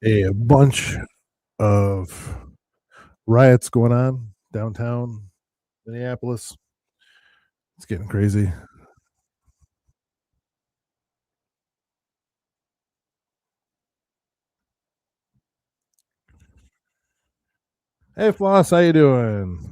A bunch of riots going on downtown Minneapolis. It's getting crazy. Hey, Floss, how you doing?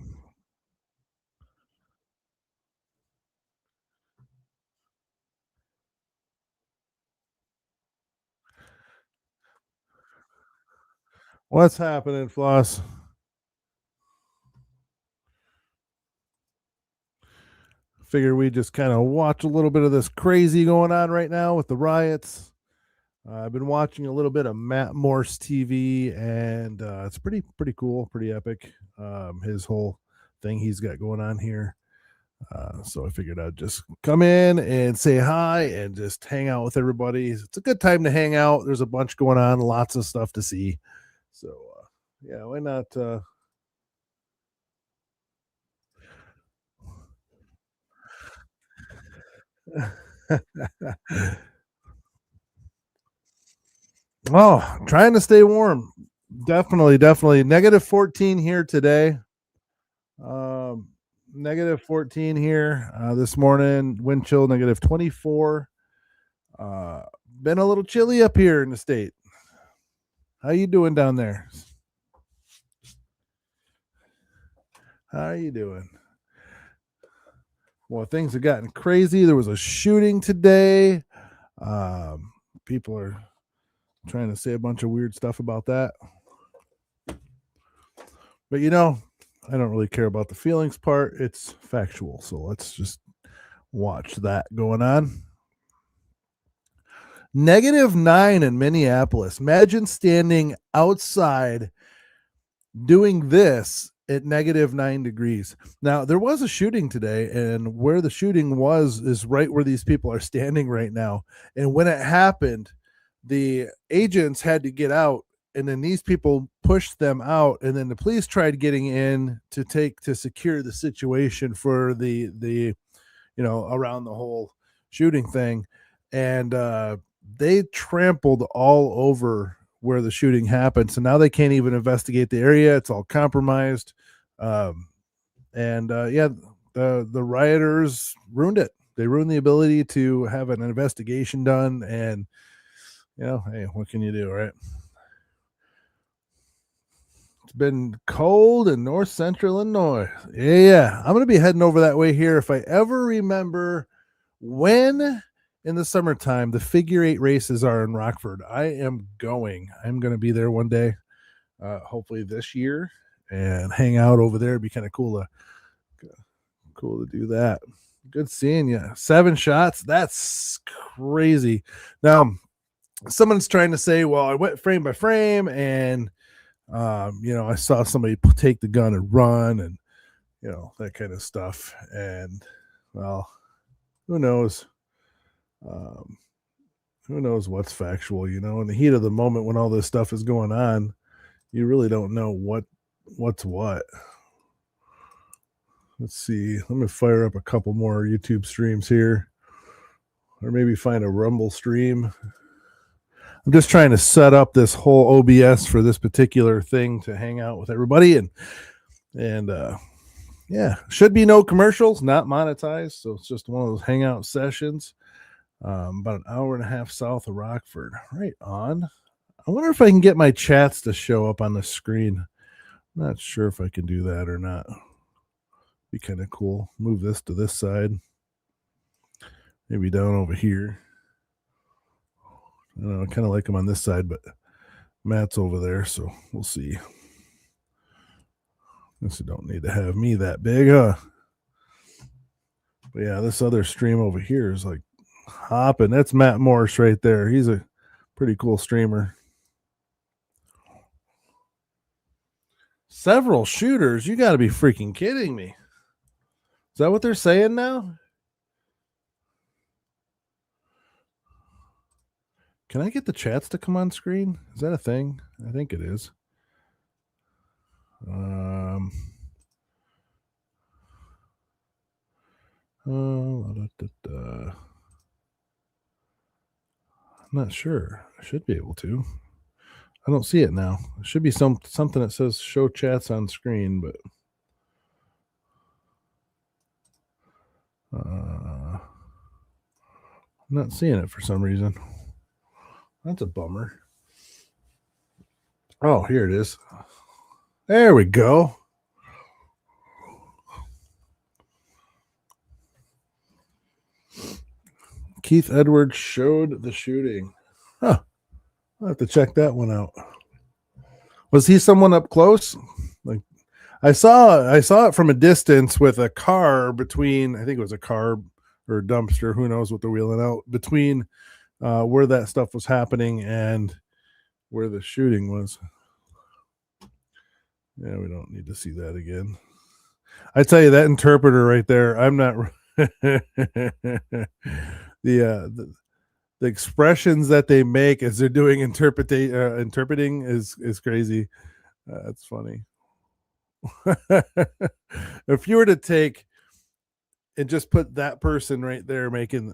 What's happening, Floss? Figure we just kind of watch a little bit of this crazy going on right now with the riots. I've been watching a little bit of Matt Morse TV, and it's pretty cool, pretty epic. His whole thing he's got going on here. So I figured I'd just come in and say hi and just hang out with everybody. It's a good time to hang out. There's a bunch going on, lots of stuff to see. So yeah, why not? Oh, trying to stay warm. Definitely. Negative 14 here today. Um, Negative 14 here this morning. Wind chill negative 24. Uh, Been a little chilly up here in the state. How you doing down there? How you doing? Well, things have gotten crazy. There was a shooting today. Um, People are trying to say a bunch of weird stuff about that. But I don't really care about the feelings part. It's factual. So let's just watch that going on. -9 in Minneapolis. Imagine standing outside doing this at -9 degrees. Now, there was a shooting today, and where the shooting was is right where these people are standing right now. And when it happened, the agents had to get out, and then these people pushed them out, and then the police tried getting in to secure the situation for the around the whole shooting thing. And they trampled all over where the shooting happened. So now they can't even investigate the area. It's all compromised. Um, and yeah, the rioters ruined it. They ruined the ability to have an investigation done. And hey, what can you do, right? It's been cold in north central Illinois. Yeah. I'm gonna be heading over that way here if I ever remember when in the summertime the figure eight races are in Rockford. I am going. I'm gonna be there one day, hopefully this year, and hang out over there. It'd be kind of cool to do that. Good seeing you. 7 shots. That's crazy. Now, someone's trying to say, well, I went frame by frame, and I saw somebody take the gun and run, and that kind of stuff. And well, who knows? Um, who knows what's factual? In the heat of the moment when all this stuff is going on, you really don't know what's what. Let's see. Let me fire up a couple more YouTube streams here, or maybe find a Rumble stream. I'm just trying to set up this whole OBS for this particular thing to hang out with everybody, and yeah, should be no commercials, not monetized, so it's just one of those hangout sessions. About an hour and a half south of Rockford. Right on. I wonder if I can get my chats to show up on the screen. I'm not sure if I can do that or not. Be kind of cool. Move this to this side. Maybe down over here. I don't know. I kind of like him on this side, but Matt's over there, so we'll see. Guess you don't need to have me that big, huh? But yeah, this other stream over here is like hopping. That's Matt Morris right there. He's a pretty cool streamer. Several shooters? You got to be freaking kidding me. Is that what they're saying now? Can I get the chats to come on screen? Is that a thing? I think it is. Um, I'm not sure. I should be able to. I don't see it now. It should be something that says show chats on screen, but I'm not seeing it for some reason. That's a bummer. Oh, here it is. There we go. Keith Edwards showed the shooting. Huh. I'll have to check that one out. Was he someone up close? Like I saw it from a distance with a car between, I think it was a car or a dumpster, who knows what they're wheeling out, between where that stuff was happening and where the shooting was. Yeah, we don't need to see that again. I tell you, that interpreter right there, I'm not the the expressions that they make as they're doing interpreting is crazy. That's funny. If you were to take and just put that person right there doing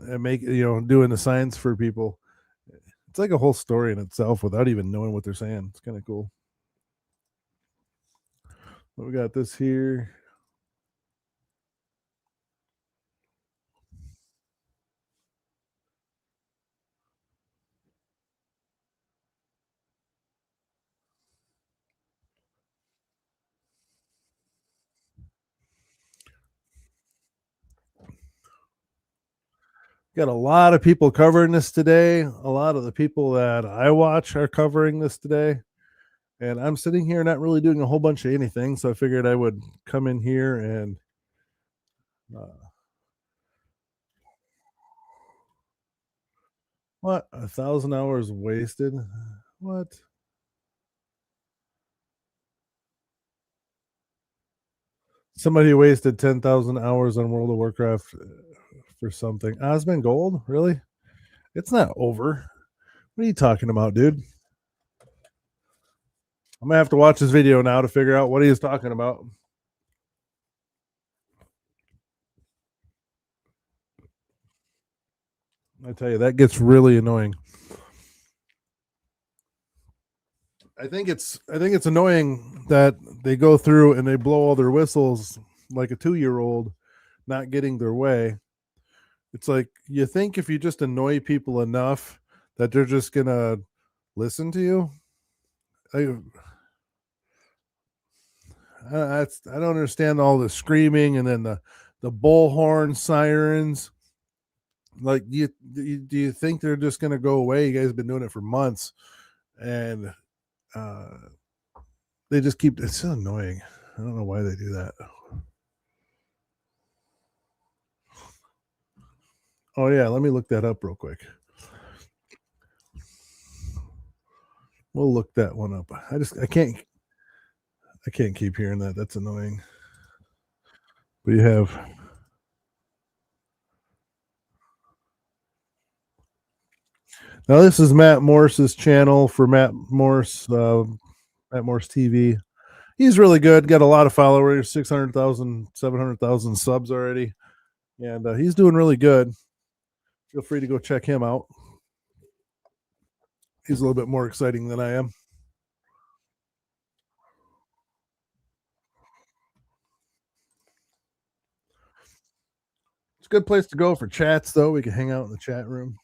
the signs for people, it's like a whole story in itself without even knowing what they're saying. It's kind of cool. What we got this here. Got a lot of people covering this today. A lot of the people that I watch are covering this today. And I'm sitting here not really doing a whole bunch of anything. So I figured I would come in here and uh, what? 1,000 hours wasted? What? Somebody wasted 10,000 hours on World of Warcraft for something. Osmond Gold? Really? It's not over. What are you talking about, dude? I'm gonna have to watch this video now to figure out what he is talking about. I tell you, that gets really annoying. I think it's annoying that they go through and they blow all their whistles like a 2-year-old not getting their way. It's like you think if you just annoy people enough that they're just gonna listen to you. I I don't understand all the screaming and then the bullhorn sirens. Like, do you think they're just gonna go away? You guys have been doing it for months, and uh, they just keep. It's so annoying. I don't know why they do that. Oh yeah, let me look that up real quick. We'll look that one up. I can't keep hearing that. That's annoying. We have now. This is Matt Morse's channel for Matt Morse TV. He's really good. Got a lot of followers, 600,000, 700,000 subs already, and he's doing really good. Feel free to go check him out. He's a little bit more exciting than I am. It's a good place to go for chats, though. We can hang out in the chat room.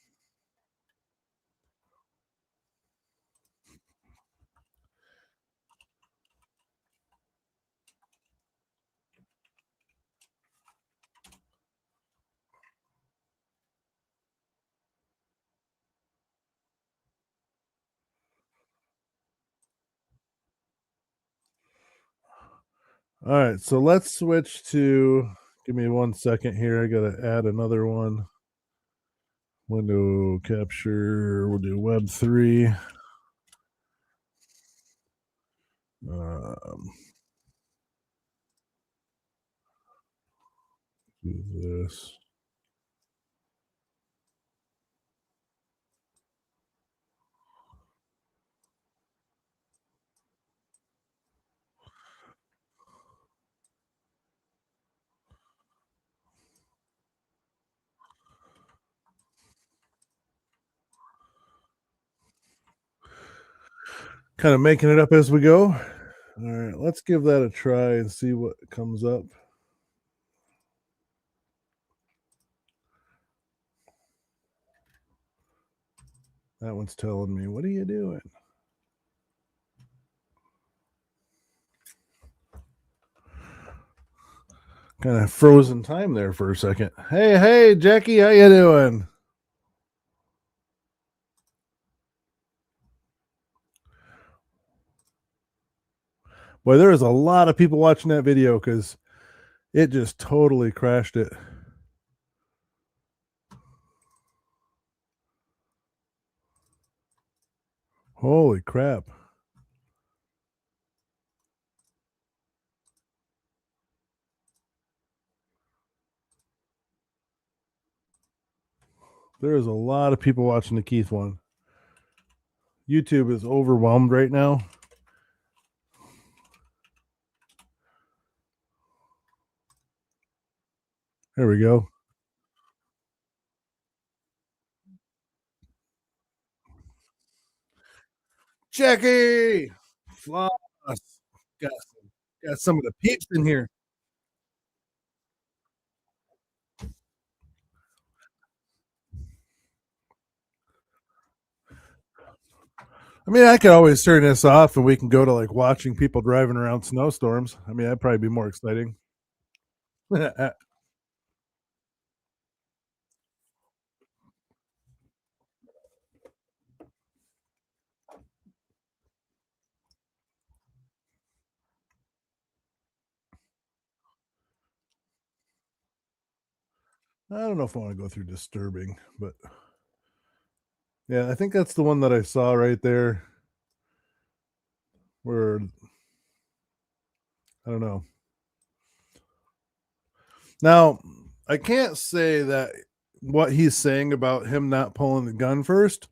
All right, so let's switch to. Give me 1 second here. I got to add another one. Window capture. We'll do Web3. Um, do this. Kind of making it up as we go. All right, let's give that a try and see what comes up. That one's telling me, "What are you doing?" Kind of frozen time there for a second. Hey, hey, Jackie, how you doing? Boy, there was a lot of people watching that video because it just totally crashed it. Holy crap. There's a lot of people watching the Keith one. YouTube is overwhelmed right now. There we go. Jackie! Floss. Got got some of the peeps in here. I mean, I could always turn this off and we can go to like watching people driving around snowstorms. I mean, that'd probably be more exciting. I don't know if I want to go through disturbing, but yeah, I think that's the one that I saw right there where I don't know. Now, I can't say that what he's saying about him not pulling the gun first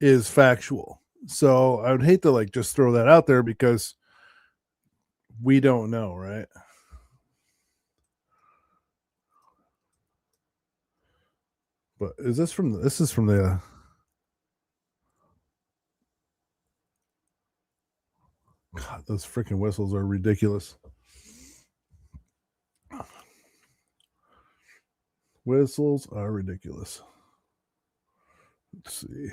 is factual. So I would hate to like just throw that out there because we don't know, right? But is this from this is from the God, those freaking whistles are ridiculous. Whistles are ridiculous. Let's see.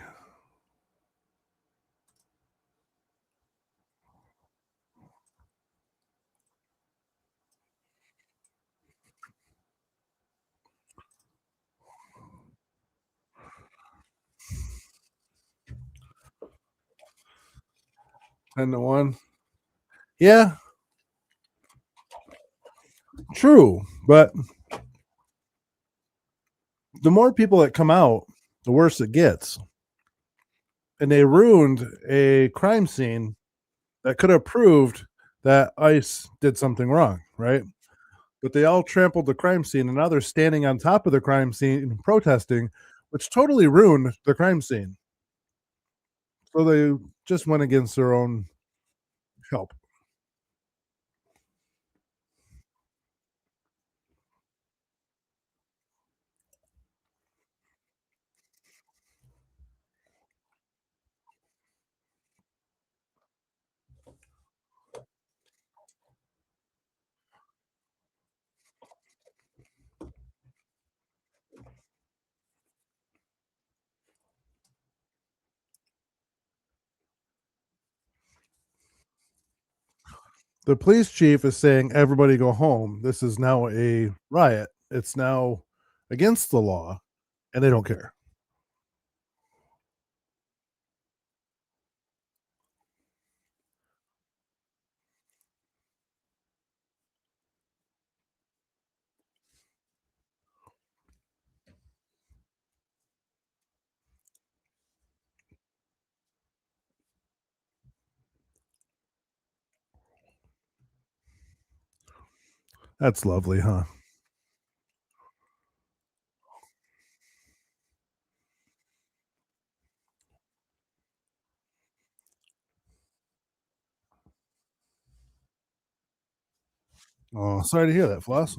And the one. Yeah, true. But the more people that come out, the worse it gets. And they ruined a crime scene that could have proved that ICE did something wrong, right? But they all trampled the crime scene, and now they're standing on top of the crime scene protesting, which totally ruined the crime scene. So they just went against their own help. The police chief is saying, everybody go home. This is now a riot. It's now against the law, and they don't care. That's lovely, huh? Oh, sorry to hear that, Floss.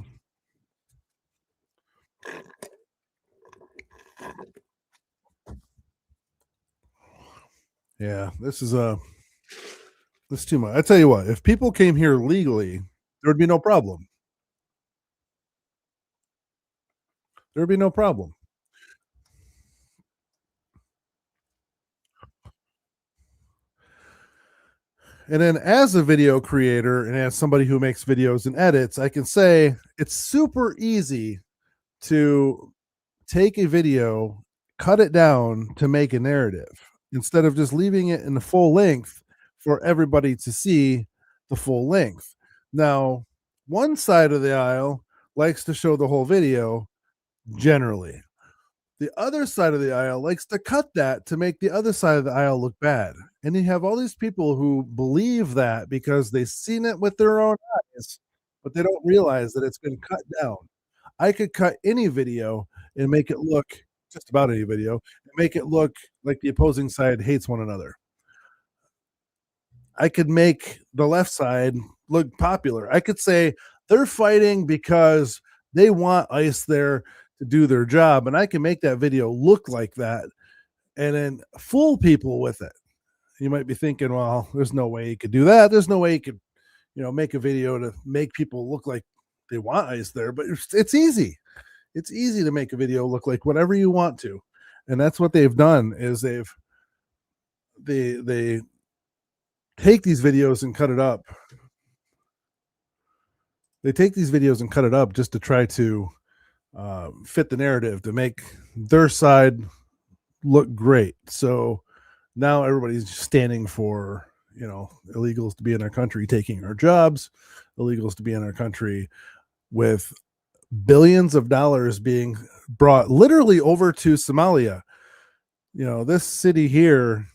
Yeah, this is a It's too much. I tell you what, if people came here legally, there would be no problem. There would be no problem. And then as a video creator and as somebody who makes videos and edits, I can say it's super easy to take a video, cut it down to make a narrative instead of just leaving it in the full length for everybody to see the full length. Now, one side of the aisle likes to show the whole video generally. The other side of the aisle likes to cut that to make the other side of the aisle look bad. And you have all these people who believe that because they've seen it with their own eyes, but they don't realize that it's been cut down. I could cut any video and make it look just about any video and make it look like the opposing side hates one another. I could make the left side look popular. I could say they're fighting because they want ICE there to do their job, and I can make that video look like that and then fool people with it. You might be thinking, well, there's no way you could do that. There's no way you could, make a video to make people look like they want ICE there, but it's easy. It's easy to make a video look like whatever you want to. And that's what they've done is they take these videos and cut it up. They take these videos and cut it up just to try to fit the narrative to make their side look great. So now everybody's standing for illegals to be in our country taking our jobs, illegals to be in our country with billions of dollars being brought literally over to Somalia. This city here,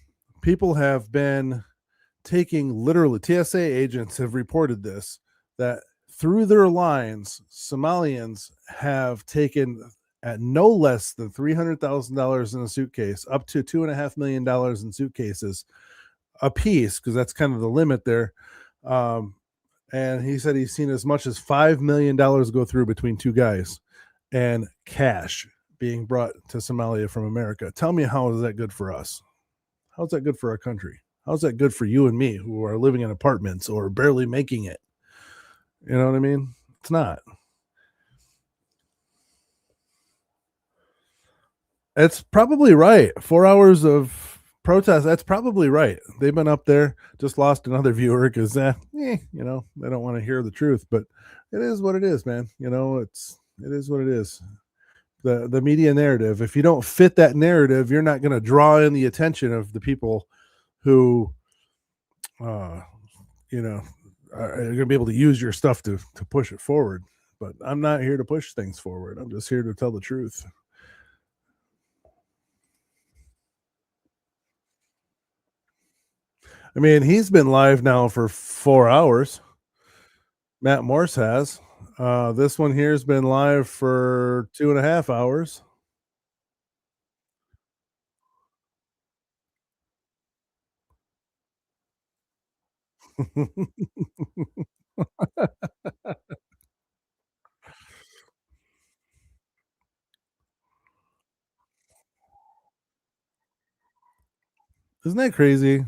people have been taking literally TSA agents have reported this that through their lines, Somalians have taken at no less than $300,000 in a suitcase, up to $2.5 million in suitcases a piece, because that's kind of the limit there. And he said he's seen as much as $5 million go through between two guys, and cash being brought to Somalia from America. Tell me, how is that good for us? How's that good for our country? How's that good for you and me who are living in apartments or barely making it? You know what I mean? It's not. It's probably right. 4 hours of protest. That's probably right. They've been up there. Just lost another viewer because, they don't want to hear the truth. But it is what it is, man. It is what it is. The media narrative. If you don't fit that narrative, you're not going to draw in the attention of the people who, uh, are going to be able to use your stuff to push it forward. But I'm not here to push things forward. I'm just here to tell the truth. I mean, he's been live now for 4 hours. Matt Morse has. This one here's been live for 2.5 hours. Isn't that crazy?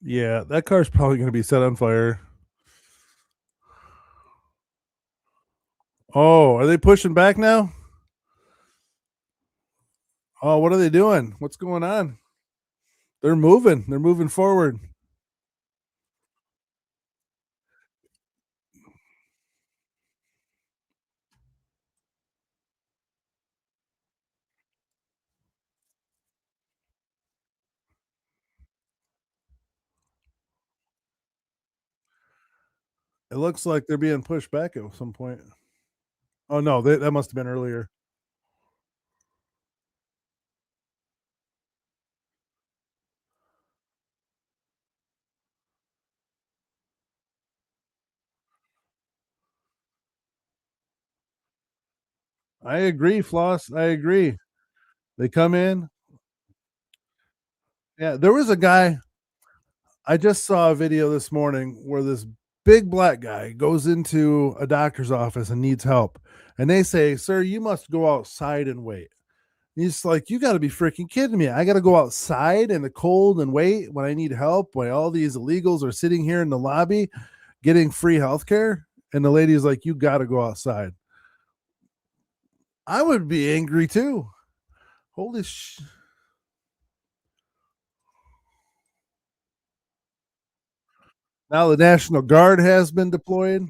Yeah, that car's probably going to be set on fire. Oh, are they pushing back now? Oh, what are they doing? What's going on? They're moving. They're moving forward. It looks like they're being pushed back at some point. Oh no, that must have been earlier. I agree, Floss. I agree. They come in. Yeah, there was a guy. I just saw a video this morning where this big black guy goes into a doctor's office and needs help. And they say, "Sir, you must go outside and wait." He's like, "You gotta be freaking kidding me. I gotta go outside in the cold and wait when I need help, while all these illegals are sitting here in the lobby getting free healthcare?" And the lady's like, "You gotta go outside." I would be angry too. Holy sh Now the National Guard has been deployed.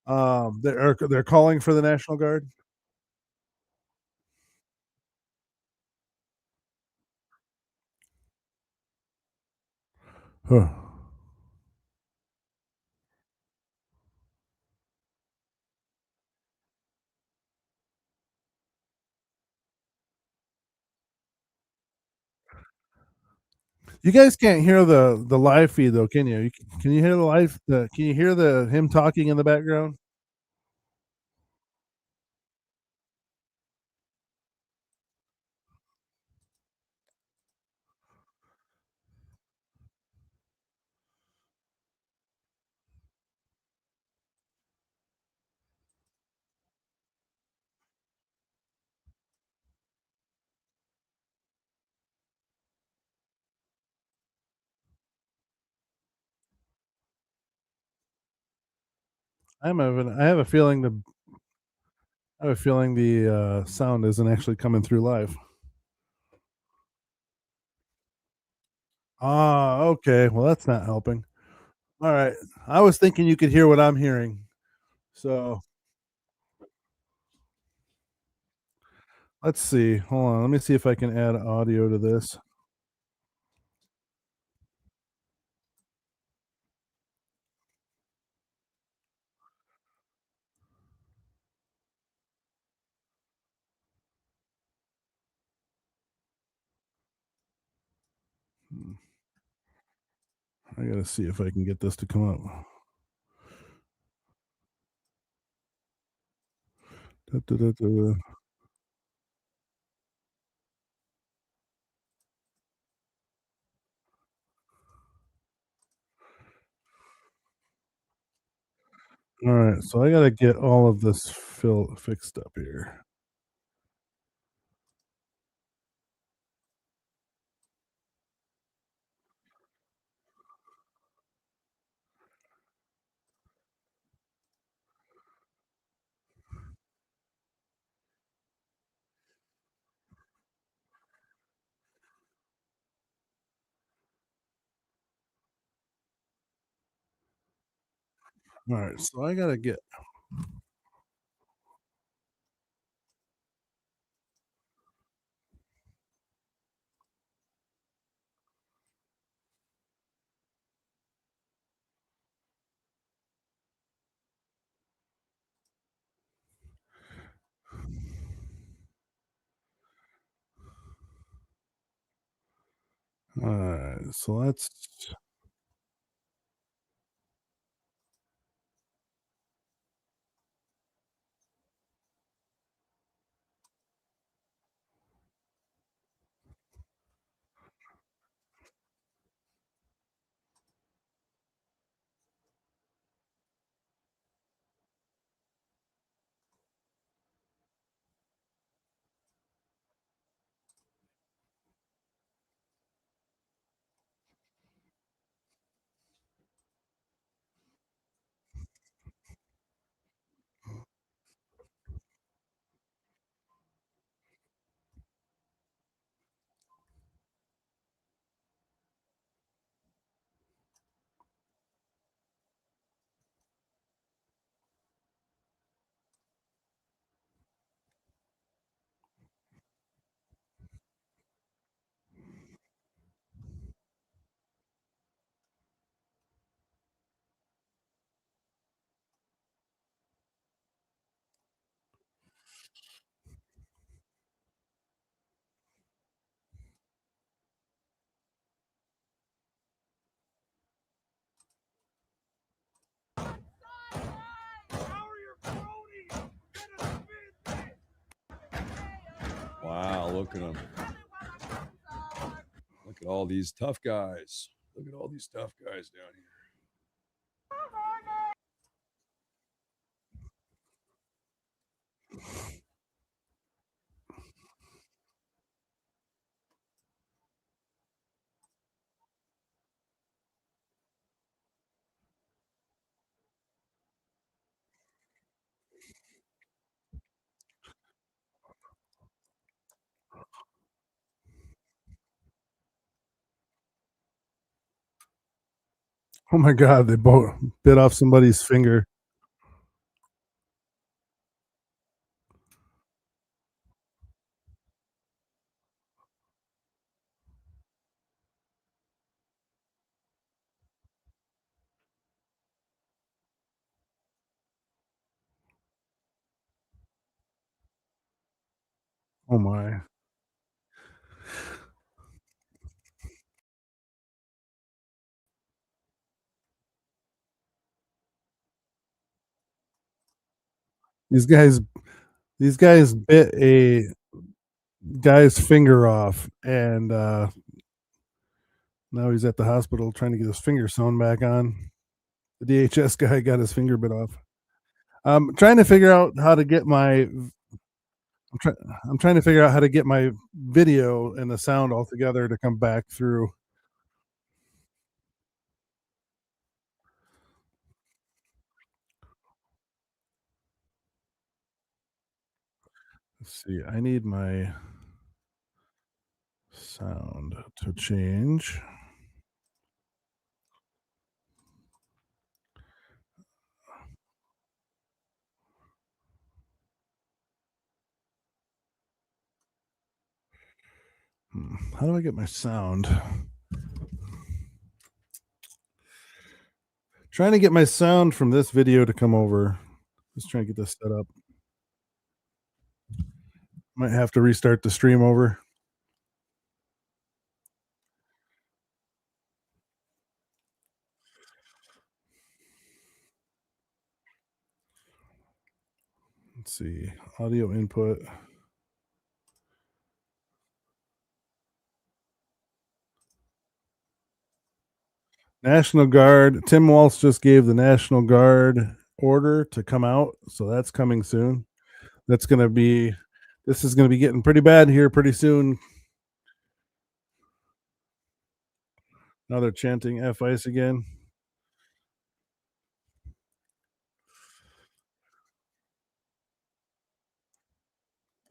They're calling for the National Guard. Huh. You guys can't hear the live feed though, can you? Can you hear the live the can you hear the him talking in the background? I have a feeling the, sound isn't actually coming through live. Ah, okay, well, that's not helping. Alright, I was thinking you could hear what I'm hearing. So, let's see, hold on, let me see if I can add audio to this. Hmm, I gotta see if I can get this to come up. Da, da, da, da. Alright, so I gotta get all of this fixed up here. Alright, so I gotta get alright, so let's Wow, look at them. Look at all these tough guys. Look at all these tough guys down here. Oh my god, they both bit off somebody's finger. Oh my. These guys these guys bit a guy's finger off, and now he's at the hospital trying to get his finger sewn back on. The DHS guy got his finger bit off. I'm trying to figure out how to get my I'm trying I'm trying to figure out how to get my video and the sound all together to come back through. Let's see. I need my sound to change. How do I get my sound? Trying to get my sound from this video to come over. Just trying to get this set up. Might have to restart the stream over. Let's see. Audio input. National Guard. Tim Walz just gave the National Guard order to come out, so that's coming soon. That's going to be this is going to be getting pretty bad here pretty soon. Now they're chanting F ice again.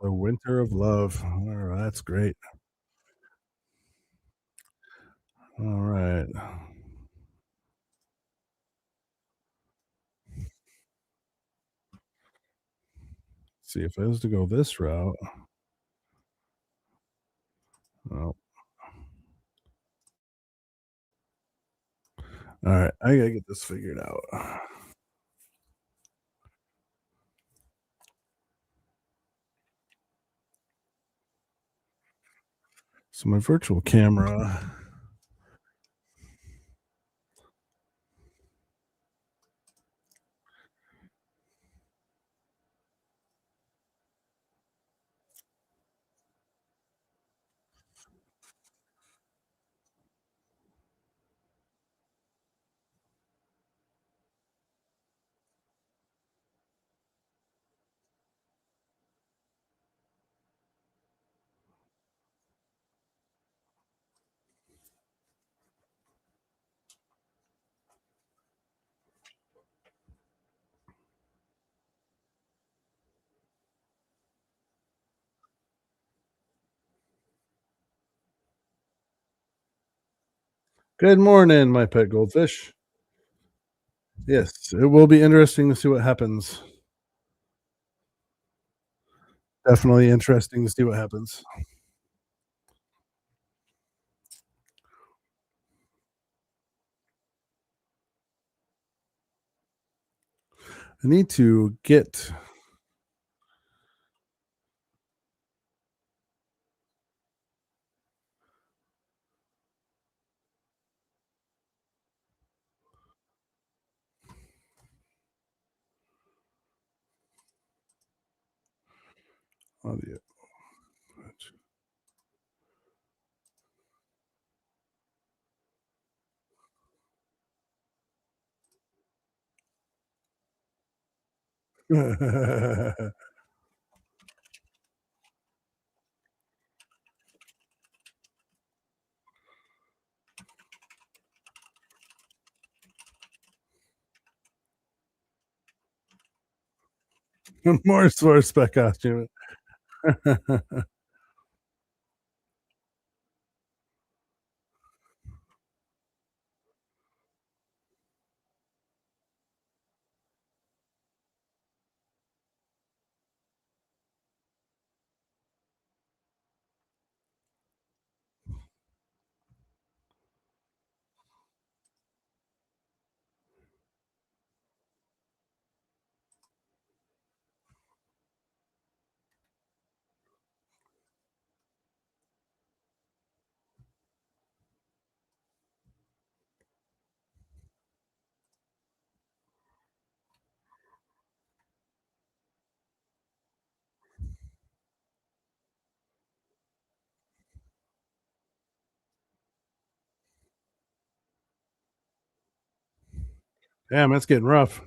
The winter of love. Oh, that's great. All right. See if I was to go this route. Oh, all right. I gotta get this figured out. So my virtual camera. Good morning, my pet goldfish. Yes, it will be interesting to see what happens. Definitely interesting to see what happens. I need to get audio. More spec costume. Damn, that's getting rough.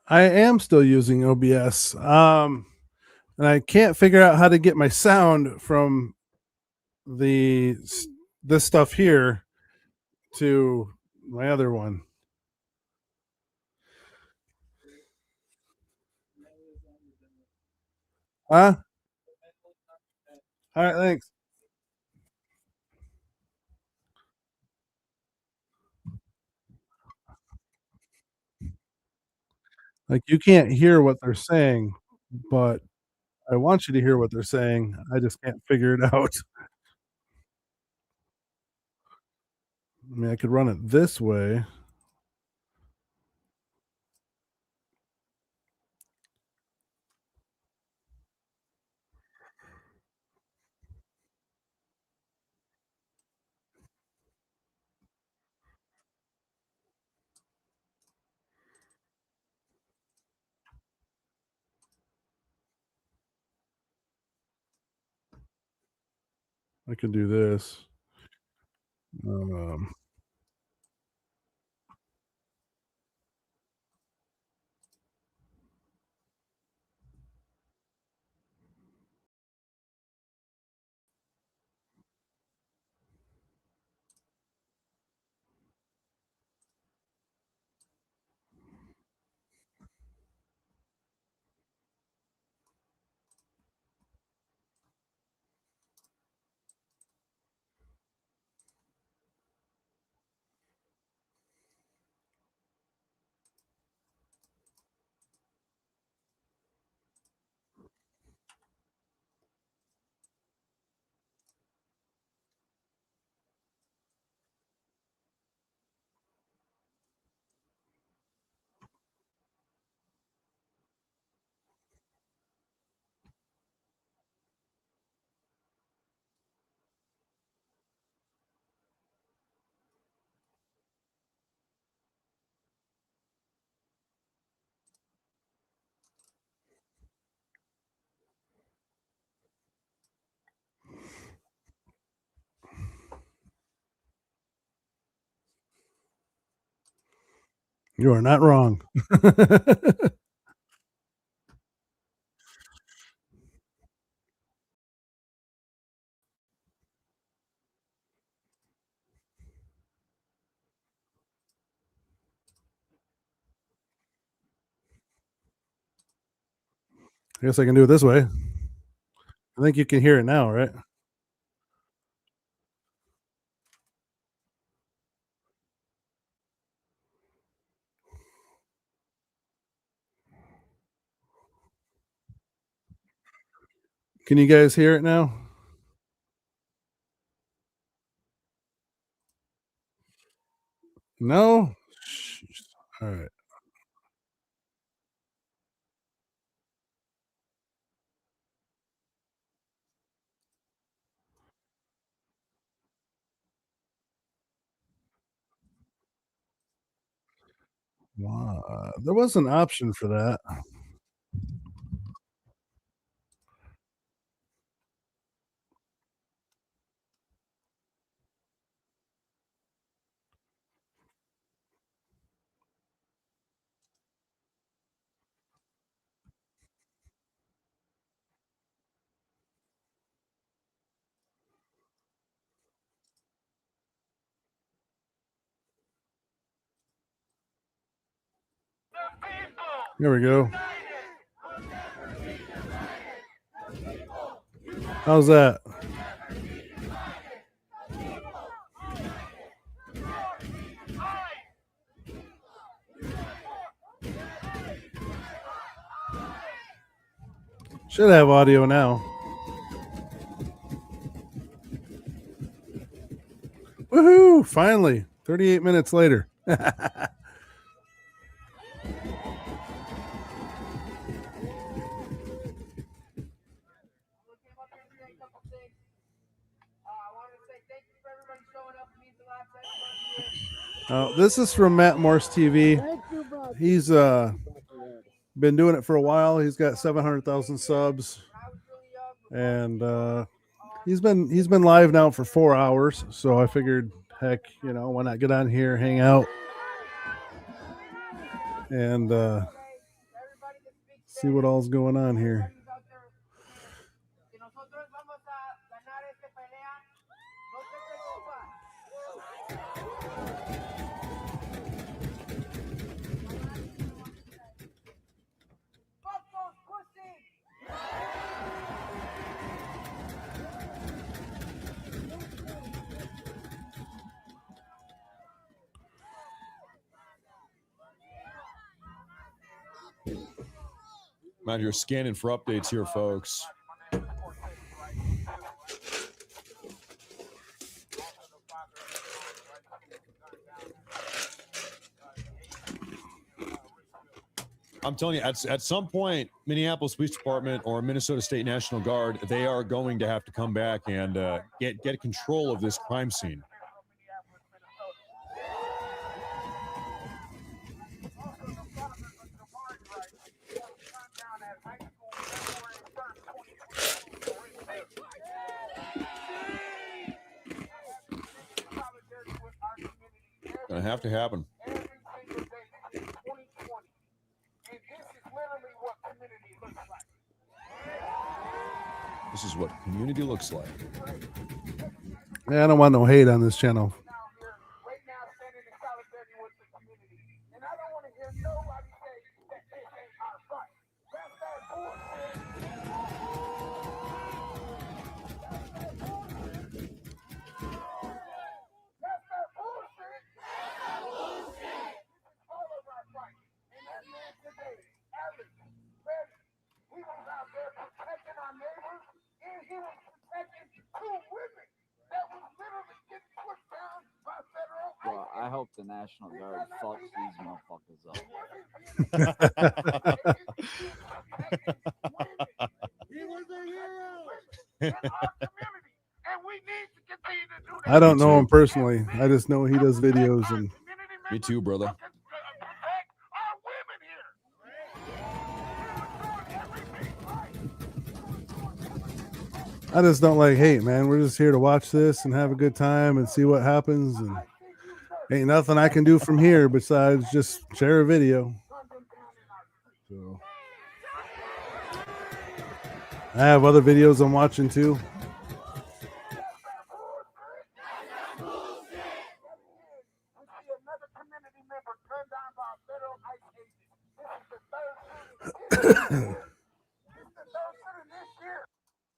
I am still using OBS. And I can't figure out how to get my sound from the this stuff here to my other one. Huh? All right, thanks. Like you can't hear what they're saying, but I want you to hear what they're saying. I just can't figure it out. I mean, I could run it this way. I can do this. Um, You are not wrong. I guess I can do it this way. I think you can hear it now, right? Can you guys hear it now? No? All right. Wow. There was an option for that. Here we go. How's that? Should have audio now. Woohoo! Finally, 38 minutes later. This is from Matt Morse TV. He's been doing it for a while. He's got 700,000 subs, and he's been live now for 4 hours. So I figured, heck, why not get on here, hang out, and see what all's going on here. I'm out here scanning for updates here, folks. I'm telling you, at some point, Minneapolis Police Department or Minnesota State National Guard, they are going to have to come back and get control of this crime scene. Gonna have to happen. This is what community looks like. Yeah, I don't want no hate on this channel. Well, I hope the National Guard fucks these motherfuckers up. I don't know him personally. I just know he does videos, and Me too, brother. I just don't like hate, man. We're just here to watch this and have a good time and see what happens. And Ain't nothing I can do from here besides just share a video. So I have other videos I'm watching too.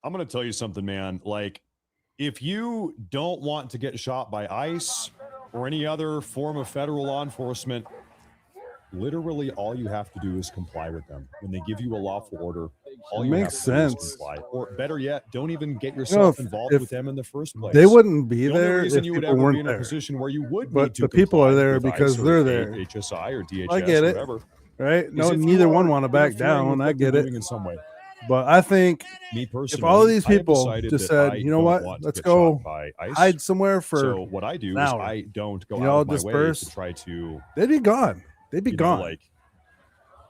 I'm going to tell you something, man. Like, if you don't want to get shot by ICE or any other form of federal law enforcement, literally all you have to do is comply with them. When they give you a lawful order, all you have Makes to do is sense. comply. Or better yet, don't even get yourself involved if with them in the first place. They wouldn't be The only there reason if you would people ever be weren't in a there. position where you would But need to the people are comply there with because ICE or they're there. HSI or DHS I get or it. whatever. Right? No, is if you neither one are want to back interfering with down. I what they're get it. doing in some way. But I think Me if personally, all of these I have people decided just that said, I you know don't what, want to let's get go shot by ICE. hide somewhere for So what I do an is hour. I don't go You out all of my way disperse. to try to, They'd be gone. They'd be gone. like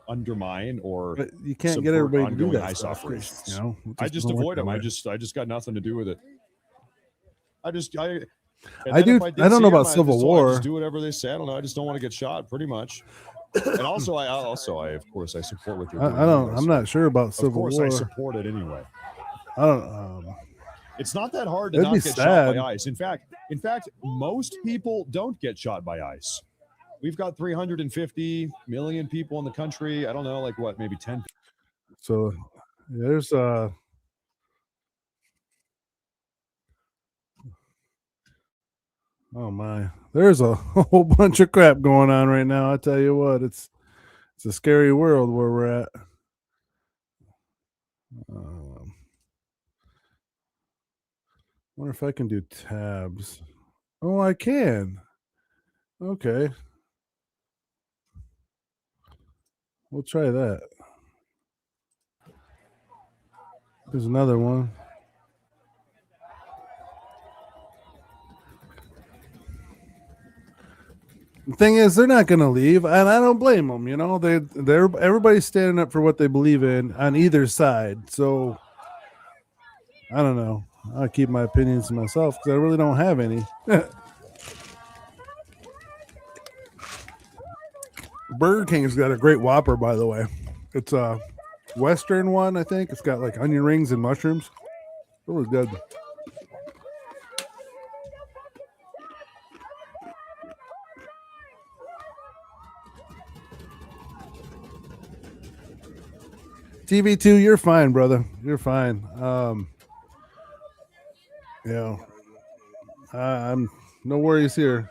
undermine or But you can't get subvert everybody to do ongoing that ICE stuff. 'Cause, operations. you know, it I just just doesn't work avoid that them. I way. just got nothing to do with it. I I do. I don't know about Civil War. I just do whatever they say. I don't know. I just don't want to get shot, pretty much. And also, I of course, I support what they're doing. I don't. Anyway, I'm so not sure about of Civil course, War. I support it anyway. I don't. It's not that hard to It'd not be get shot by sad. ICE. In fact, most people don't get shot by ICE. We've got 350 million people in the country. I don't know, like what, maybe 10. So there's oh my, there's a whole bunch of crap going on right now. I tell you what, it's a scary world where we're at. Wonder if I can do tabs. Oh, I can. Okay. We'll try that. There's another one. The thing is, they're not going to leave, and I don't blame them. You know, they're everybody's standing up for what they believe in on either side. So I don't know. I'll keep my opinions to myself because I really don't have any. Burger King's got a great Whopper, by the way. It's a Western one, I think. It's got like onion rings and mushrooms. Really good. TV2, you're fine, brother. You're fine. You know, I'm no worries here.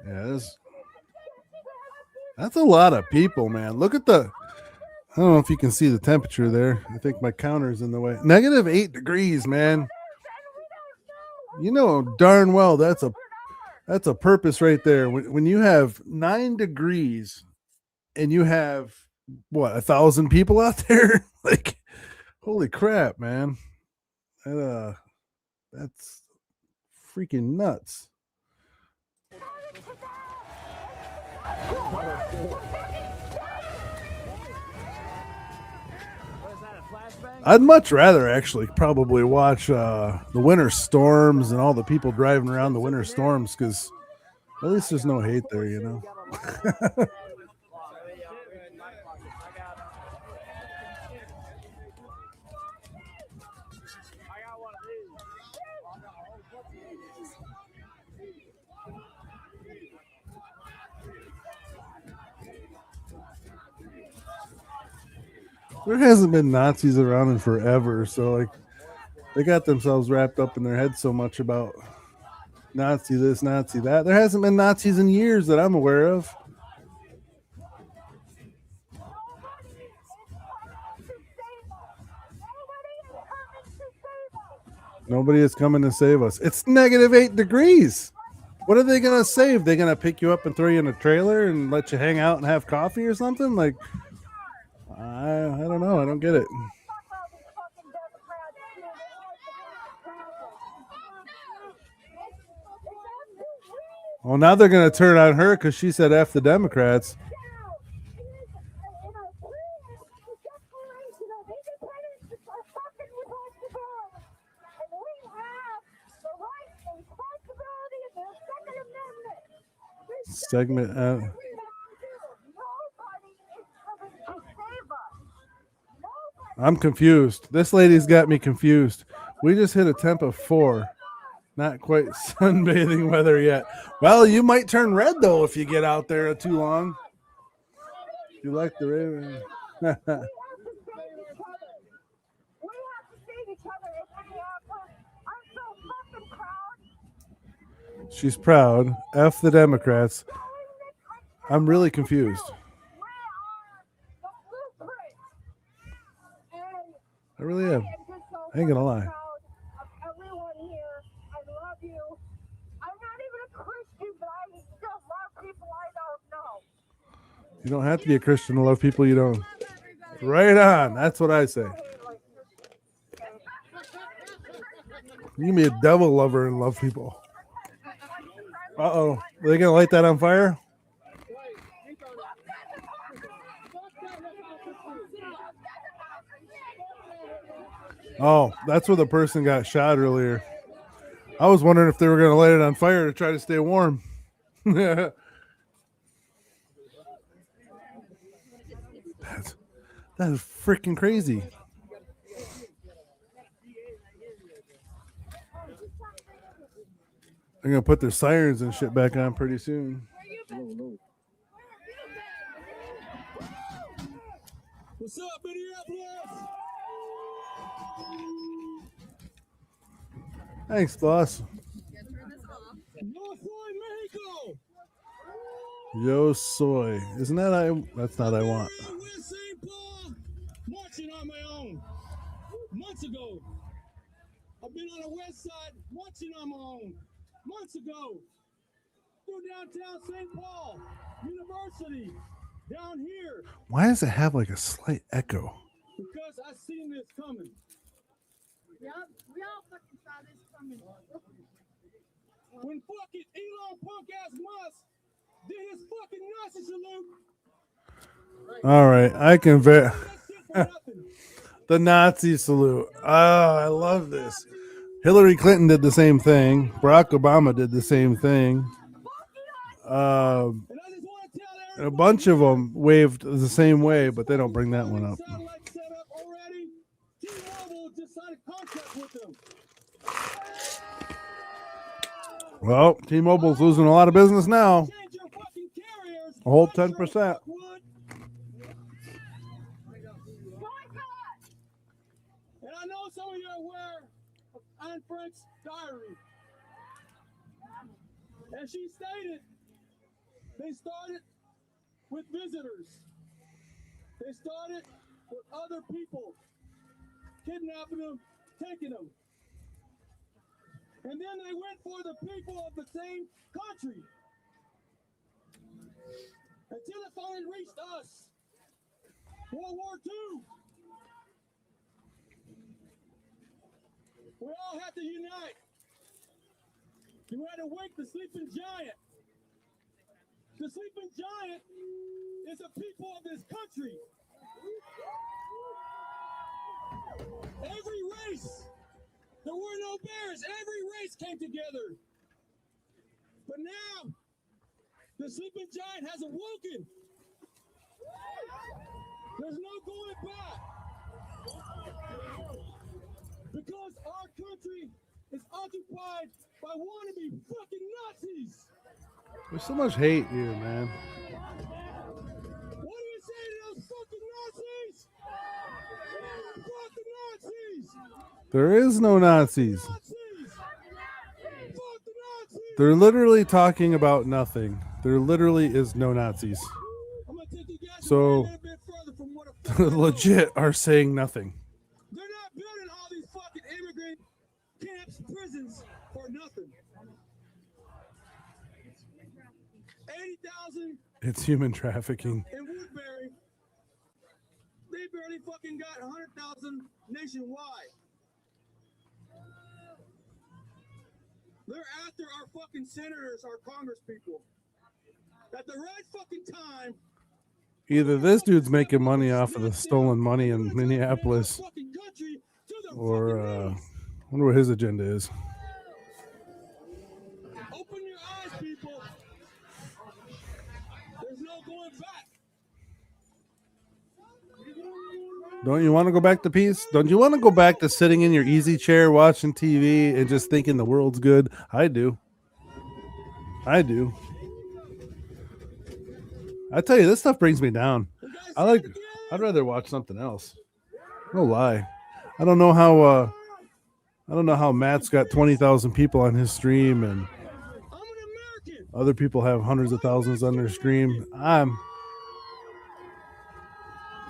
Yeah, that's a lot of people, man. Look at the. I don't know if you can see the temperature there. I think my counter's in the way. -8 degrees, man. You know darn well that's a purpose right there. When you have 9 degrees and you have what 1,000 people out there, like holy crap, man. That's freaking nuts. I'd much rather actually probably watch the winter storms and all the people driving around the winter storms because at least there's no hate there, you know. There hasn't been Nazis around in forever, so like they got themselves wrapped up in their head so much about Nazi this, Nazi that. There hasn't been Nazis in years that I'm aware of. Nobody is coming to save us. It's -8 degrees. What are they going to save? They're going to pick you up and throw you in a trailer and let you hang out and have coffee or something? Like, I don't know. I don't get it. Well, now they're going to turn on her because she said F the Democrats. segment. I'm confused. This lady's got me confused. We just hit a temp of 4. Not quite sunbathing weather yet. Well, you might turn red though if you get out there too long. You like the raven? She's proud. F the Democrats. I'm really confused. I really am. I ain't gonna lie. You don't have to be a Christian to love people you don't. Right on. That's what I say. You can be a devil lover and love people. Uh-oh. Are they going to light that on fire? Oh, that's where the person got shot earlier. I was wondering if they were going to light it on fire to try to stay warm. That is freaking crazy. They're going to put their sirens and shit back on pretty soon. What's up, Minneapolis? Thanks, boss. Yo soy Mexico. Yo soy. Isn't that that's not I want. West St. Paul, marching on my own. Months ago. I've been on the west side, marching on my own. Months ago. Through downtown St. Paul, University, down here. Why does it have like a slight echo? Because I seen this coming. Yep, we all fucking saw this coming. When fucking Elon punk ass Musk did his fucking Nazi salute. All right, I can That shit for nothing. the Nazi salute. Oh, I love this. Hillary Clinton did the same thing. Barack Obama did the same thing. And I just want to tell A bunch of them waved the same way, but they don't bring that one up. satellite set up already. T-Mobile just signed a contract with them. Well, T-Mobile's losing a lot of business now. Change your fucking carriers. A whole I sure 10%. fuck would. And I know some of you are aware of Anne Frank's diary. And she stated they started with visitors. They started with other people, kidnapping them, taking them. And then they went for the people of the same country. Until it finally reached us. World War II. We all had to unite. You had to wake the sleeping giant. The sleeping giant is the people of this country. Every race. There were no bears. Every race came together. But now, the sleeping giant has awoken. There's no going back. Because our country is occupied by wannabe fucking Nazis. There's so much hate here, man. What do you say to those fucking Nazis? Fuck the Nazis! There is no Nazis. Nazis! Fuck the Nazis! They're literally talking about nothing. There literally is no Nazis. I'm gonna take you guys So, a little bit further from what a fucking Legit are saying nothing. They're not building all these fucking immigrant camps, prisons for nothing. 80,000 It's human trafficking. in Woodbury. They barely fucking got 100,000 nationwide. They're after our fucking senators, our congress people. At the right fucking time. Either this dude's making money off of the stolen money in Minneapolis, or I wonder what his agenda is. Open your eyes, people. Don't you want to go back to peace? Don't you want to go back to sitting in your easy chair watching TV and just thinking the world's good? I do. I do. I tell you, this stuff brings me down. I'd rather watch something else. No lie. I don't know how Matt's got 20,000 people on his stream and other people have hundreds of thousands on their stream.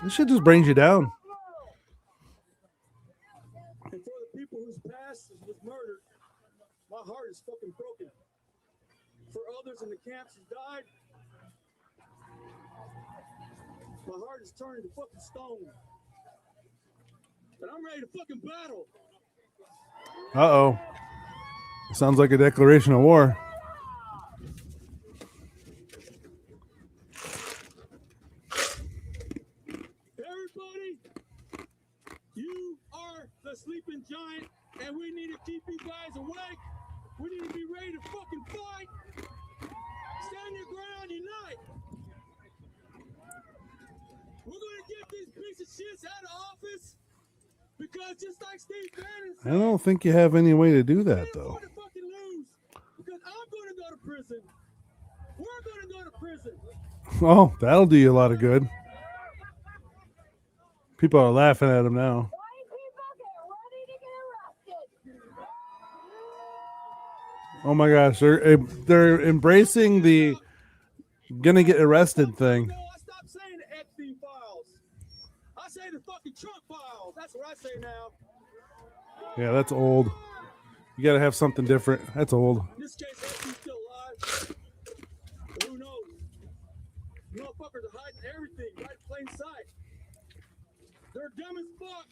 This shit just brings you down. And for the people whose past was murdered, my heart is fucking broken. For others in the camps who died, my heart is turning to fucking stone. And I'm ready to fucking battle. Uh-oh. Sounds like a declaration of war. Everybody, you are the sleeping giant, and we need to keep you guys awake. We need to be ready to fucking fight. Stand your ground, unite. We're gonna get these piece of shits out of office because just like Steve Bannon said, I don't think you have any way to do that, though. we're gonna fucking lose because I'm gonna go to prison. We're gonna go to prison. Oh, that'll do you a lot of good. People are laughing at him now. Oh my gosh, they're embracing the gonna get arrested thing. No, I stopped saying the Epstein files. I say the fucking Trump files. That's what I say now. Yeah, that's old. You gotta have something different. That's old. In this case, Epstein's still alive. But who knows? Motherfuckers are hiding everything right in plain sight. They're dumb as fuck.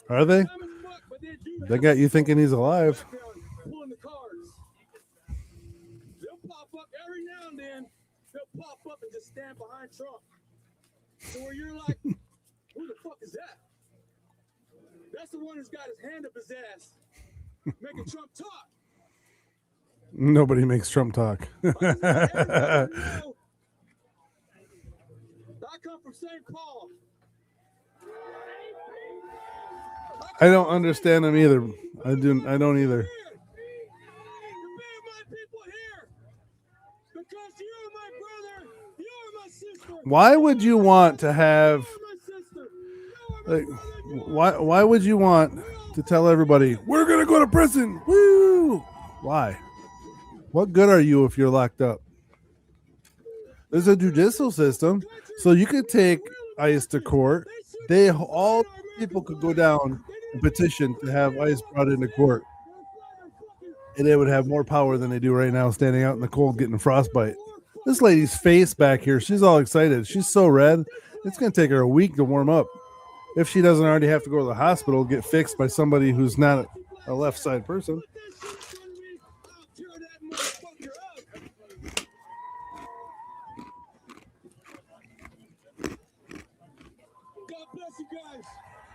Are they? Dumb as fuck, but they do They got you thinking he's alive. pulling the cards. They'll pop up every now and then. They'll pop up and just stand behind Trump. So where you're like, who the fuck is that? That's the one who's got his hand up his ass, making Trump talk. Nobody makes Trump talk. Everybody know I come from St. Paul. I don't understand him either. I don't either. To be my people here. Because you're my brother. You're my sister. Why would you want to have You're my sister. You're my like brother. why would you want to tell everybody we're gonna go to prison? Woo! Why? What good are you if you're locked up? There's a judicial system, so you could take ICE to court. All people could go down and petition to have ICE brought into court, and they would have more power than they do right now, standing out in the cold getting frostbite. This lady's face back here, she's all excited. She's so red. It's gonna take her a week to warm up. If she doesn't already have to go to the hospital, get fixed by somebody who's not a left side person. God bless you guys.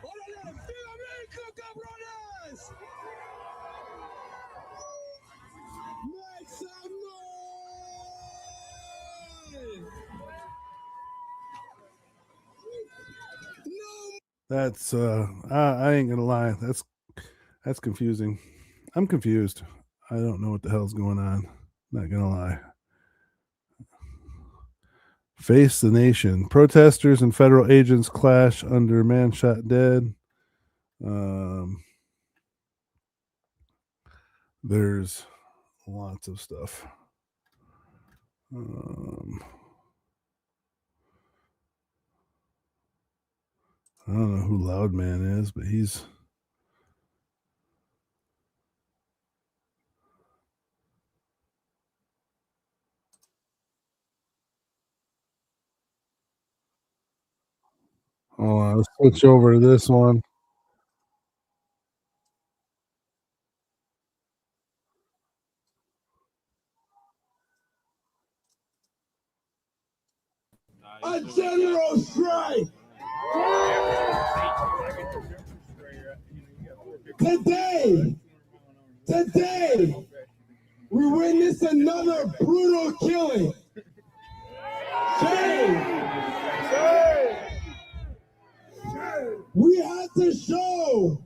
Órale, ¡viva México, cabrones! Make some noise! No. That's I ain't gonna lie. That's confusing. I'm confused. I don't know what the hell's going on. Not gonna lie. Face the nation. Protesters and federal agents clash under man shot dead. There's lots of stuff. I don't know who Loudman is, but he's let's switch over to this one. A general strike! Today, we witness another brutal killing. Shame! We have to show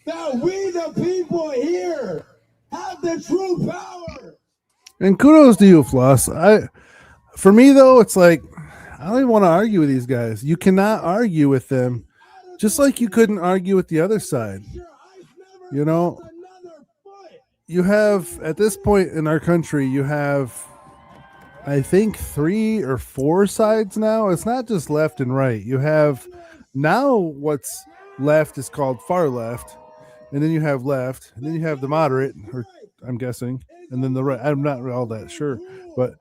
that we, the people here, have the true power. And kudos to you, Floss. For me though, it's like I don't even want to argue with these guys. You cannot argue with them, just like you couldn't argue with the other side. You know, you have at this point in our country, you have I think 3 or 4 sides now. It's not just left and right. You have now what's left is called far left, and then you have left, and then you have the moderate, or I'm guessing, and then the right. I'm not all that sure, but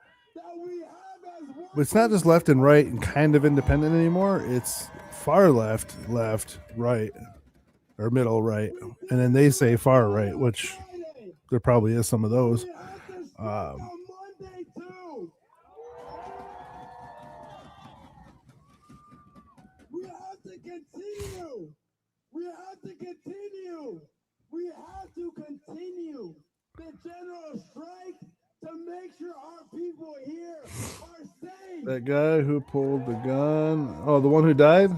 it's not just left and right and kind of independent anymore. It's far left, right, or middle right, and then they say far right, which there probably is some of those. We have to continue. We have to continue. We have to continue the general strike to make sure our people here are safe. That guy who pulled the gun. Oh, the one who died?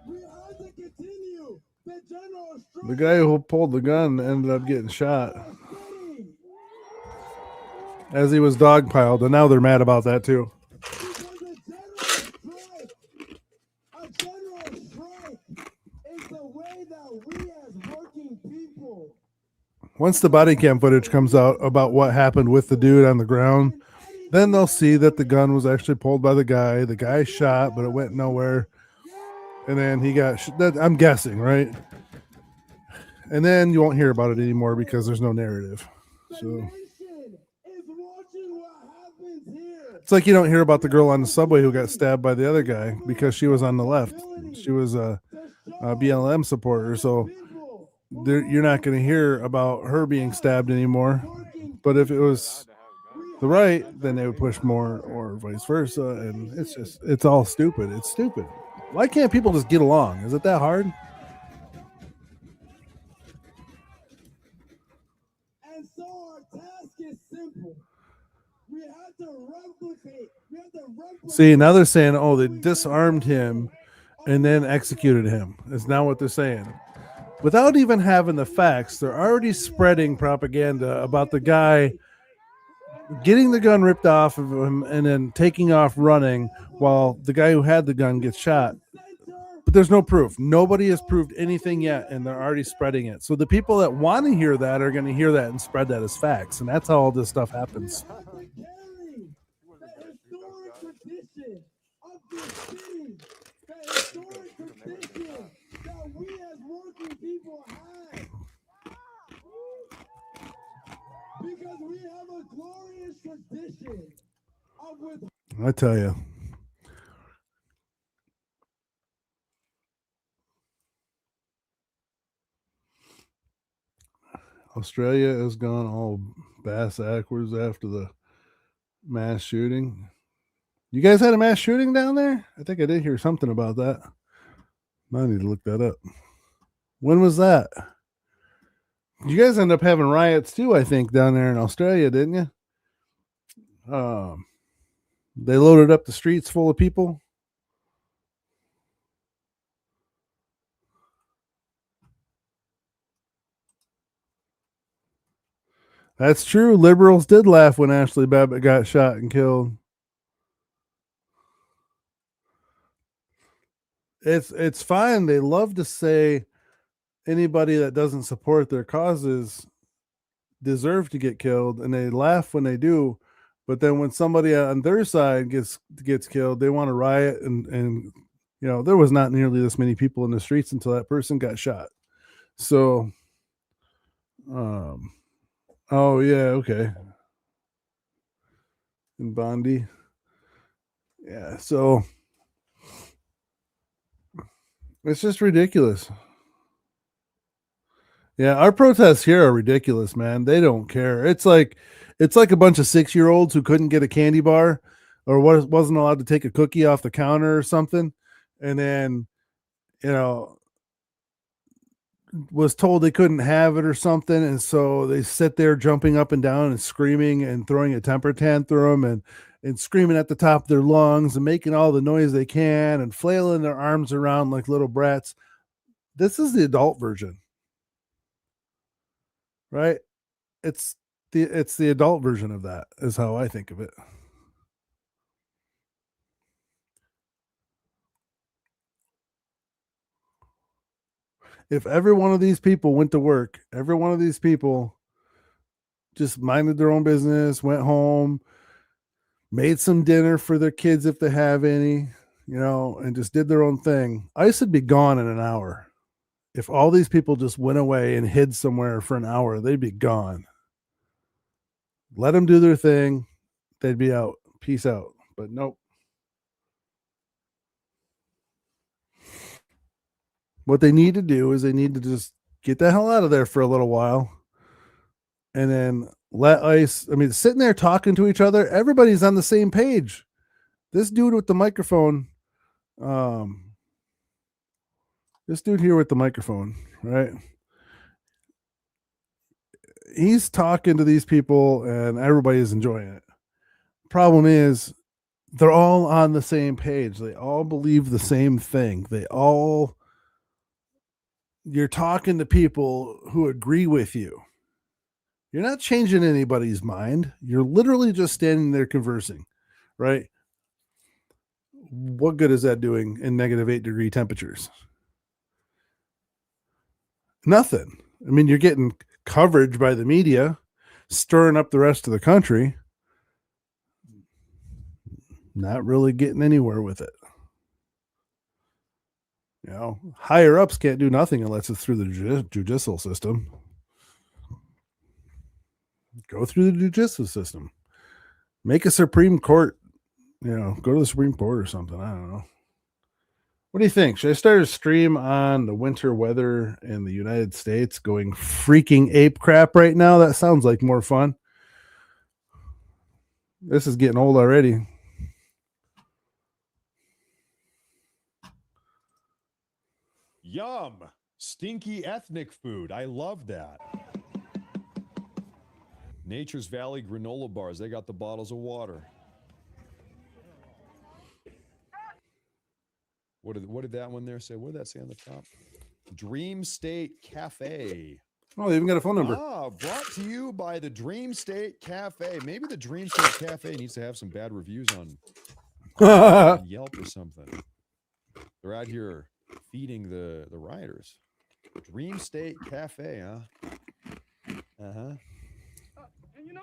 We have to continue the general strike. The guy who pulled the gun ended up getting shot as he was dogpiled, and now they're mad about that too. A general strike is the way that we as working people. Once the body cam footage comes out about what happened with the dude on the ground, then they'll see that the gun was actually pulled by the guy. The guy shot, but it went nowhere. And then he got I'm guessing, right? And then you won't hear about it anymore because there's no narrative. So it's like you don't hear about the girl on the subway who got stabbed by the other guy because she was on the left. She was a BLM supporter. So you're not going to hear about her being stabbed anymore. But if it was the right, then they would push more, or vice versa. And it's all stupid. It's stupid. Why can't people just get along? Is it that hard? And so our task is simple. We have to replicate. See, now they're saying, oh, they disarmed him and then executed him. Is now what they're saying. Without even having the facts, they're already spreading propaganda about the guy getting the gun ripped off of him and then taking off running while the guy who had the gun gets shot. But there's no proof. Nobody has proved anything yet, and they're already spreading it. So the people that want to hear that are going to hear that and spread that as facts, and that's how all this stuff happens. Because we have a glorious tradition of I tell you. Australia has gone all bass backwards after the mass shooting. You guys had a mass shooting down there? I think I did hear something about that. I need to look that up. When was that? You guys end up having riots too, I think, down there in Australia, didn't you? They loaded up the streets full of people. That's true. Liberals did laugh when Ashley Babbitt got shot and killed. It's fine. They love to say anybody that doesn't support their causes deserve to get killed, and they laugh when they do. But then when somebody on their side gets killed, they want to riot, and you know, there was not nearly this many people in the streets until that person got shot. So, oh yeah, okay. In Bondi, yeah. So it's just ridiculous. Yeah, our protests here are ridiculous, man. They don't care. It's like a bunch of 6-year-olds who couldn't get a candy bar or wasn't allowed to take a cookie off the counter or something. And then, you know, was told they couldn't have it or something, and so they sit there jumping up and down and screaming and throwing a temper tantrum and screaming at the top of their lungs and making all the noise they can and flailing their arms around like little brats. This is the adult version, right? It's the adult version of that is how I think of it. If every one of these people went to work, every one of these people just minded their own business, went home, made some dinner for their kids if they have any, and just did their own thing, ICE would be gone in an hour. If all these people just went away and hid somewhere for an hour, they'd be gone. Let them do their thing. They'd be out. Peace out. But nope. What they need to do is they need to just get the hell out of there for a little while and then let ICE, sitting there talking to each other, everybody's on the same page. This dude with the microphone, this dude here with the microphone, right? He's talking to these people and everybody's enjoying it. Problem is, they're all on the same page. They all believe the same thing. You're talking to people who agree with you. You're not changing anybody's mind. You're literally just standing there conversing, right? What good is that doing in -8-degree temperatures? Nothing. You're getting coverage by the media, stirring up the rest of the country. Not really getting anywhere with it. Higher ups can't do nothing unless it's through the judicial system. Go through the judicial system. Make a Supreme Court, go to the Supreme Court or something. I don't know. What do you think? Should I start a stream on the winter weather in the United States going freaking ape crap right now? That sounds like more fun. This is getting old already. Yum. Stinky ethnic food. I love that. Nature's Valley granola bars. They got the bottles of water. What did that one there say? What did that say on the top? Dream State Cafe. Oh, they even got a phone number. Brought to you by the Dream State Cafe. Maybe the Dream State Cafe needs to have some bad reviews on Yelp or something. They're out here feeding the rioters. Dream State Cafe, huh? Uh-huh. And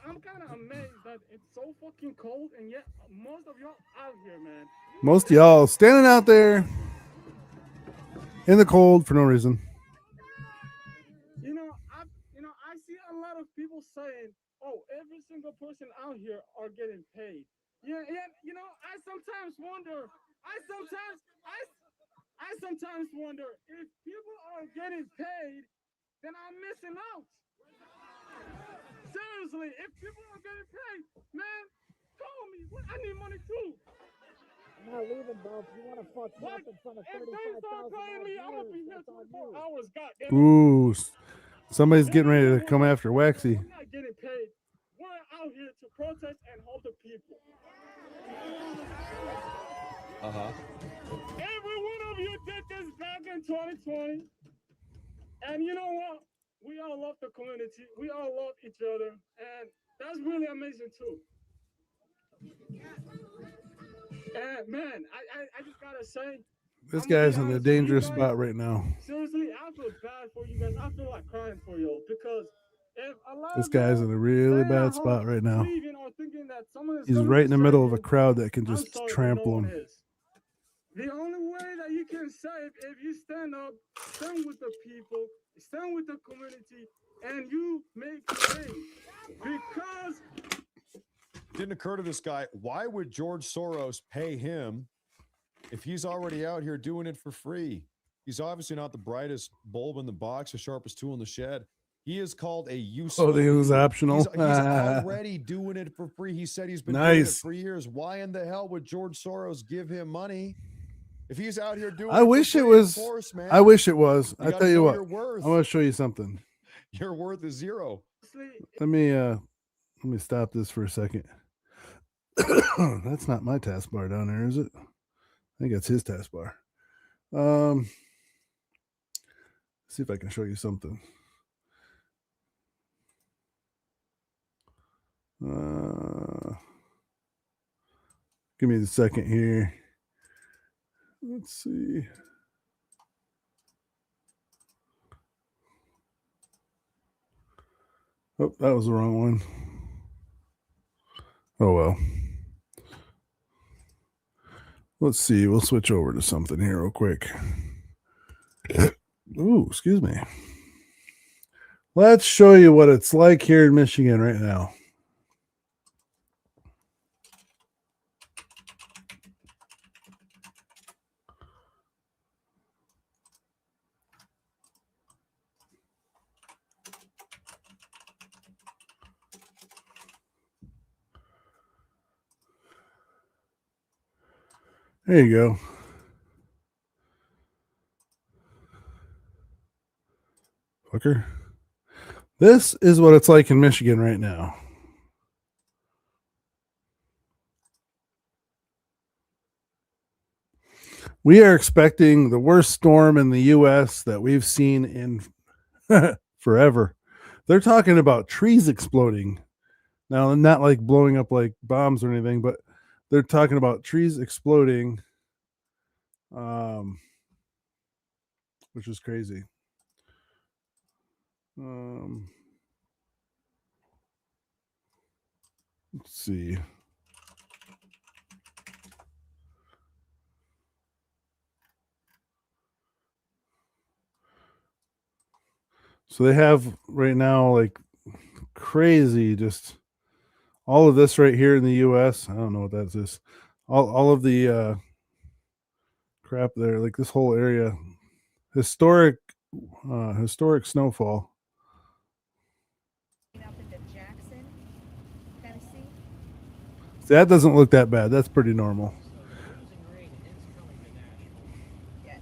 I'm kind of amazed that it's so fucking cold, and yet most of y'all out here, man. Most of y'all standing out there in the cold for no reason. I see a lot of people saying, "Oh, every single person out here are getting paid." Yeah. I sometimes wonder if people are getting paid, then I'm missing out. Seriously, if people are getting paid, man, call me. I need money too. I'm not leaving, bro. If you want to fuck me up in front of 35,000 If they start paying me, I'm gonna be here 24 hours. Goddamn. Ooh, somebody's getting ready to come after Waxy. I'm not getting paid. We're out here to protest and help the people. Every one of you did this back in 2020, and you know what? We all love the community. We all love each other, and that's really amazing too. And man, I just gotta say, this guy's in a dangerous spot right now. Seriously, I feel bad for you guys. I feel like crying for you because if a lot This of guy's y'all in a really stay bad at spot home right now. leaving or thinking that someone is He's coming right to in the save middle of you, a crowd that can I'm just sorry, but trample no one him. is. The only way that you can save if you stand up, stand with the people, stand with the community, and you make change. Because Didn't occur to this guy, why would George Soros pay him if he's already out here doing it for free? He's obviously not the brightest bulb in the box, the sharpest tool in the shed. He is called a useful. Oh, they was optional. He's already doing it for free. He said he's been doing it for years. Why in the hell would George Soros give him money If he's out here doing I wish for it free, of was. course, man. I wish it was. I gotta tell you know what. your worth. I want to show you something. Your worth is zero. Let me stop this for a second. That's not my taskbar down there, is it? I think that's his taskbar. See if I can show you something. Give me the second here. Let's see. Oh, that was the wrong one. Oh well. Let's see. We'll switch over to something here real quick. Ooh, excuse me. Let's show you what it's like here in Michigan right now. There you go. Fucker. This is what it's like in Michigan right now. We are expecting the worst storm in the U.S. that we've seen in forever. They're talking about trees exploding. Now, not like blowing up like bombs or anything, but they're talking about trees exploding, which is crazy. Let's see. So they have right now like crazy, just all of this right here in the U.S. I don't know what that is. All of the crap there, like this whole area, historic snowfall. Up into Jackson, Tennessee. That doesn't look that bad. That's pretty normal. Yes.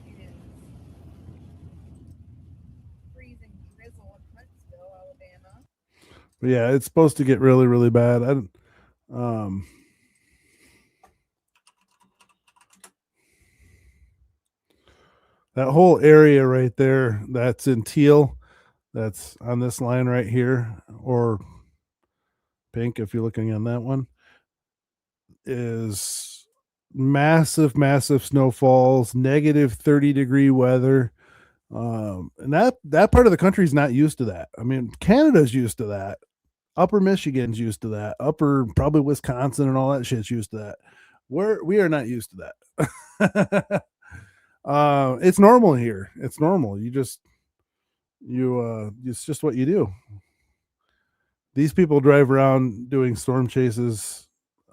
It is freezing drizzle in Huntsville, Alabama. But yeah, it's supposed to get really, really bad. That whole area right there, that's in teal, that's on this line right here, or pink if you're looking on that one, is massive, massive snowfalls, negative 30-degree weather. And that part of the country is not used to that. I mean, Canada's used to that. Upper Michigan's used to that. Upper probably Wisconsin and all that shit's used to that. We are not used to that. It's normal here. It's normal. It's just what you do. These people drive around doing storm chases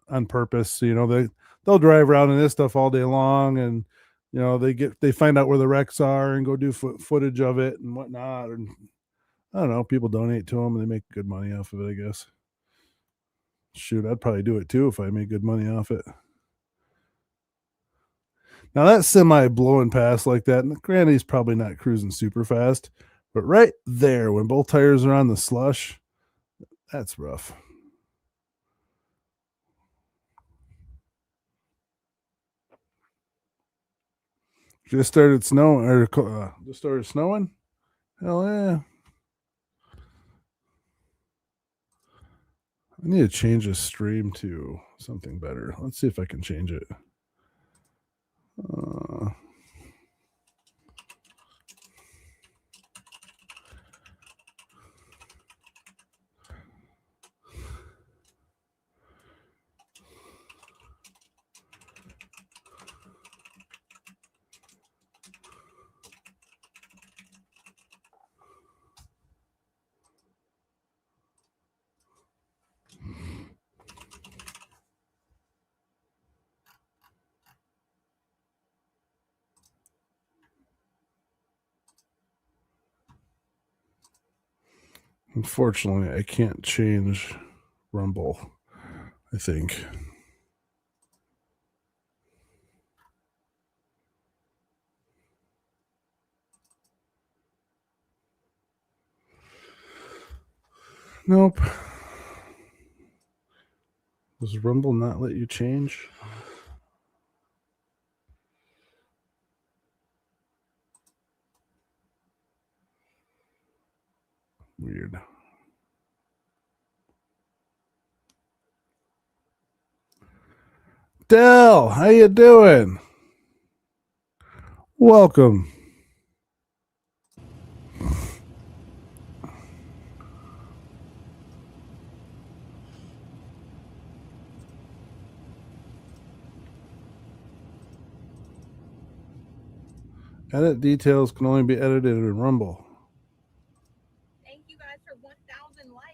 on purpose. They'll drive around in this stuff all day long, and they find out where the wrecks are and go do footage of it and whatnot. And I don't know, people donate to them and they make good money off of it, I guess. Shoot, I'd probably do it too if I made good money off it. Now that semi blowing past like that, and granted he's probably not cruising super fast, but right there when both tires are on the slush, that's rough. Just started snowing, or just started snowing? Hell yeah. I need to change this stream to something better. Let's see if I can change it. Unfortunately, I can't change Rumble, I think. Nope. Does Rumble not let you change? Weird. Dell, how you doing? Welcome. Edit details can only be edited in Rumble. Thank you guys for 1,000 likes.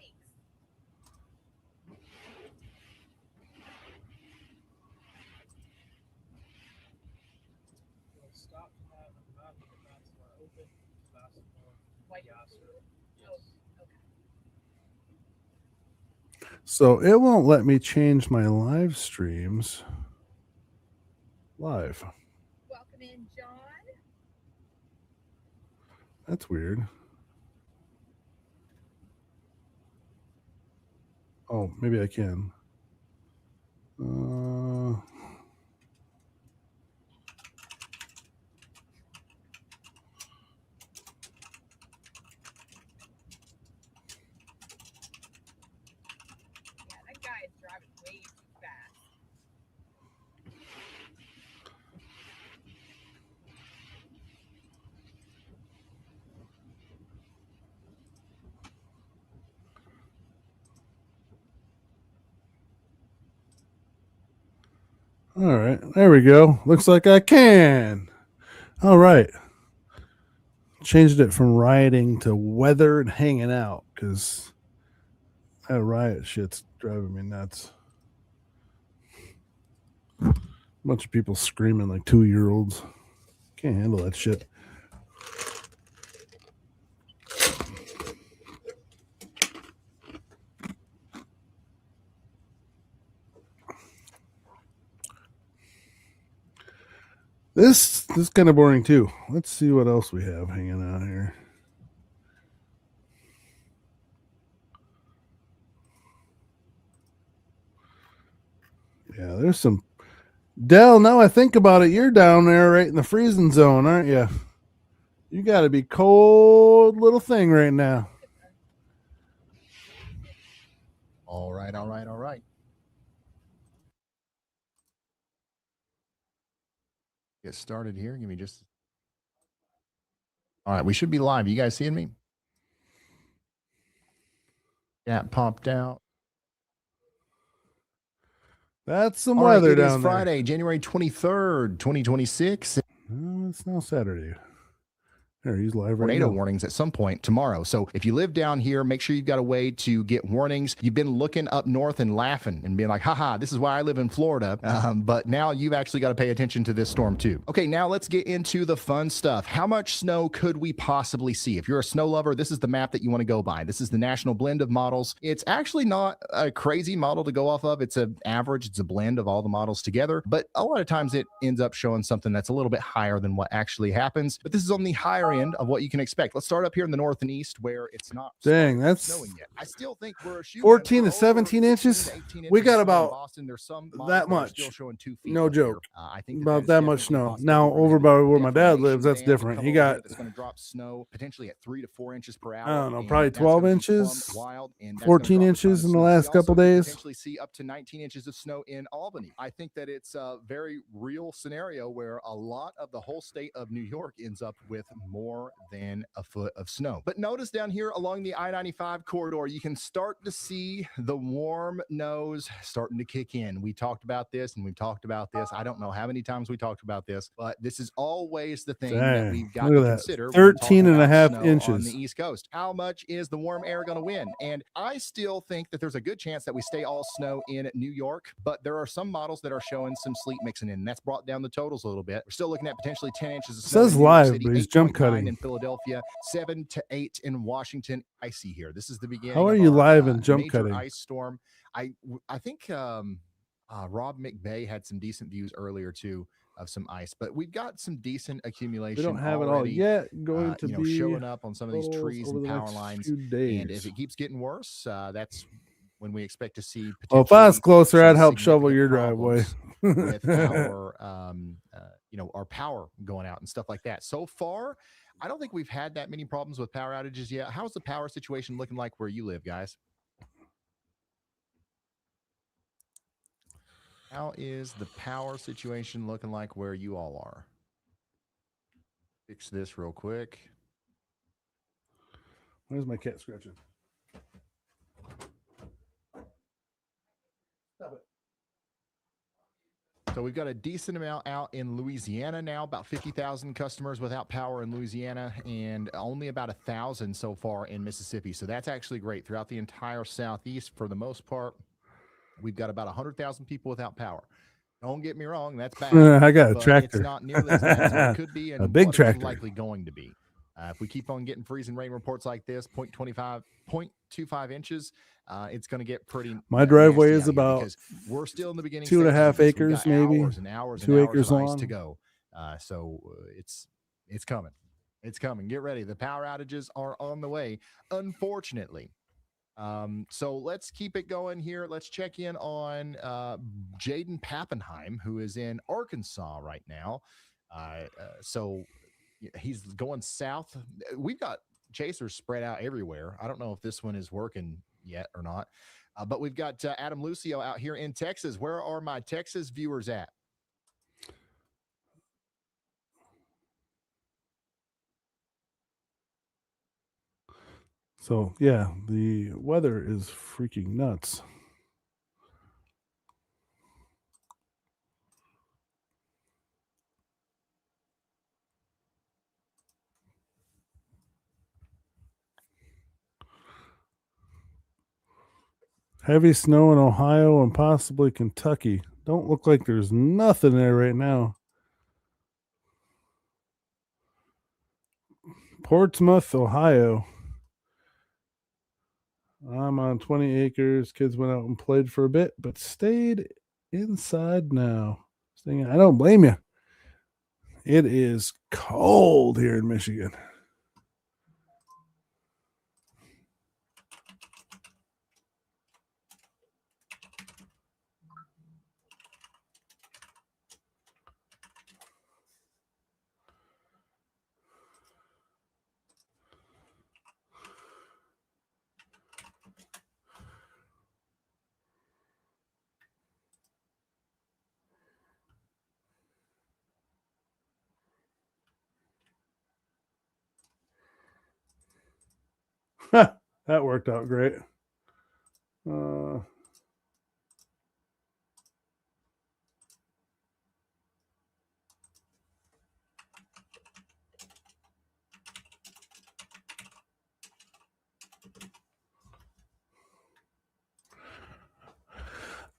So it won't let me change my live streams live. Welcome in, John. That's weird. Oh, maybe I can. Yeah, that guy is driving way too fast. All right, there we go. Looks like I can. All right. Changed it from rioting to weather and hanging out because that riot shit's driving me nuts. Bunch of people screaming like 2-year-olds. Can't handle that shit. This is kind of boring too. Let's see what else we have hanging out here. Yeah, there's some. Dell, now I think about it, you're down there right in the freezing zone, aren't you? You got to be cold little thing right now. All right. Get started here. Give me just. All right, we should be live. You guys seeing me? Yeah, popped out. That's some All right, weather it is down Friday, January 23rd, 2026. there. It's now Saturday. There, he's live right Tornado now. warnings at some point tomorrow. So if you live down here, make sure you've got a way to get warnings. You've been looking up north and laughing and being like, haha, this is why I live in Florida. But now you've actually got to pay attention to this storm too. Okay, now let's get into the fun stuff. How much snow could we possibly see? If you're a snow lover, this is the map that you want to go by. This is the national blend of models. It's actually not a crazy model to go off of. It's an average. It's a blend of all the models together. But a lot of times it ends up showing something that's a little bit higher than what actually happens. But this is on the higher end of what you can expect. Let's start up here in the north and east where it's not Dang, that's snowing yet. I still think we're shooting 14 for to 17 over inches. 16 to 18 We inches got of snow in about Boston. There's some models that that are much. still showing 2 feet No up here. joke. I think About that much definitely a snow. possibility. Now, We're gonna over have by where my dad deformation lives, that's band to different. come He over got, here that's going to drop snow potentially at 3 to 4 inches per hour. I don't know, and probably that's 12 gonna be plumb inches, wild, and that's 14 gonna drop a ton of inches in the snow. last We couple also could days. potentially see up to 19 inches of snow in Albany. I think that it's a very real scenario where a lot of the whole state of New York ends up with more than a foot of snow. But notice down here along the I-95 corridor, you can start to see the warm nose starting to kick in. We talked about this and we've talked about this. I don't know how many times we talked about this, but this is always the thing that Dang, we've got look to at that. consider when 13 talking and a about half snow inches. on the East Coast. How much is the warm air going to win? And I still think that there's a good chance that we stay all snow in New York, but there are some models that are showing some sleet mixing in, and that's brought down the totals a little bit. We're still looking at potentially 10 inches of snow Says in New York live, City, but he's jump 8.9 cutting. in Philadelphia, 7 to 8 in Washington. I see here. This is the beginning. How are of you our, live and jump major cutting? ice storm. I think Rob McVay had some decent views earlier too of some ice, but we've got some decent accumulation. We don't have it all already, yet. Going to be showing up on some of these totals trees over and the power next lines. few days. And if it keeps getting worse, that's when we expect to see potentially. Well, if I was closer, some I'd help shovel significant your driveway. problems with our, our power going out and stuff like that. So far, I don't think we've had that many problems with power outages yet. How's the power situation looking like where you live, guys? How is the power situation looking like where you all are? Fix this real quick. Where's my cat scratching? Stop it. So we've got a decent amount out in Louisiana now, about 50,000 customers without power in Louisiana, and only about 1,000 so far in Mississippi. So that's actually great. Throughout the entire Southeast, for the most part, we've got about 100,000 people without power. Don't get me wrong, that's bad. I got a tractor. It's not nearly as bad as what it could be, and a big what tractor. it's likely going to be. If we keep on getting freezing rain reports like this, 0.25 inches, it's going to get pretty. My driveway nasty is out here about because we're still in the beginning. 2.5 acres, maybe hours and hours 2 and hours acres of ice long to go. So it's coming. It's coming. Get ready. The power outages are on the way, unfortunately. So let's keep it going here. Let's check in on Jaden Pappenheim, who is in Arkansas right now. So he's going south. We've got chasers spread out everywhere. I don't know if this one is working yet or not, but we've got Adam Lucio out here in Texas. Where are my Texas viewers at? So yeah, the weather is freaking nuts. Heavy snow in Ohio and possibly Kentucky. Don't look like there's nothing there right now. Portsmouth, Ohio. I'm on 20 acres. Kids went out and played for a bit, but stayed inside now. I don't blame you. It is cold here in Michigan. That worked out great.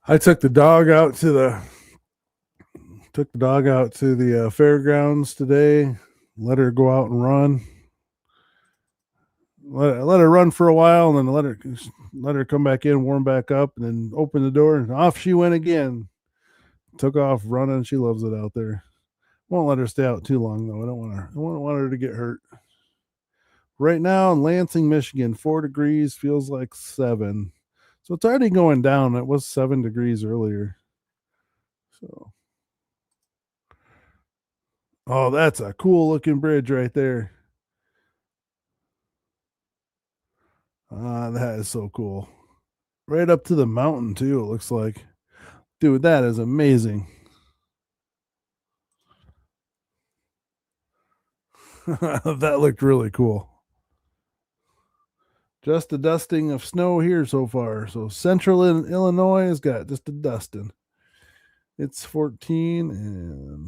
I took the dog out to the fairgrounds today. Let her go out and run. Let her run for a while, and then let her come back in, warm back up, and then open the door, and off she went again. Took off running. She loves it out there. Won't let her stay out too long though. I don't want her to get hurt. Right now in Lansing, Michigan, 4 degrees, feels like 7. So it's already going down. It was 7 degrees earlier. So, oh, that's a cool looking bridge right there. That is so cool. Right up to the mountain too, it looks like. Dude, that is amazing. That looked really cool. Just a dusting of snow here so far. So central Illinois has got just a dusting. It's 14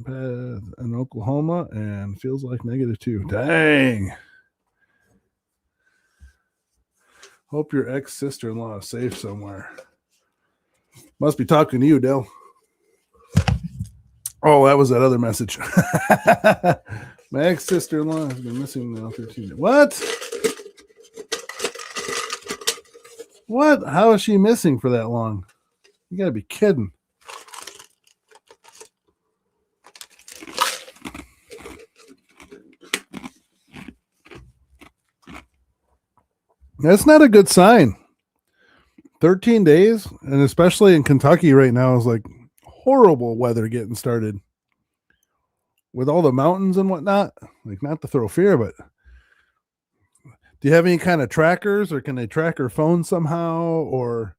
in Oklahoma and feels like -2. Dang. Hope your ex-sister-in-law is safe somewhere. Must be talking to you, Dell. Oh, that was that other message. My ex-sister-in-law has been missing now 13 days. What? How is she missing for that long? You gotta be kidding. That's not a good sign. 13 days, and especially in Kentucky right now, is like horrible weather getting started with all the mountains and whatnot. Like, not to throw fear, but do you have any kind of trackers, or can they track her phone somehow, or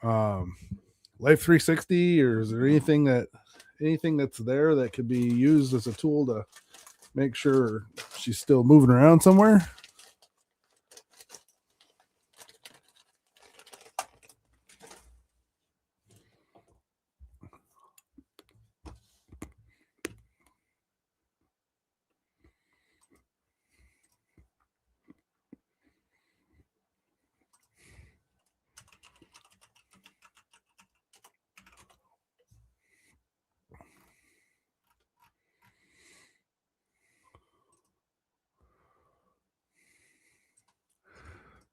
Life 360, or is there anything that's there that could be used as a tool to make sure she's still moving around somewhere?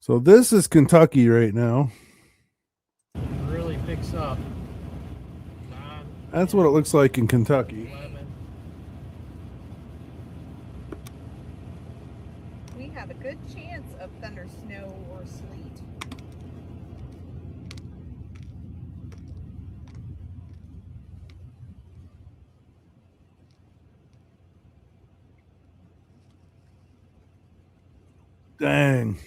So this is Kentucky right now. Really picks up. That's what it looks like in Kentucky. 11. We have a good chance of thunder, snow, or sleet. Dang.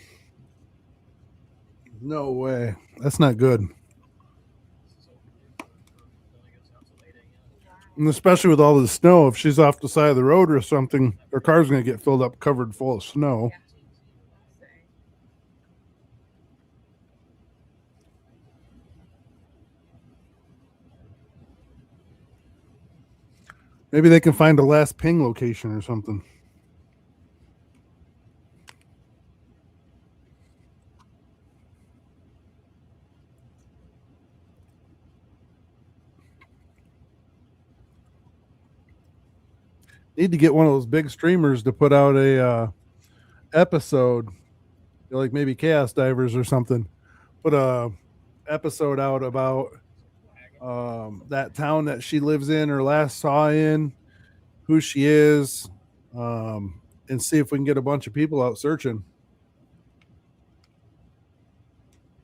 No way. That's not good. And especially with all the snow, if she's off the side of the road or something, her car's going to get filled up, covered full of snow. Maybe they can find a last ping location or something. Need to get one of those big streamers to put out a episode, like maybe Chaos Divers or something. Put a episode out about that town that she lives in or last saw in, who she is, and see if we can get a bunch of people out searching.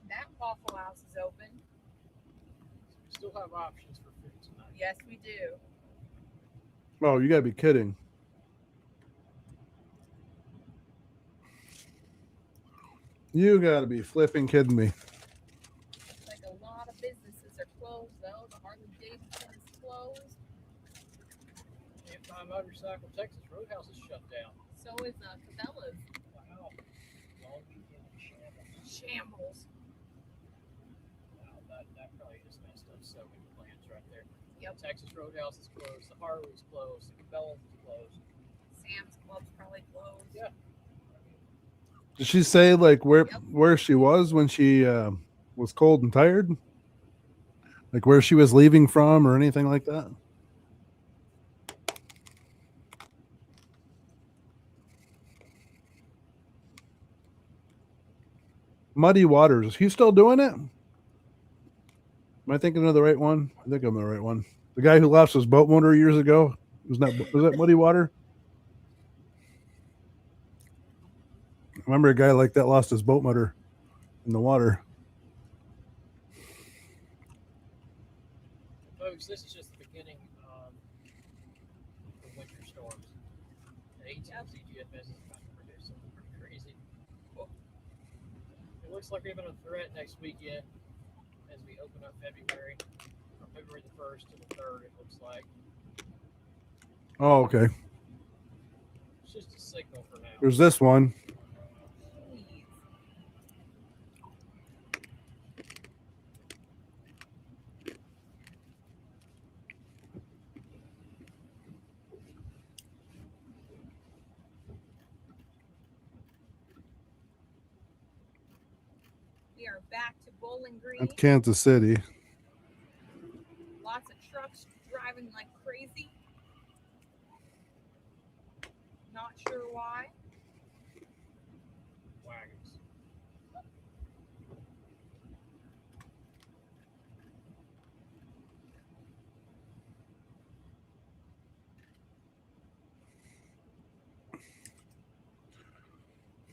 That Waffle House is open. We still have options for food tonight. Yes, we do. Oh, you gotta be kidding. You gotta be flipping kidding me. Like a lot of businesses are closed though. The Harley Davidson is closed. Anti Motorcycle Texas Roadhouse is shut down. So is Cabela's. Wow. Long weekend in shambles. Shambles. Wow, that probably just messed up so many plans right there. Yep. Texas Roadhouse is closed. The Harley's closed. The Cabela's is closed. Sam's Club's probably closed. Yeah. Did she say like where she was when she was cold and tired? Like where she was leaving from or anything like that? Muddy Waters. Is he still doing it? Am I thinking of the right one? I think I'm the right one. The guy who lost his boat motor years ago. Was that Muddy Water? I remember a guy like that lost his boat motor in the water. Folks, this is just the beginning of winter storms. The 18 CGFS is about to produce something pretty crazy. It looks like we have a threat next weekend as we open up February. From February the 1st to the 3rd, it looks like. Oh, okay. It's just a signal for now. There's this one. We are back to Bowling Green. That's Kansas City. Lots of trucks driving like crazy. Not sure why. Wagons.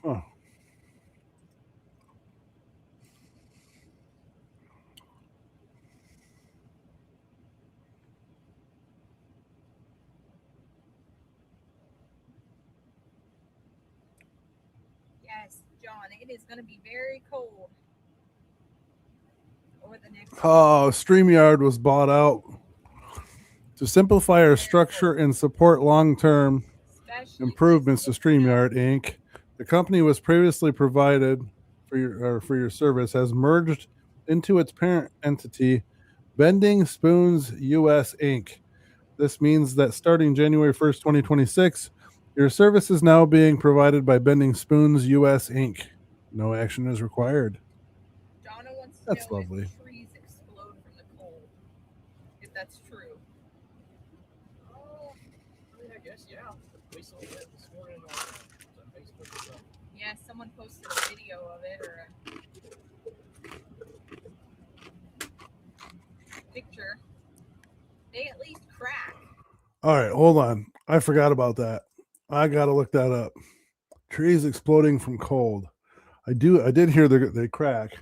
Oh. John, it is going to be very cold over the next. Oh, StreamYard was bought out. To simplify our structure and support long-term Especially improvements to this snow. StreamYard Inc., the company was previously provided for your service has merged into its parent entity, Bending Spoons US Inc. This means that starting January 1st, 2026, your service is now being provided by Bending Spoons US Inc. No action is required. Donna wants to That's know lovely. if trees explode from the cold. If that's true. I mean, I guess, yeah. We saw that this morning on Facebook or something. Yeah, someone posted a video of it or a picture. They at least crack. All right, hold on. I forgot about that. I got to look that up. Trees exploding from cold. I did hear they crack.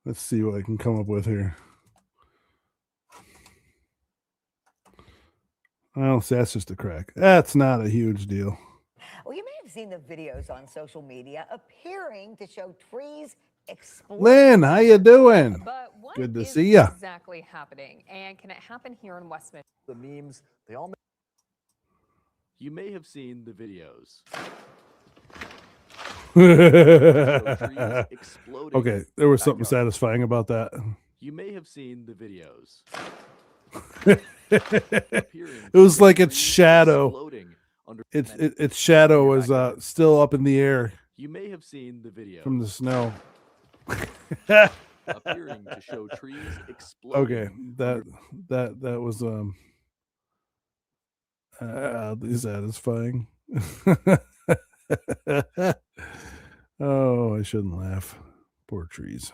Let's see what I can come up with here. Oh, so that's just a crack. That's not a huge deal. Well, you may have seen the videos on social media appearing to show trees exploding. Lynn, how you doing? But what Good to is see ya. exactly happening, and can it happen here in West Michigan? The memes, they all. You may have seen the videos. Trees exploding Okay, there was something backyard. satisfying about that. You may have seen the videos. It was like its shadow. Exploding under Its shadow was still up in the air You may have seen the videos. from the snow. Appearing to show trees exploding. Okay, that was satisfying. Oh, I shouldn't laugh. Poor trees.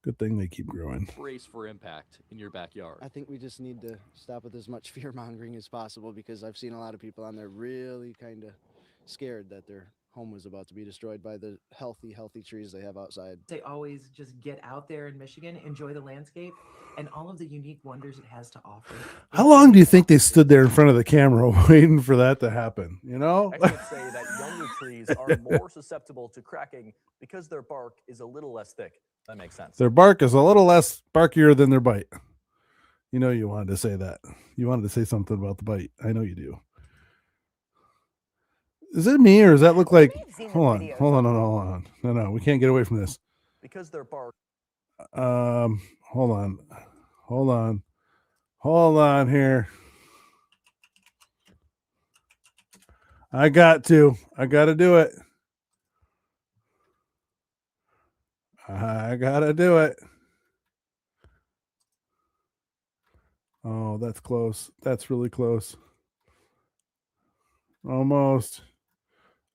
Good thing they keep growing. Brace for impact in your backyard. I think we just need to stop with as much fear mongering as possible, because I've seen a lot of people on there really kind of scared that their home was about to be destroyed by the healthy trees they have outside. They always just get out there in Michigan, enjoy the landscape and all of the unique wonders it has to offer. How long do you think they stood there in front of the camera waiting for that to happen? You know? Experts say that younger trees are more susceptible to cracking because their bark is a little less thick. That makes sense. Their bark is a little less barkier than their bite. You know you wanted to say that. You wanted to say something about the bite. I know you do. Is it me or does that look like... Hold on. No, we can't get away from this. Because their bark... Hold on here. I got to do it. I gotta do it. Oh, that's close. That's really close. Almost.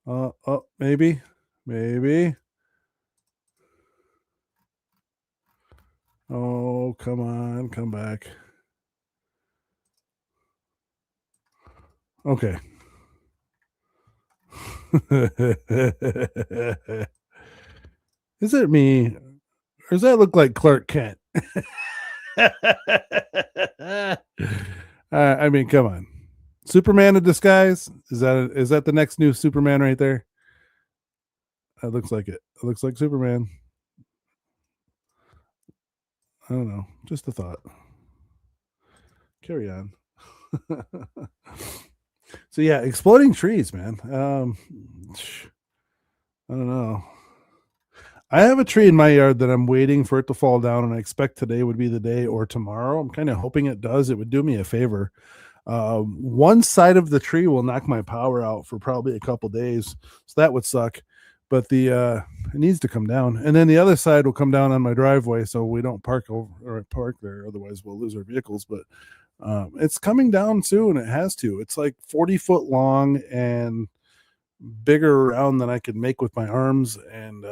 Oh, maybe. Oh, come on, come back. Okay. Is it me? Or does that look like Clark Kent? I mean, come on. Superman in disguise? Is that the next new Superman right there? That looks like it. It looks like Superman. I don't know. Just a thought. Carry on. So yeah, exploding trees, man. I don't know. I have a tree in my yard that I'm waiting for it to fall down, and I expect today would be the day or tomorrow. I'm kind of hoping it does. It would do me a favor. One side of the tree will knock my power out for probably a couple days, so that would suck. But it needs to come down, and then the other side will come down on my driveway, so we don't park there. Otherwise, we'll lose our vehicles. But it's coming down soon. It has to. It's like 40 foot long and bigger around than I could make with my arms, and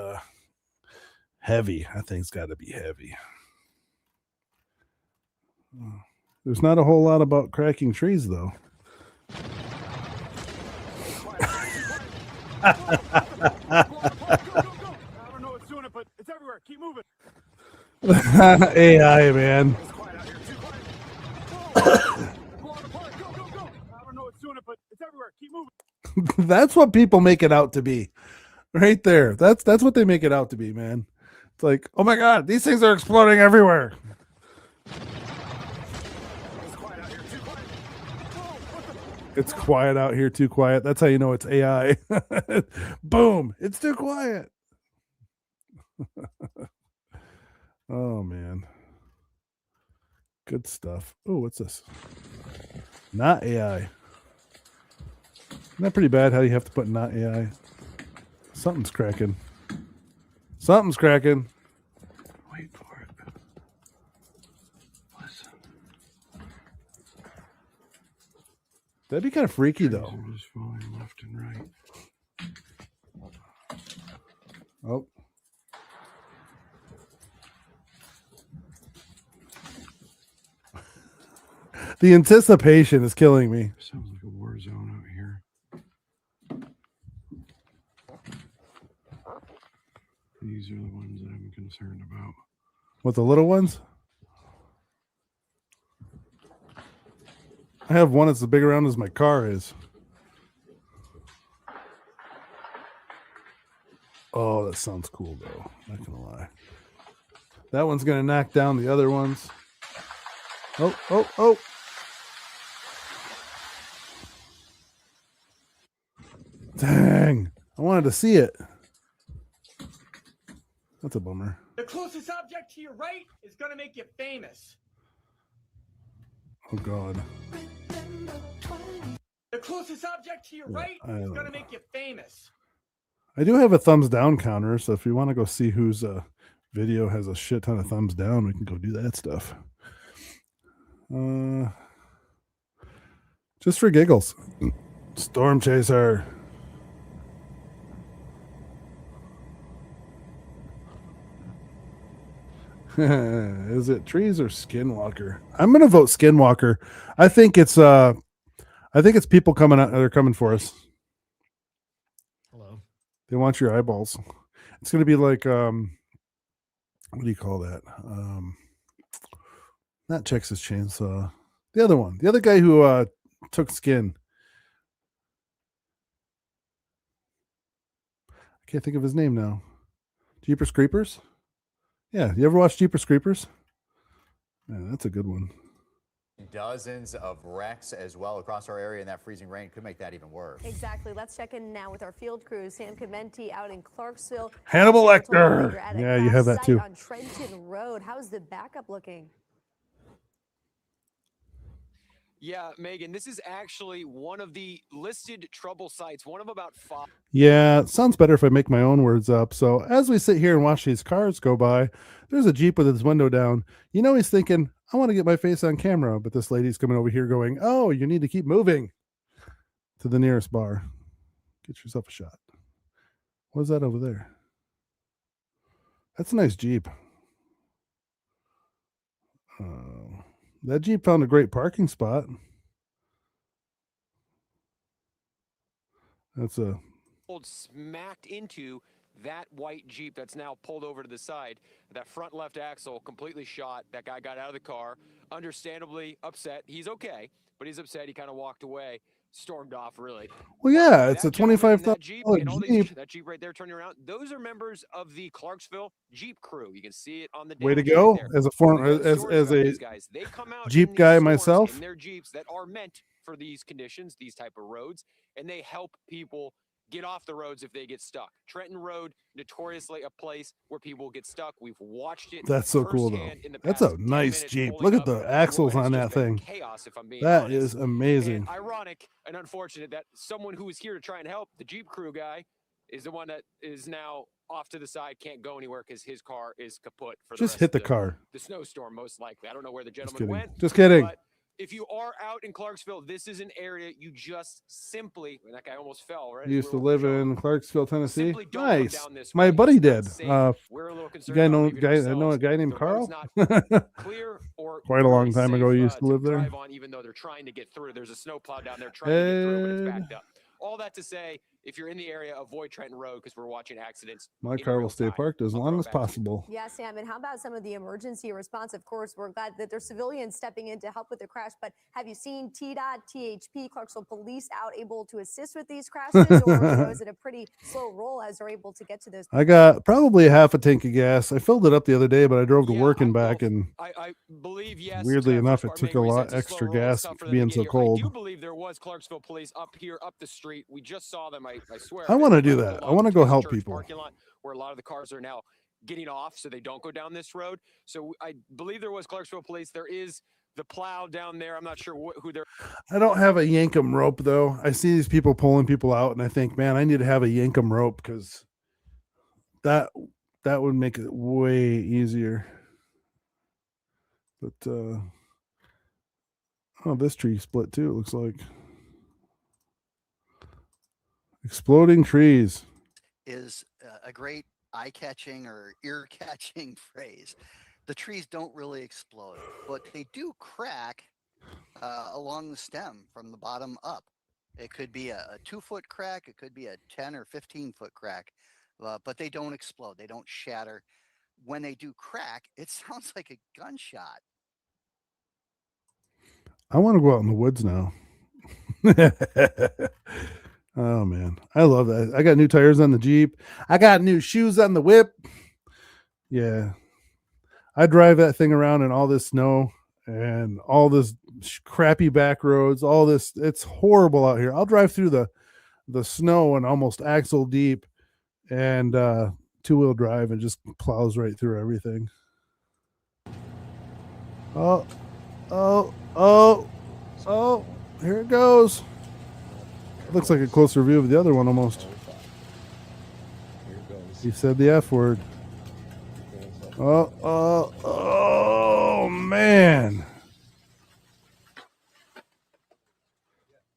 heavy. I think it's got to be heavy. There's not a whole lot about cracking trees, though. I don't know what's doing it, but it's everywhere. Keep moving. AI, man. That's what people make it out to be. Right there. That's what they make it out to be, man. It's like, oh my God, these things are exploding everywhere. It's quiet out here, too quiet. That's how you know it's AI. Boom. It's too quiet. Oh, man. Good stuff. Oh, what's this? Not AI. Isn't that pretty bad how you have to put not AI? Something's cracking. Something's cracking. Wait for it. Listen. That'd be kind of freaky, though. Just falling left and right. Oh. The anticipation is killing me. Sounds like a war zone out here. These are the ones that I'm concerned about. What, the little ones? I have one that's as big around as my car is. Oh, that sounds cool, though. Not gonna lie. That one's gonna knock down the other ones. Oh, oh, oh. Dang. I wanted to see it. That's a bummer. The closest object to your right is going to make you famous. Oh, God. The closest object to your right is going to make you famous. I do have a thumbs down counter, so if you want to go see whose video has a shit ton of thumbs down, we can go do that stuff. Just for giggles. Storm Chaser. Is it trees or Skinwalker? I'm gonna vote Skinwalker. I think it's people coming out. They're coming for us. Hello. They want your eyeballs. It's gonna be like what do you call that? Not Texas Chainsaw. The other one. The other guy who took skin. I can't think of his name now. Jeepers Creepers? Yeah, you ever watch Jeepers Creepers? Yeah, that's a good one. Dozens of wrecks as well across our area, and that freezing rain could make that even worse. Exactly. Let's check in now with our field crew, Sam Clementi out in Clarksville. Hannibal Sam told me Lecter. you're at a Yeah, you crash have that site too. On Trenton Road. How's the backup looking? Yeah, Megan, this is actually one of the listed trouble sites, one of about 5. Yeah, it sounds better if I make my own words up. So as we sit here and watch these cars go by, there's a Jeep with its window down. You know he's thinking, I want to get my face on camera, but this lady's coming over here going, oh, you need to keep moving to the nearest bar. Get yourself a shot. What's that over there? That's a nice Jeep. That Jeep found a great parking spot. That's a smacked into that white Jeep that's now pulled over to the side. That front left axle completely shot. That guy got out of the car, understandably upset. He's okay, but he's upset. He kind of walked away, stormed off, really. well, yeah, it's a That $25,000 Jeep, Jeep. that Jeep right there turning around, those are members of the Clarksville Jeep crew. You can see it on the Way to dash right go! there. As a One of the good as stories about a these guys, they come out Jeep in these guy storms myself. in their Jeeps that are meant for these conditions, these type of roads, and they help people get off the roads if they get stuck. Trenton Road, notoriously a place where people get stuck. We've watched it. That's so cool, though. firsthand in the That's past a 10 nice minutes Jeep. pulling Look at up. the axles Road has on just that been thing. chaos, if I'm being That honest. is amazing. And ironic and unfortunate that someone who was here to try and help, the Jeep crew guy, is the one that is now off to the side, can't go anywhere because his car is kaput for Just the hit rest the car. The snowstorm, most likely. I don't know where the Just gentleman kidding. went. Just kidding. But if you are out in Clarksville, this is an area you just simply, that guy almost fell, right? Used to live in Clarksville, Tennessee. Simply don't come Nice. down this My way. buddy It's not did. safe. We're a little concerned guy about know leaving guy I ourselves. know a guy named The Carl. road's not clear or Quite a long really time ago, he safe, used to live there. drive on, even though they're trying to get through. There's a snowplow down there trying to get through, but it's backed up. All that to say if you're in the area, avoid Trenton Road because we're watching accidents. My in car will real stay time. parked as I'll long throw it as back to you. possible. Yeah, Sam, and how about some of the emergency response? Of course, we're glad that there's civilians stepping in to help with the crash, but have you seen TDOT, THP, Clarksville Police out able to assist with these crashes, or is it a pretty slow roll as they're able to get to those? I got probably half a tank of gas. I filled it up the other day, but I drove to work and back, and I believe, yes. to weirdly that enough, first it part, took Megan, a where you said lot it's a slow extra roll, it's gas tough for them to being get so here. cold. I do believe there was Clarksville Police up here, up the street. We just saw them, I swear. I want to They do left that. I along want to the go Twist help Church people. parking lot where a lot of the cars are now getting off so they don't go down this road. So I believe there was Clarksville Police. There is the plow down there. I'm not sure who they're. I don't have a yankum rope though. I see these people pulling people out, and I think, man, I need to have a yankum rope because that would make it way easier. But oh, this tree split too. It looks like exploding trees. Is a great eye-catching or ear-catching phrase. The trees don't really explode, but they do crack along the stem from the bottom up. It could be a 2-foot crack, it could be a 10 or 15-foot crack, but they don't explode. They don't shatter. When they do crack, it sounds like a gunshot. I want to go out in the woods now. Oh man, I love that. I got new tires on the Jeep. I got new shoes on the whip. Yeah, I drive that thing around in all this snow and all this crappy back roads. All this, it's horrible out here. I'll drive through the snow and almost axle deep, and 2-wheel drive, and just plows right through everything. Oh, oh, oh, oh! Here it goes. Looks like a closer view of the other one almost. He said the F word. Oh, man.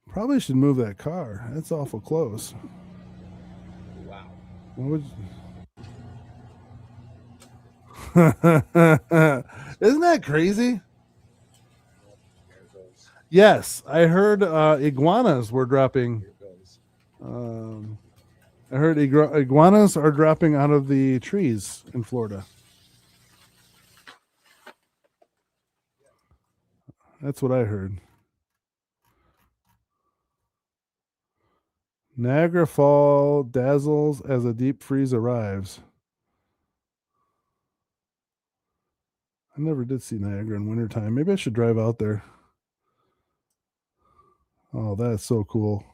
Probably should move that car. That's awful close. Wow. What would Isn't that crazy? Yes, I heard iguanas were dropping. I heard iguanas are dropping out of the trees in Florida. That's what I heard. Niagara Fall dazzles as a deep freeze arrives. I never did see Niagara in wintertime. Maybe I should drive out there. Oh, that's so cool.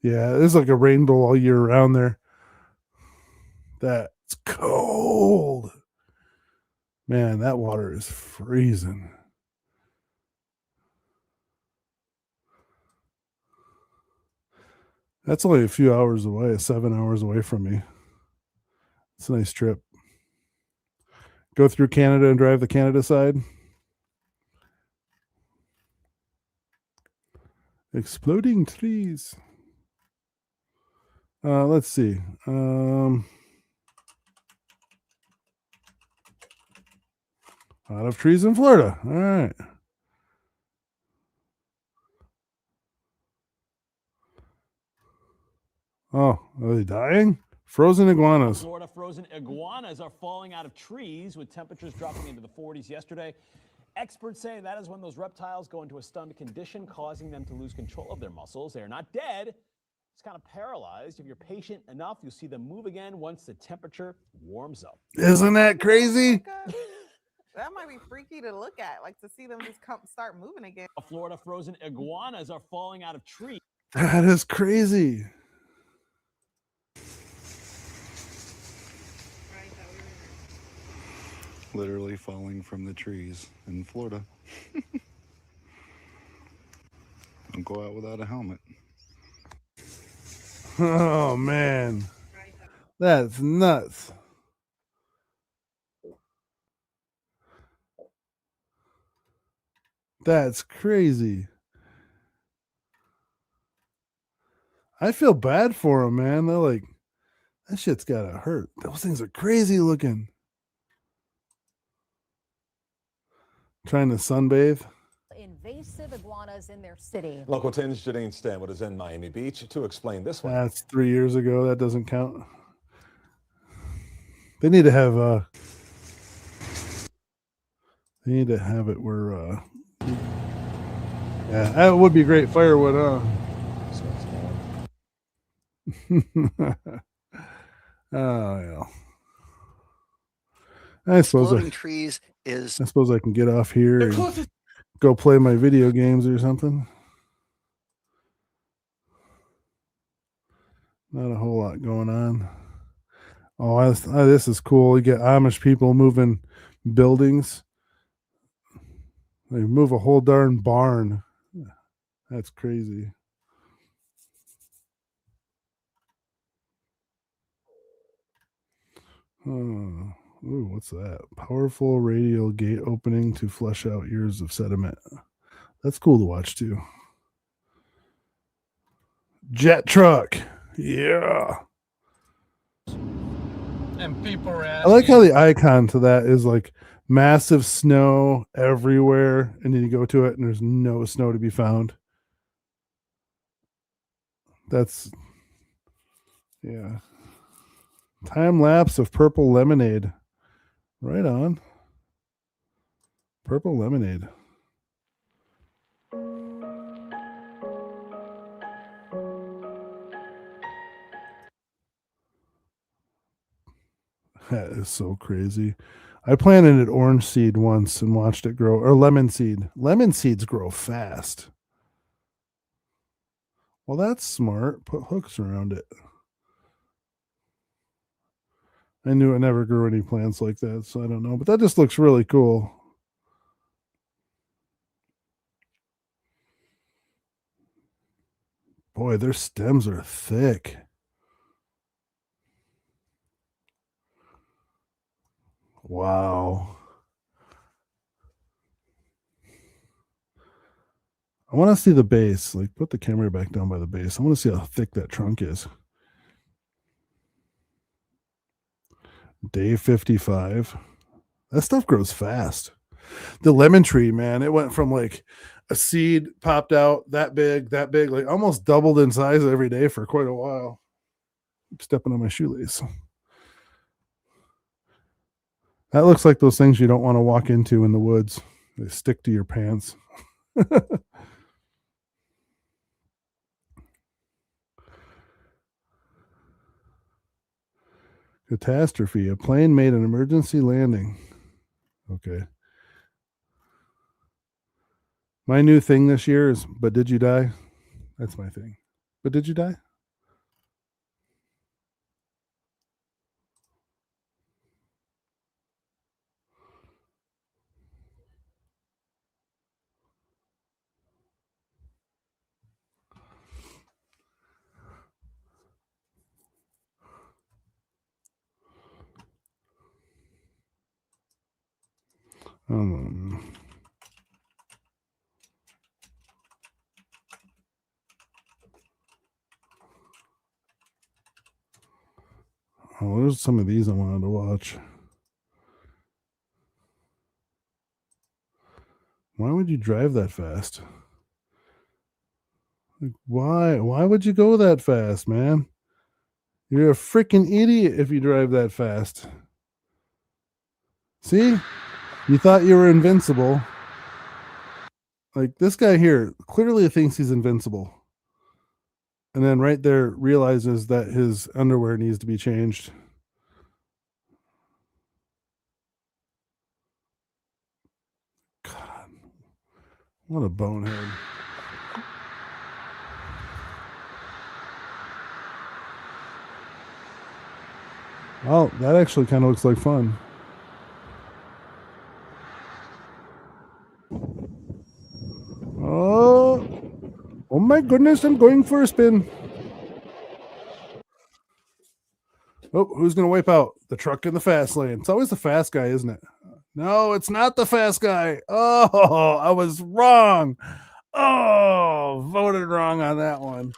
Yeah, it's like a rainbow all year round there. That's cold. Man, that water is freezing. That's only a few hours away, 7 hours away from me. It's a nice trip. Go through Canada and drive the Canada side. Exploding trees. Let's see. A lot of trees in Florida. All right. Oh, are they dying? Frozen iguanas. Florida frozen iguanas are falling out of trees with temperatures dropping into the 40s yesterday. Experts say that is when those reptiles go into a stunned condition, causing them to lose control of their muscles. They are not dead, it's kind of paralyzed. If you're patient enough, you'll see them move again once the temperature warms up. Isn't that crazy? That might be freaky to look at, like to see them just start moving again. Florida frozen iguanas are falling out of trees. That is crazy. Literally falling from the trees in Florida. Don't go out without a helmet. Oh, man. That's nuts. That's crazy. I feel bad for them, man. They're like, that shit's gotta hurt. Those things are crazy looking. Trying to sunbathe. invasive iguanas in their city. Local 10's Janine Stanwood is in Miami Beach to explain this one. That's 3 years ago. That doesn't count. They need to have it where yeah, that would be great firewood, huh? Oh yeah. I suppose Exploding trees is I suppose I can get off here and go play my video games or something. Not a whole lot going on. Oh, this is cool. You get Amish people moving buildings. They move a whole darn barn. That's crazy. Ooh, what's that? Powerful radial gate opening to flush out years of sediment. That's cool to watch too. Jet truck. Yeah. And people are I like how the icon to that is like massive snow everywhere, and then you go to it and there's no snow to be found. That's, yeah. Time lapse of purple lemonade. Right on. Purple lemonade. That is so crazy. I planted an orange seed once and watched it grow, or lemon seed. Lemon seeds grow fast. Well, that's smart. Put hooks around it. I knew it never grew any plants like that, so I don't know. But that just looks really cool. Boy, their stems are thick. Wow. I want to see the base. Like, put the camera back down by the base. I want to see how thick that trunk is. Day 55. That stuff grows fast. The lemon tree, man, it went from like a seed popped out that big, like almost doubled in size every day for quite a while. I'm stepping on my shoelace. That looks like those things you don't want to walk into in the woods. They stick to your pants. Catastrophe. A plane made an emergency landing. Okay. My new thing this year is, but did you die? That's my thing. But did you die? Oh, there's some of these I wanted to watch. Why would you drive that fast? Like, why? Why would you go that fast, man? You're a freaking idiot if you drive that fast. See? You thought you were invincible. Like, this guy here clearly thinks he's invincible. And then right there realizes that his underwear needs to be changed. God. What a bonehead. Well, that actually kind of looks like fun. Oh my goodness, I'm going for a spin. Oh, who's going to wipe out? The truck in the fast lane. It's always the fast guy, isn't it? No, it's not the fast guy. Oh, I was wrong. Oh, voted wrong on that one.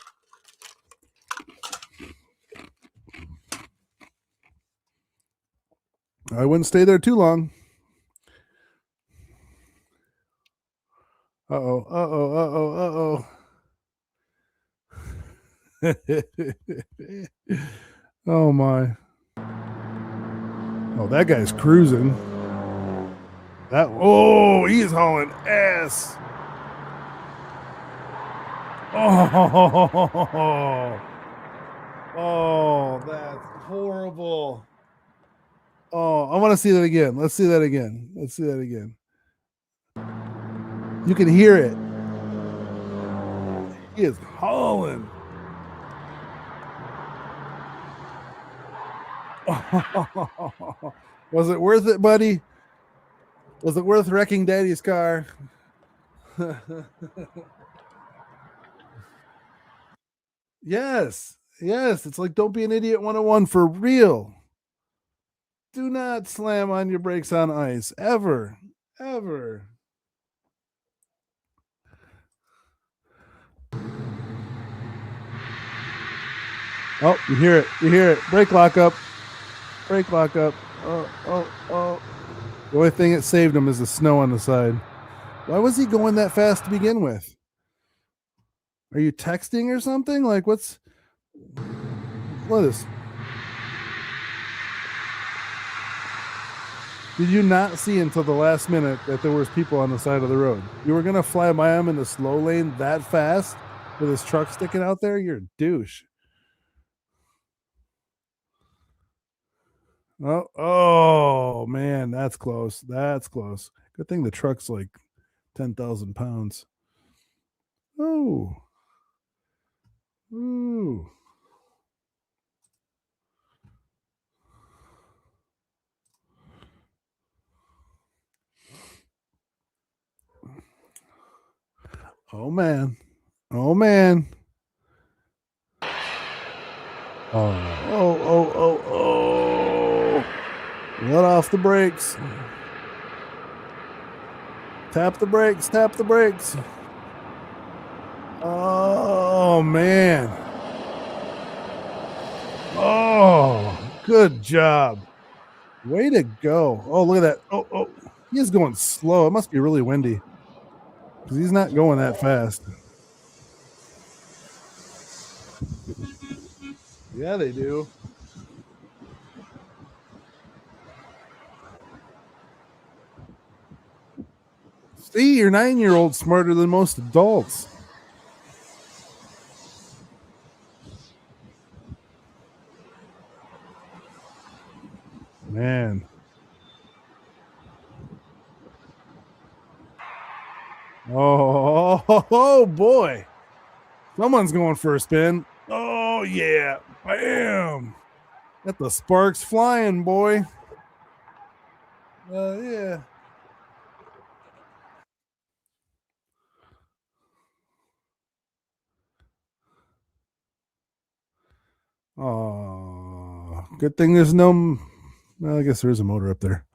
I wouldn't stay there too long. Uh-oh, uh-oh, uh-oh, uh-oh. Oh, my. Oh, that guy's cruising. He is hauling ass. Oh, that's horrible. Oh, I want to see that again. Let's see that again. You can hear it. He is hauling. Was it worth it, buddy? Was it worth wrecking Daddy's car? Yes. It's like don't be an idiot 101 for real. Do not slam on your brakes on ice ever. Ever. Oh, you hear it. Brake lock up. Oh. The only thing that saved him is the snow on the side. Why was he going that fast to begin with? Are you texting or something? Like, what is? Did you not see until the last minute that there was people on the side of the road? You were going to fly by him in the slow lane that fast with his truck sticking out there? You're a douche. Oh man, that's close. Good thing the truck's like 10,000 pounds. Oh. Ooh. Oh man. Oh. Let off the brakes. Tap the brakes. Oh man. Oh, good job. Way to go. Oh, look at that. Oh. He is going slow. It must be really windy. Because he's not going that fast. Yeah, they do. See, your 9-year-old's smarter than most adults. Man. Oh boy. Someone's going for a spin. Oh, yeah. Bam. Got the sparks flying, boy. Yeah. Oh, good thing there's no. Well, I guess there is a motor up there.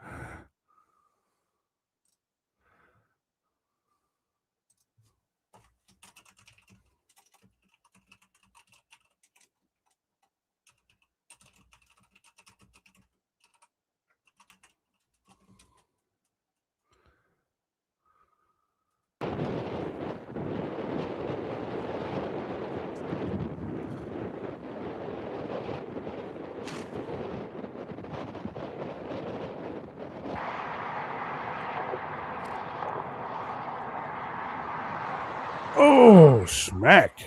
Oh, smack.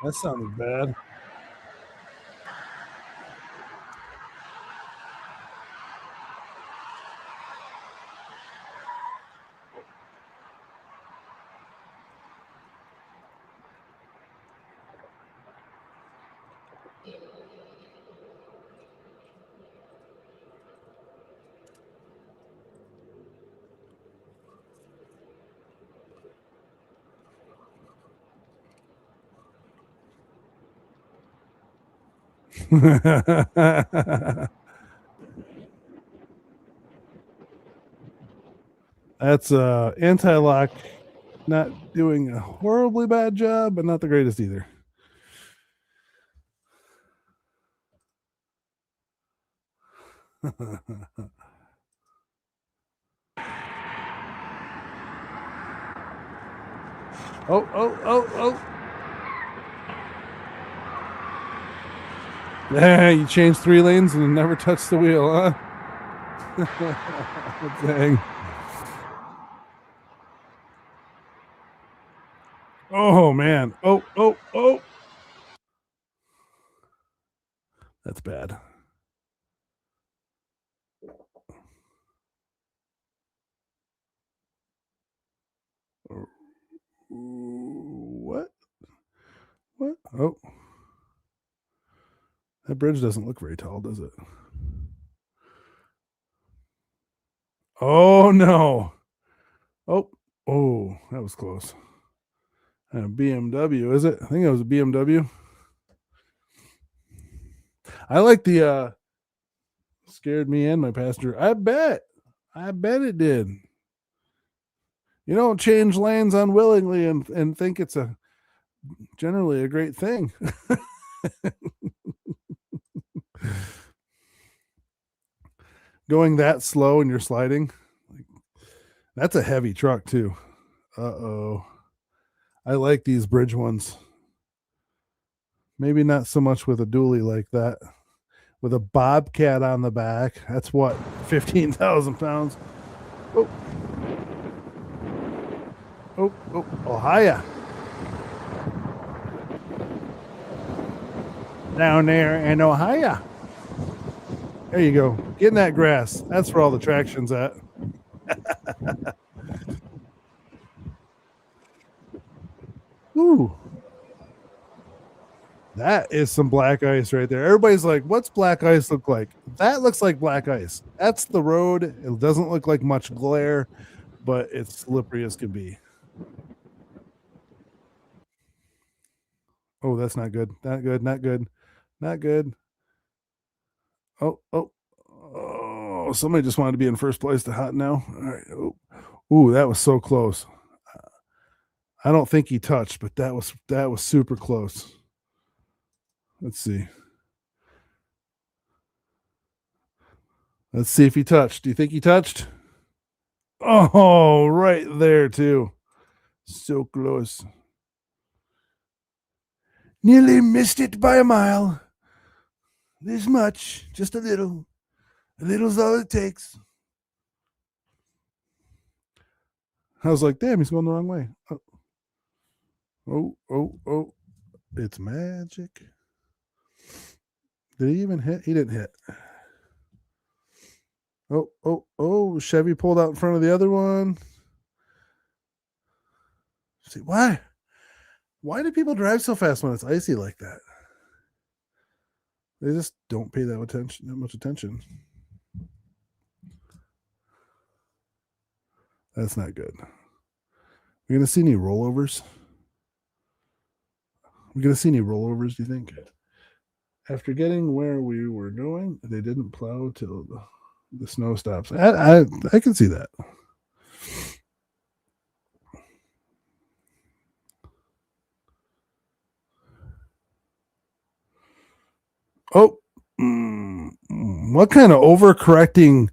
That sounded bad. That's anti-lock not doing a horribly bad job, but not the greatest either. Oh. Yeah, you changed 3 lanes and never touched the wheel, huh? Dang. Oh, man. Oh. That's bad. What? Oh. That bridge doesn't look very tall, does it? Oh, no. Oh, that was close. A BMW, is it? I think it was a BMW. I like the scared me and my passenger. I bet it did. You don't change lanes unwillingly and think it's generally a great thing. Going that slow and you're sliding, that's a heavy truck too. Uh-oh. I like these bridge ones. Maybe not so much with a dually like that. With a Bobcat on the back. That's what, 15,000 pounds. Oh, hiya. Down there in Ohio. There you go. Get in that grass. That's where all the traction's at. Ooh. That is some black ice right there. Everybody's like, what's black ice look like? That looks like black ice. That's the road. It doesn't look like much glare, but it's slippery as can be. Oh, that's not good. Not good. Oh, somebody just wanted to be in first place to hot now. All right. Ooh, that was so close. I don't think he touched, but that was super close. Let's see. Let's see if he touched. Do you think he touched? Oh, right there too. So close. Nearly missed it by a mile. This much, just a little. A little's all it takes. I was like, damn, he's going the wrong way. Oh. It's magic. Did he even hit? He didn't hit. Oh. Chevy pulled out in front of the other one. See, why? Why do people drive so fast when it's icy like that? They just don't pay that much attention. That's not good. We're gonna see any rollovers? Do you think? After getting where we were going, they didn't plow till the snow stops. I can see that. Oh, what kind of overcorrecting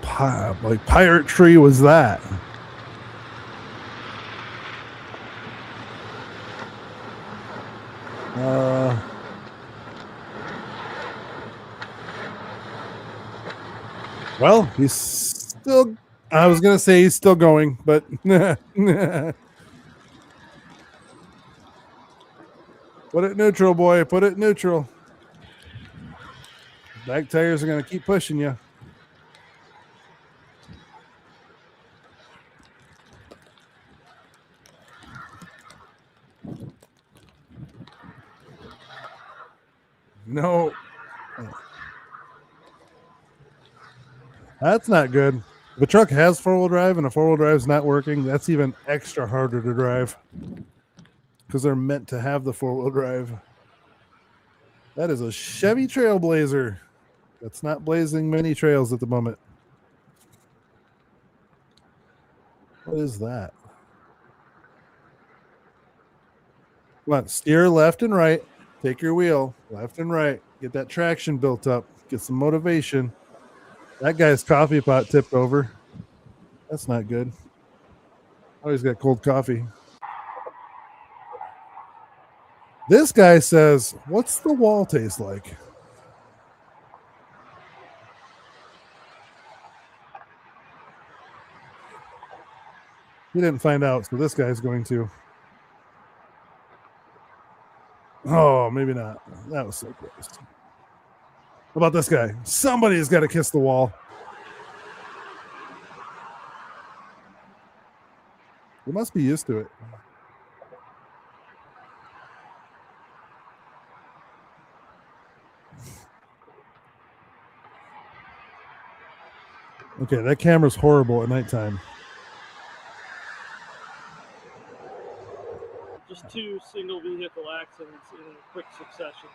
pirate tree was that? Well, he's still. I was gonna say he's still going, but put it neutral, boy. Put it neutral. Back tires are gonna keep pushing you. No. That's not good. If a truck has four-wheel drive and a four-wheel drive is not working, that's even extra harder to drive because they're meant to have the four-wheel drive. That is a Chevy Trailblazer. That's not blazing many trails at the moment. What is that? Come on, steer left and right. Take your wheel left and right. Get that traction built up. Get some motivation. That guy's coffee pot tipped over. That's not good. Oh, he's got cold coffee. This guy says, "What's the wall taste like?" He didn't find out, so this guy's going to. Oh, maybe not. That was so close. How about this guy? Somebody's got to kiss the wall. You must be used to it. Okay, that camera's horrible at nighttime. Just 2 single vehicle accidents in quick succession.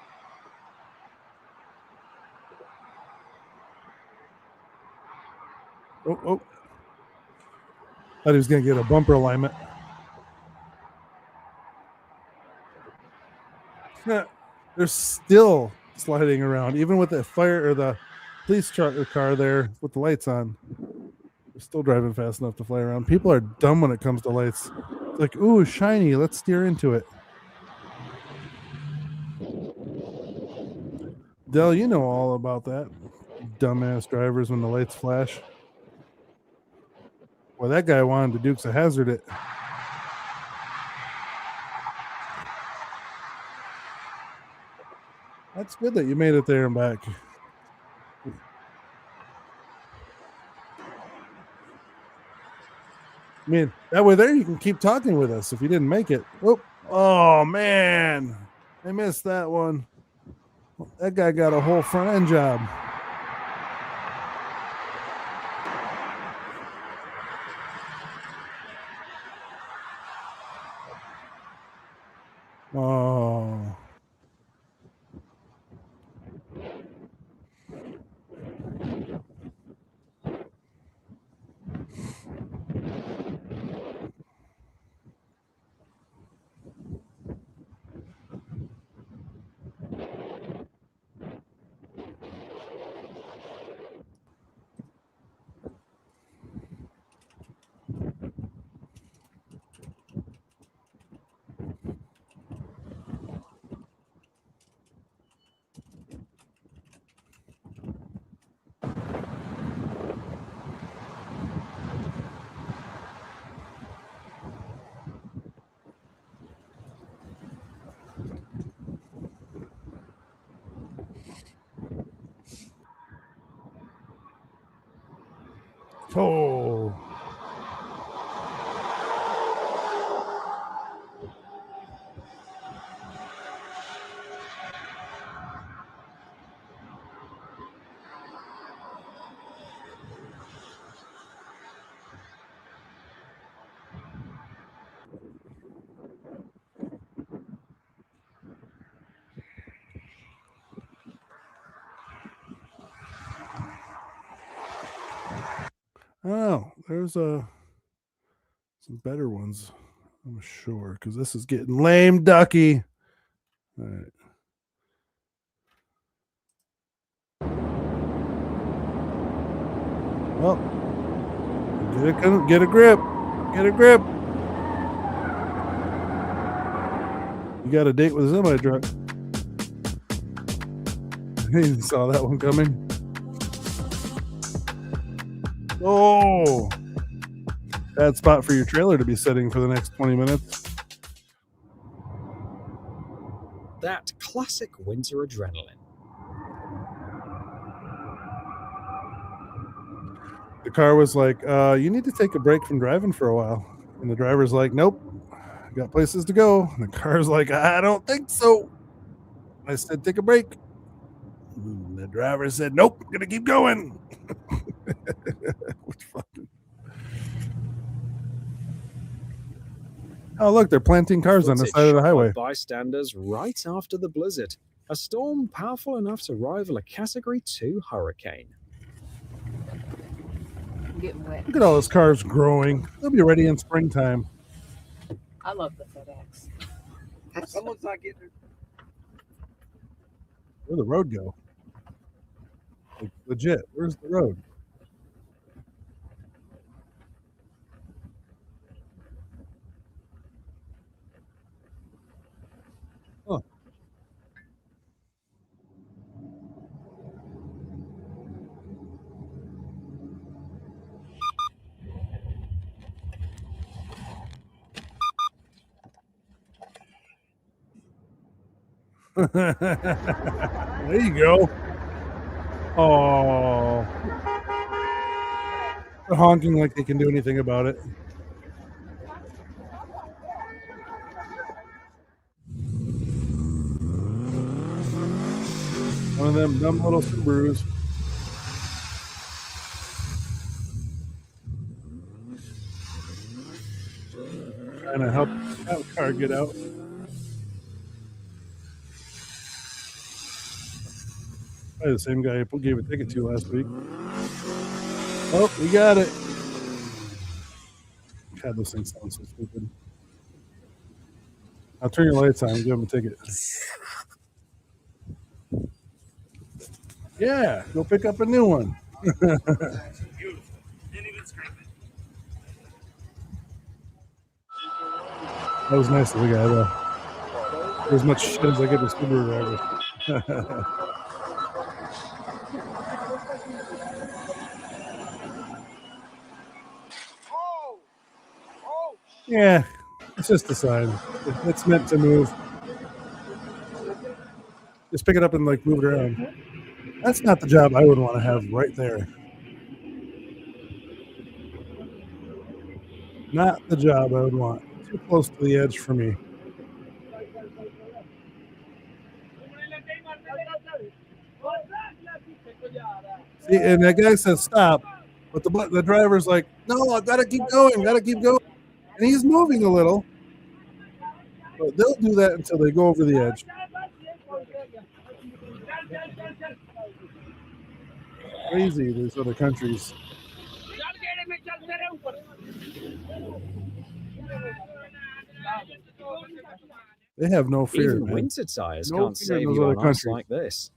Oh. Thought he was going to get a bumper alignment. They're still sliding around, even with the fire or the police truck or car there with the lights on. They're still driving fast enough to fly around. People are dumb when it comes to lights. It's like, ooh, shiny. Let's steer into it. Dell, you know all about that. Dumbass drivers when the lights flash. Well, that guy wanted to Dukes of Hazzard it. That's good that you made it there and back. I mean, that way there you can keep talking with us if you didn't make it. Oh, man. I missed that one. That guy got a whole front end job. Oh. Oh. Oh, there's some better ones, I'm sure, because this is getting lame ducky. All right. Well, get a grip. Get a grip. You got a date with a semi truck. You saw that one coming. Oh, bad spot for your trailer to be sitting for the next 20 minutes. That classic winter adrenaline. The car was like, you need to take a break from driving for a while. And the driver's like, nope, I got places to go. And the car's like, I don't think so. I said, take a break. And the driver said, nope, I'm gonna keep going. Oh, look, they're planting cars on the side of the highway. Bystanders right after the blizzard. A storm powerful enough to rival a Category 2 hurricane. I'm getting wet. Look at all those cars growing. They'll be ready in springtime. I love the FedEx. Someone's not getting it. Where'd the road go? Like, legit, where's the road? Huh. There you go. Oh, they're honking like they can do anything about it. One of them dumb little Subarus. Trying to help that car get out. Probably the same guy I gave a ticket to last week. Oh, we got it. God, those things sound so stupid. I'll turn your lights on and give him a ticket. Yeah, go pick up a new one. That was nice of the guy, though. As much shit as I get to Subaru drivers. Yeah, it's just a sign. It's meant to move. Just pick it up and like move it around. That's not the job I would want to have right there. Not the job I would want. Too close to the edge for me. See, and that guy says stop, but the driver's like, no, I gotta keep going, and he's moving a little. But they'll do that until they go over the edge. Crazy, these other countries. They have no fear. Even man. winter tires No can't fear save in those you other on ice countries. like this.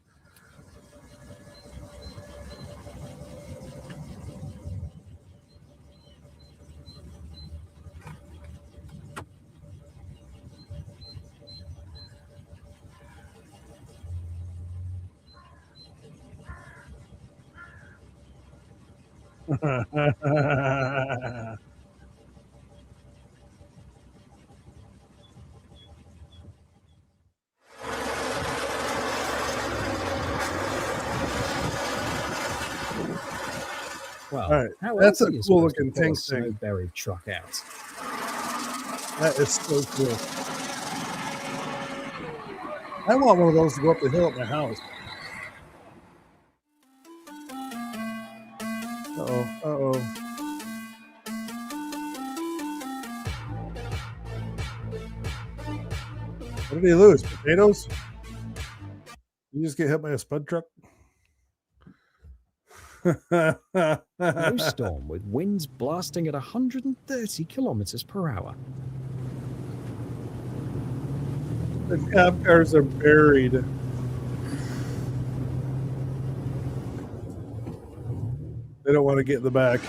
Well, All right, how that's else a are you cool supposed to looking pull a tank thing. snow-buried truck out? That is so cool. I want one of those to go up the hill at my house. Uh-oh. What did he lose? Potatoes? You just get hit by a spud truck? No storm with winds blasting at 130 kilometers per hour. The cop cars are buried. They don't want to get in the back.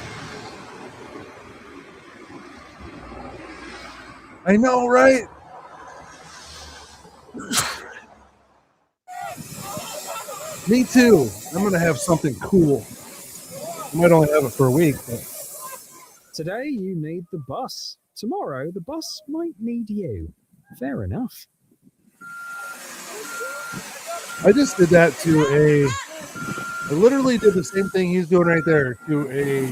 I know, right? Me too. I'm going to have something cool. I might only have it for a week, but Today you need the bus. Tomorrow the bus might need you. Fair enough. I just did that to I literally did the same thing he's doing right there to a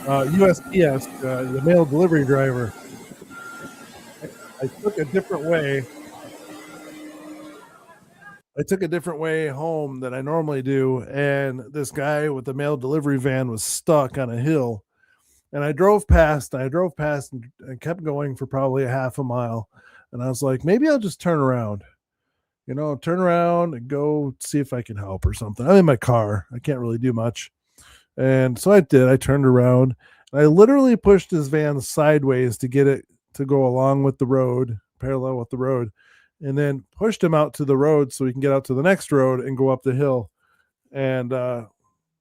USPS, the mail delivery driver. I took a different way. I took a different way home than I normally do, and this guy with the mail delivery van was stuck on a hill. And I drove past and kept going for probably a half a mile. And I was like, maybe I'll just turn around. turn around and go see if I can help or something. I'm in my car. I can't really do much. And so I did. I turned around. And I literally pushed his van sideways to get it to go along with the road, parallel with the road, and then pushed him out to the road so he can get out to the next road and go up the hill. And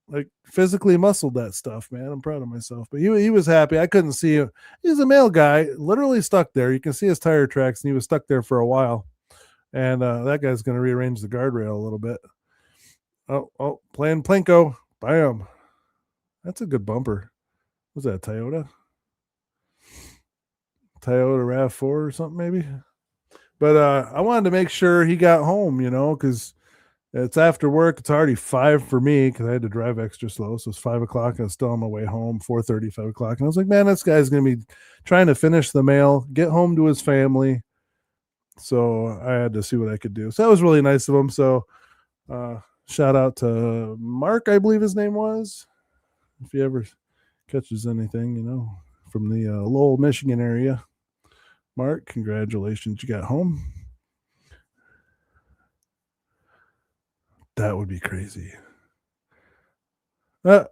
like physically muscled that stuff, man. I'm proud of myself. But he was happy. I couldn't see him. He's a male guy, literally stuck there. You can see his tire tracks, and he was stuck there for a while. And that guy's going to rearrange the guardrail a little bit. Oh, playing Plinko. Bam. That's a good bumper. Was that a Toyota? Toyota RAV4 or something maybe? But I wanted to make sure he got home, because it's after work. It's already 5 for me because I had to drive extra slow. So it's 5 o'clock. I was still on my way home, 4:30, 5 o'clock. And I was like, man, this guy's going to be trying to finish the mail, get home to his family. So I had to see what I could do. So that was really nice of him. So shout out to Mark, I believe his name was. If he ever catches anything, from the Lowell, Michigan area. Mark, congratulations. You got home. That would be crazy. Not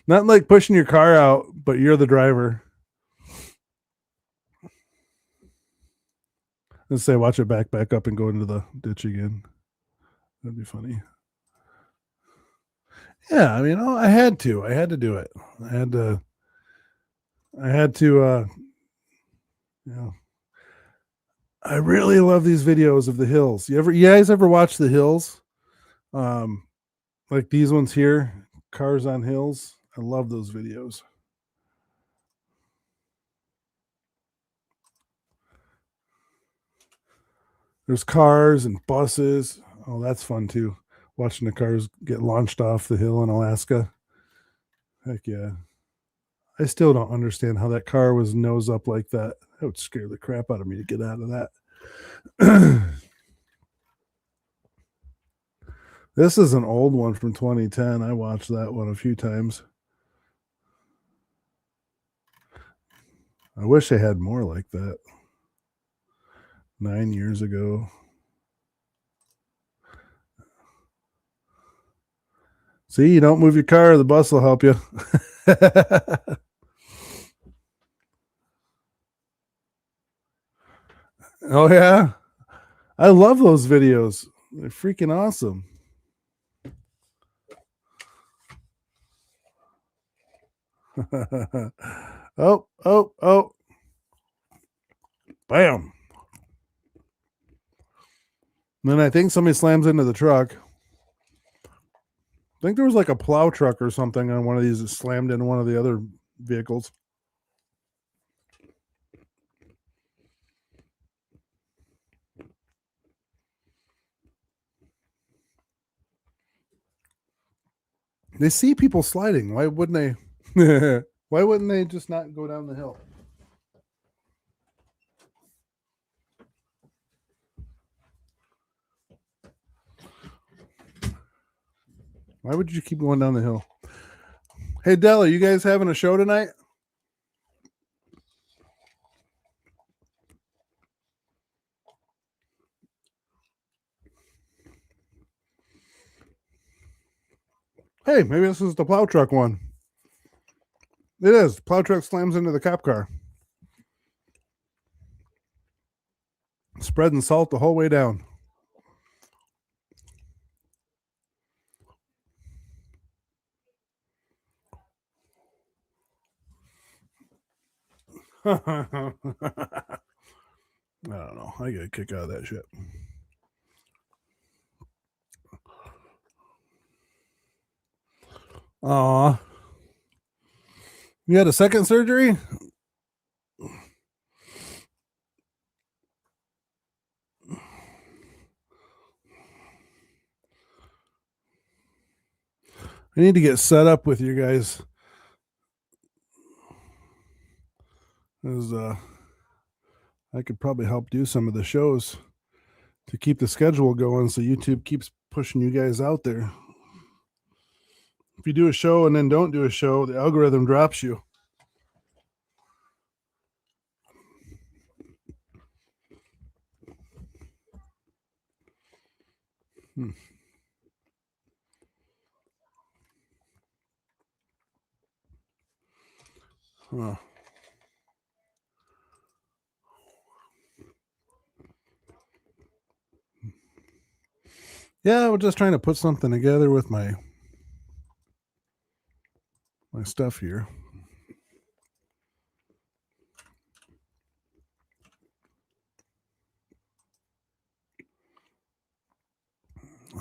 like pushing your car out, but you're the driver. Let's say, watch it back up and go into the ditch again. That'd be funny. Yeah, I mean, I had to do it. I had to, I really love these videos of the hills. You guys ever watch the hills? Like these ones here, cars on hills. I love those videos. There's cars and buses. Oh, that's fun too. Watching the cars get launched off the hill in Alaska. Heck yeah. I still don't understand how that car was nose up like that. That would scare the crap out of me to get out of that. This is an old one from 2010. I watched that one a few times. I wish they had more like that. 9 years ago. See, you don't move your car, the bus will help you. Oh, yeah. I love those videos. They're freaking awesome. Oh. Bam. And then I think somebody slams into the truck. I think there was like a plow truck or something on one of these that slammed into one of the other vehicles. They see people sliding. Why wouldn't they? Why wouldn't they just not go down the hill? Why would you keep going down the hill? Hey, Della, you guys having a show tonight? Hey, maybe this is the plow truck one. It is. The plow truck slams into the cop car. Spreading salt the whole way down. I don't know. I get a kick out of that shit. Aw. You had a second surgery? I need to get set up with you guys. Because I could probably help do some of the shows to keep the schedule going so YouTube keeps pushing you guys out there. If you do a show and then don't do a show, the algorithm drops you. Huh. Yeah, I was just trying to put something together with my stuff here.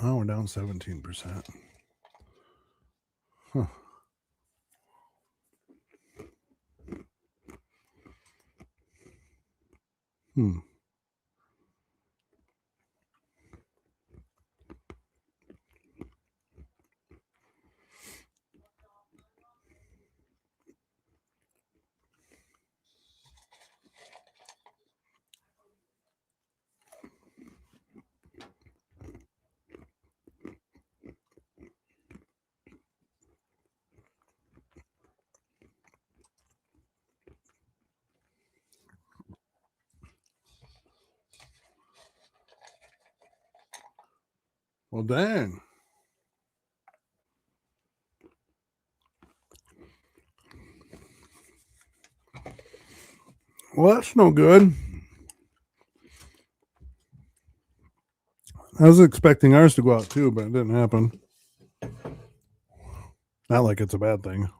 Oh, we're down 17%. Huh. Hmm. Well, dang. Well, that's no good. I was expecting ours to go out too, but it didn't happen. Not like it's a bad thing.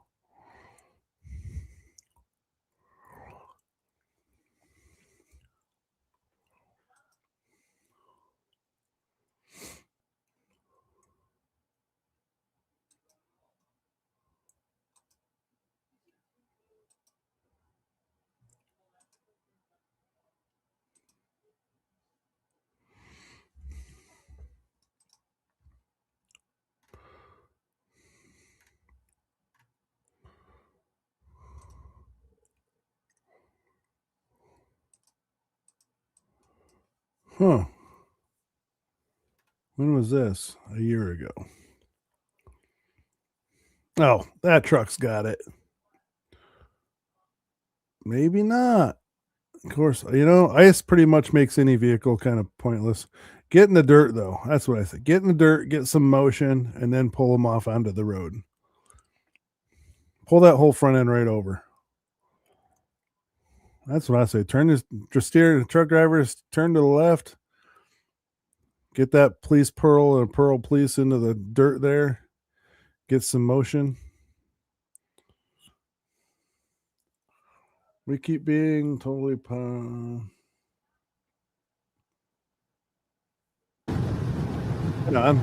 Huh. When was this? A year ago. Oh, that truck's got it. Maybe not. Of course, ice pretty much makes any vehicle kind of pointless. Get in the dirt, though. That's what I think. Get in the dirt, get some motion, and then pull them off onto the road. Pull that whole front end right over. That's what I say. Steer truck drivers, turn to the left. Get that police pearl and pearl police into the dirt there. Get some motion. We keep being totally Hang on.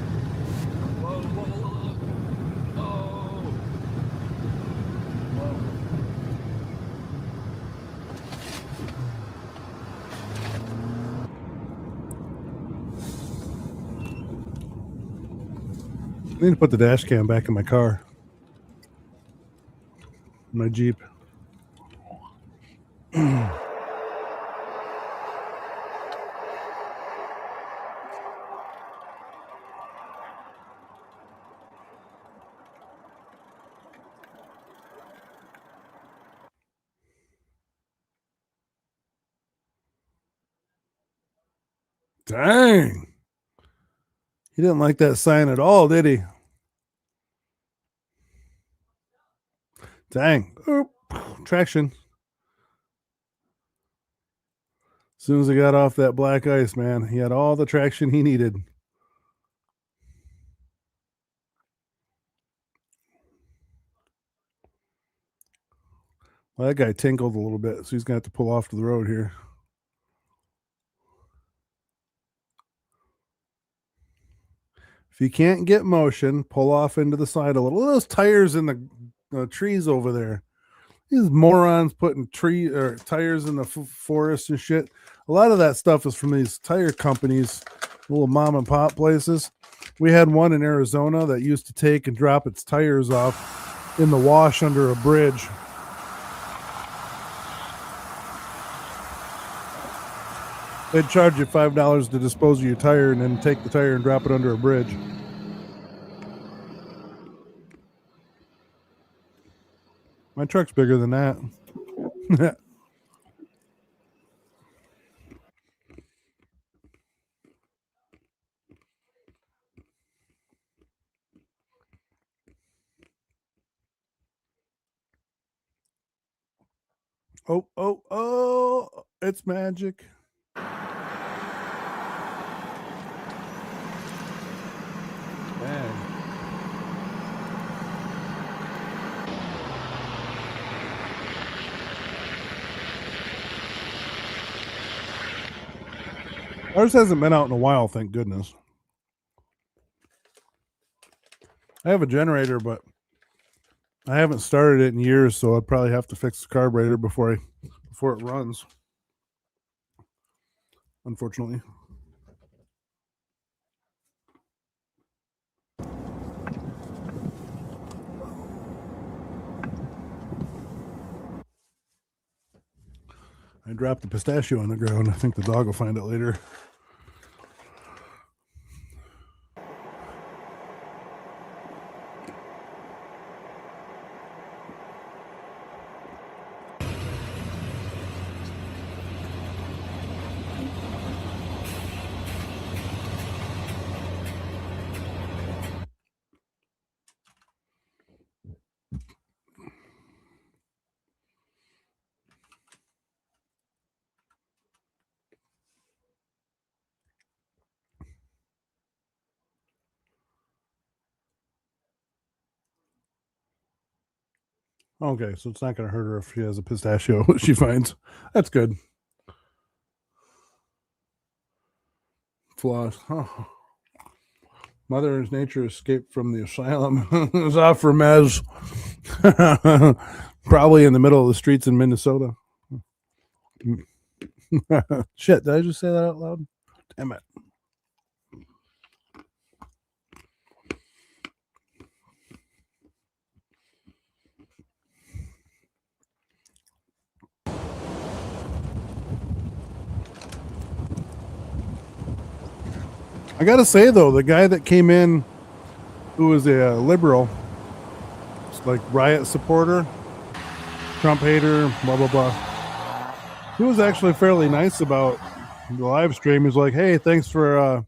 I need to put the dash cam back in my car. My Jeep. Dang. He didn't like that sign at all, did he? Dang. Oh, traction. As soon as he got off that black ice, man, he had all the traction he needed. Well, that guy tinkled a little bit, so he's going to have to pull off to the road here. If you can't get motion, pull off into the side a little. Those tires in the trees over there. These morons putting tires in the forest and shit. A lot of that stuff is from these tire companies, little mom and pop places. We had one in Arizona that used to take and drop its tires off in the wash under a bridge. They'd charge you $5 to dispose of your tire and then take the tire and drop it under a bridge. My truck's bigger than that. Oh, it's magic. Man. Ours hasn't been out in a while, thank goodness. I have a generator, but I haven't started it in years, so I'd probably have to fix the carburetor before it runs. Unfortunately. I dropped the pistachio on the ground. I think the dog will find it later. Okay, so it's not going to hurt her if she has a pistachio she finds. That's good. Floss. Oh. Mother Nature escaped from the asylum. Is off for Mez. Probably in the middle of the streets in Minnesota. Shit, did I just say that out loud? Damn it. I gotta say though, the guy that came in who was a liberal, like riot supporter, Trump hater, blah blah blah, he was actually fairly nice about the live stream. He's like, hey, thanks for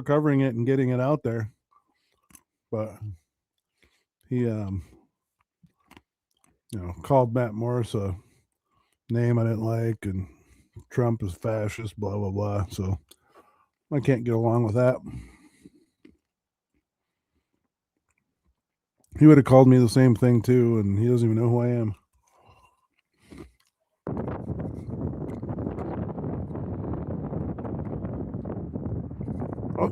covering it and getting it out there. But he called Matt Morris a name I didn't like, and Trump is fascist, blah blah blah. So I can't get along with that. He would have called me the same thing too, and he doesn't even know who I am. Oh.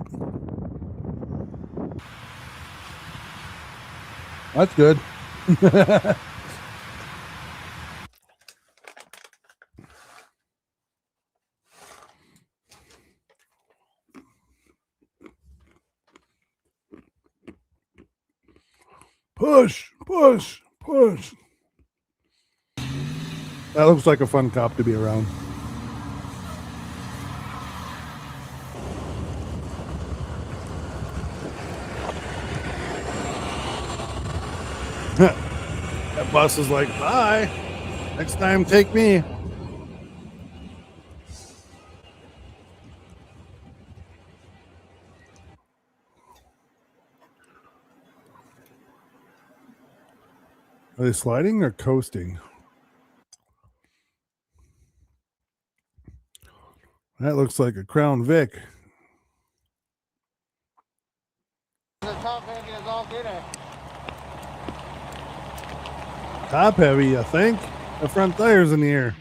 That's good. Push. That looks like a fun cop to be around. That bus is like, bye. Next time, take me. Are they sliding or coasting? That looks like a Crown Vic. Top heavy, I think. The front tire's in the air.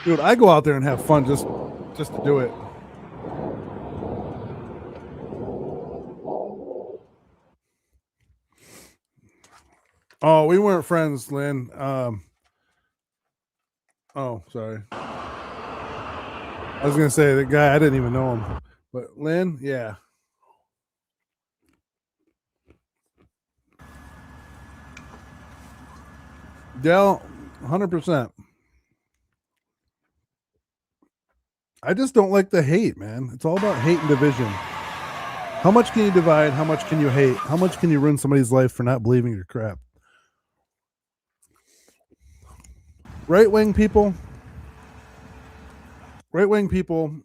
Dude, I go out there and have fun just to do it. Oh, we weren't friends, Lynn. Oh, sorry. I was gonna say the guy, I didn't even know him, but Lynn, yeah. Dell, 100%. I just don't like the hate, man. It's all about hate and division. How much can you divide? How much can you hate? How much can you ruin somebody's life for not believing your crap? Right-wing people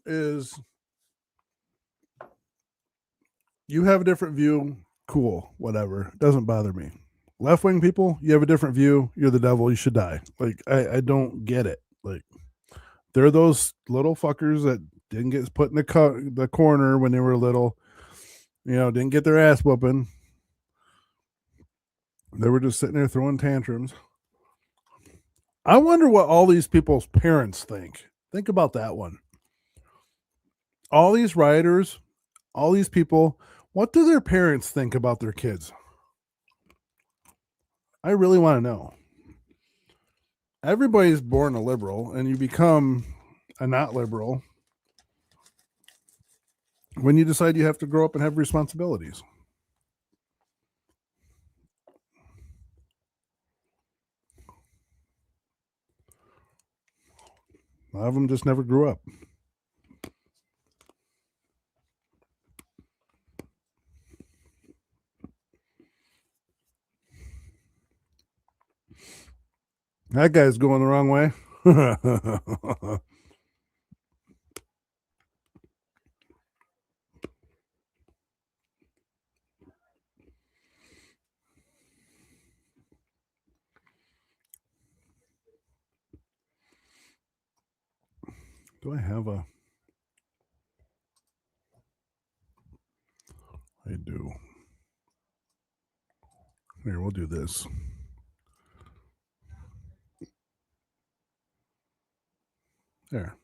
is, you have a different view, cool, whatever. It doesn't bother me. left-wing people, you have a different view. You're the devil. You should die. Like, I don't get it. Like, they're those little fuckers that didn't get put in the corner when they were little. Didn't get their ass whooping. They were just sitting there throwing tantrums. I wonder what all these people's parents think. Think about that one. All these rioters, all these people, what do their parents think about their kids? I really want to know. Everybody's born a liberal, and you become a not liberal when you decide you have to grow up and have responsibilities. A lot of them just never grew up. That guy's going the wrong way. Do I have a... I do. Here, we'll do this. There.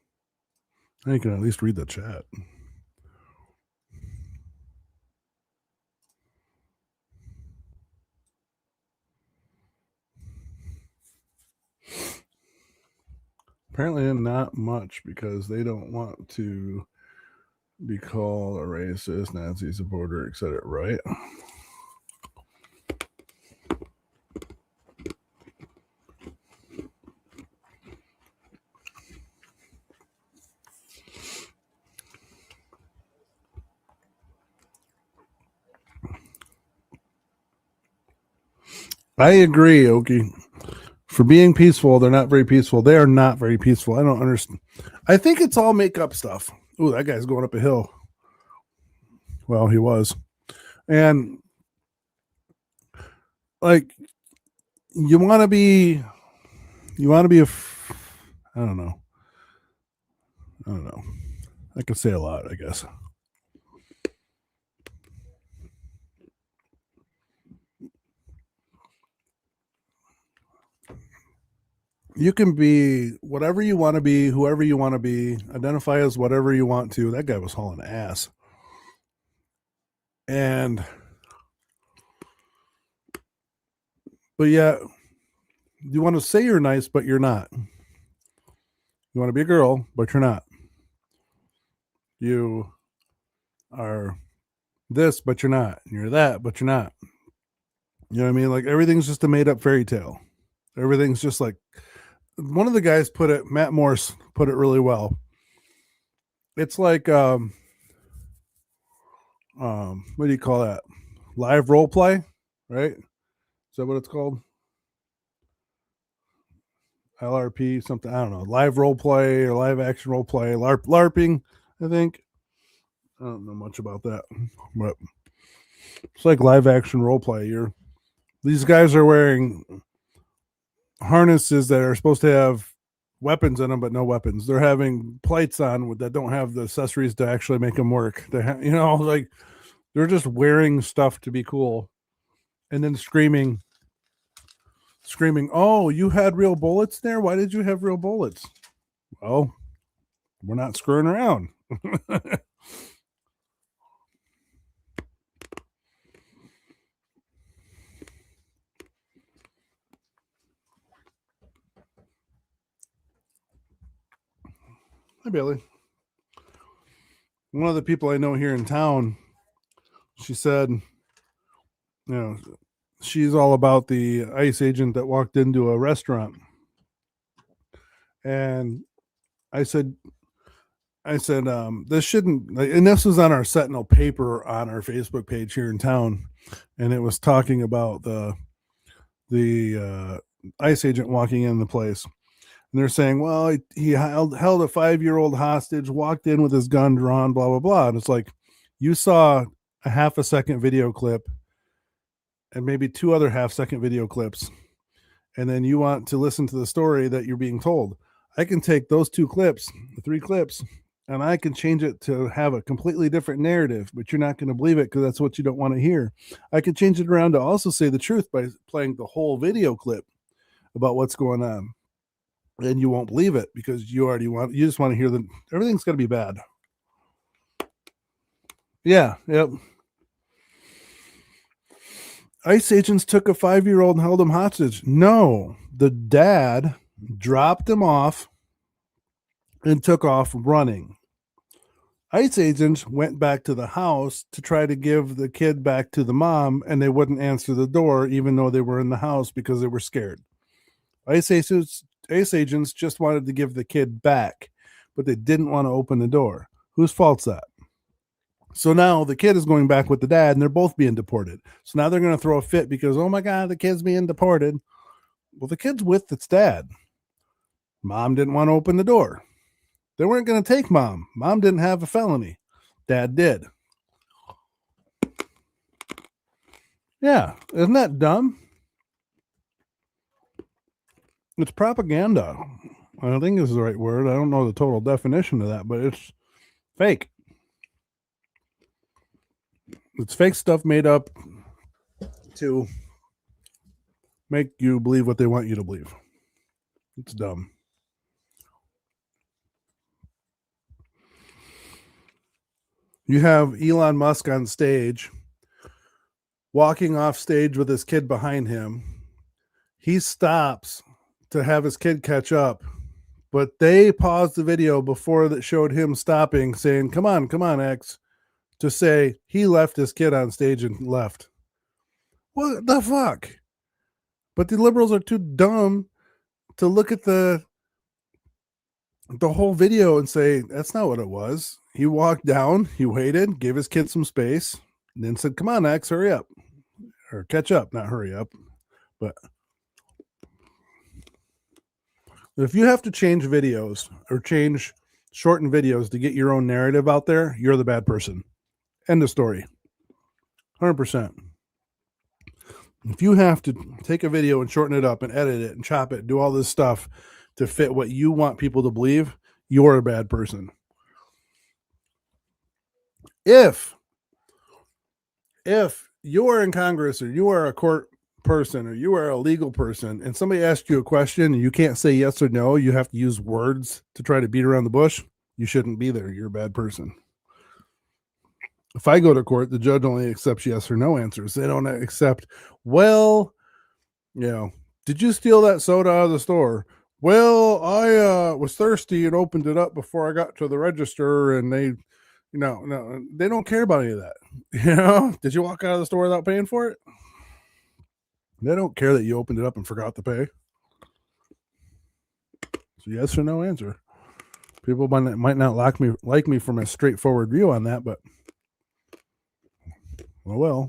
Now you can at least read the chat. Apparently not much, because they don't want to be called a racist, Nazi supporter, etc., right? I agree, Okie. For being peaceful, they're not very peaceful. They are not very peaceful. I don't understand. I think it's all make-up stuff. Ooh, that guy's going up a hill. Well, he was. And, like, you want to be I don't know. I could say a lot, I guess. You can be whatever you want to be, whoever you want to be, identify as whatever you want to. That guy was hauling ass. But yeah, you want to say you're nice, but you're not. You want to be a girl, but you're not. You are this, but you're not. You're that, but you're not. You know what I mean? Like, everything's just a made up fairy tale. Everything's just like, one of the guys put it, Matt Morse put it really well. It's like, what do you call that? Live role play, right? Is that what it's called? LRP, something, I don't know. Live role play or live action role play, LARPing, I think. I don't know much about that, but it's like live action role play. These guys are wearing harnesses that are supposed to have weapons in them, but no weapons. They're having plates on that don't have the accessories to actually make them work. Like, they're just wearing stuff to be cool, and then screaming, "Oh, you had real bullets there? Why did you have real bullets?" Well, we're not screwing around. Hi, Billy. One of the people I know here in town, she said, she's all about the ICE agent that walked into a restaurant. And I said, this shouldn't, and this was on our Sentinel paper on our Facebook page here in town. And it was talking about the ICE agent walking in the place. And they're saying, well, he held a 5-year-old hostage, walked in with his gun drawn, blah, blah, blah. And it's like, you saw a half a second video clip and maybe 2 other half-second video clips, and then you want to listen to the story that you're being told, I can take those 2 clips, the 3 clips, and I can change it to have a completely different narrative, but you're not going to believe it because that's what you don't want to hear. I can change it around to also say the truth by playing the whole video clip about what's going on. And you won't believe it because you just want to hear everything's going to be bad. Yeah, yep. ICE agents took a 5-year-old and held him hostage. No, the dad dropped him off and took off running. ICE agents went back to the house to try to give the kid back to the mom, and they wouldn't answer the door even though they were in the house because they were scared. ICE agents just wanted to give the kid back, but they didn't want to open the door. Whose fault's that? So now the kid is going back with the dad, and they're both being deported. So now they're going to throw a fit because, oh my God, the kid's being deported. Well, the kid's with its dad. Mom didn't want to open the door. They weren't going to take mom. Mom didn't have a felony. Dad did. Yeah, isn't that dumb? It's propaganda. I don't think this is the right word. I don't know the total definition of that, but it's fake. It's fake stuff made up to make you believe what they want you to believe. It's dumb. You have Elon Musk on stage, walking off stage with his kid behind him. He stops to have his kid catch up, but they paused the video before that showed him stopping, saying, come on, X, to say he left his kid on stage and left. What the fuck? But the liberals are too dumb to look at the whole video and say, that's not what it was. He walked down, he waited, gave his kid some space, and then said, come on, X, hurry up. Or catch up, not hurry up. But if you have to change videos or shorten videos to get your own narrative out there, you're the bad person. End of story. 100%. If you have to take a video and shorten it up and edit it and chop it, do all this stuff to fit what you want people to believe, you're a bad person. If you are in Congress or you are a court person or you are a legal person and somebody asks you a question and you can't say yes or no, you have to use words to try to beat around the bush, you shouldn't be there. You're a bad person. If I go to court, the judge only accepts yes or no answers. They don't accept, well, did you steal that soda out of the store? Well, I was thirsty and opened it up before I got to the register, and they, no, they don't care about any of that. Did you walk out of the store without paying for it? They don't care that you opened it up and forgot to pay. So yes or no answer. People might not like me for my straightforward view on that, but oh well.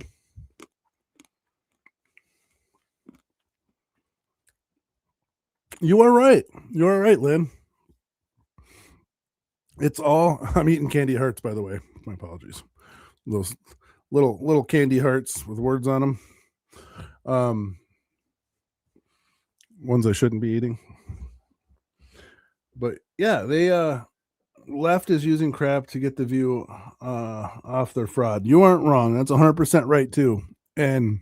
You are right. You are right, Lynn. It's all. I'm eating candy hearts, by the way. My apologies. Those little candy hearts with words on them. Ones I shouldn't be eating. But yeah, they left is using crap to get the view off their fraud. You aren't wrong. That's 100% right too. And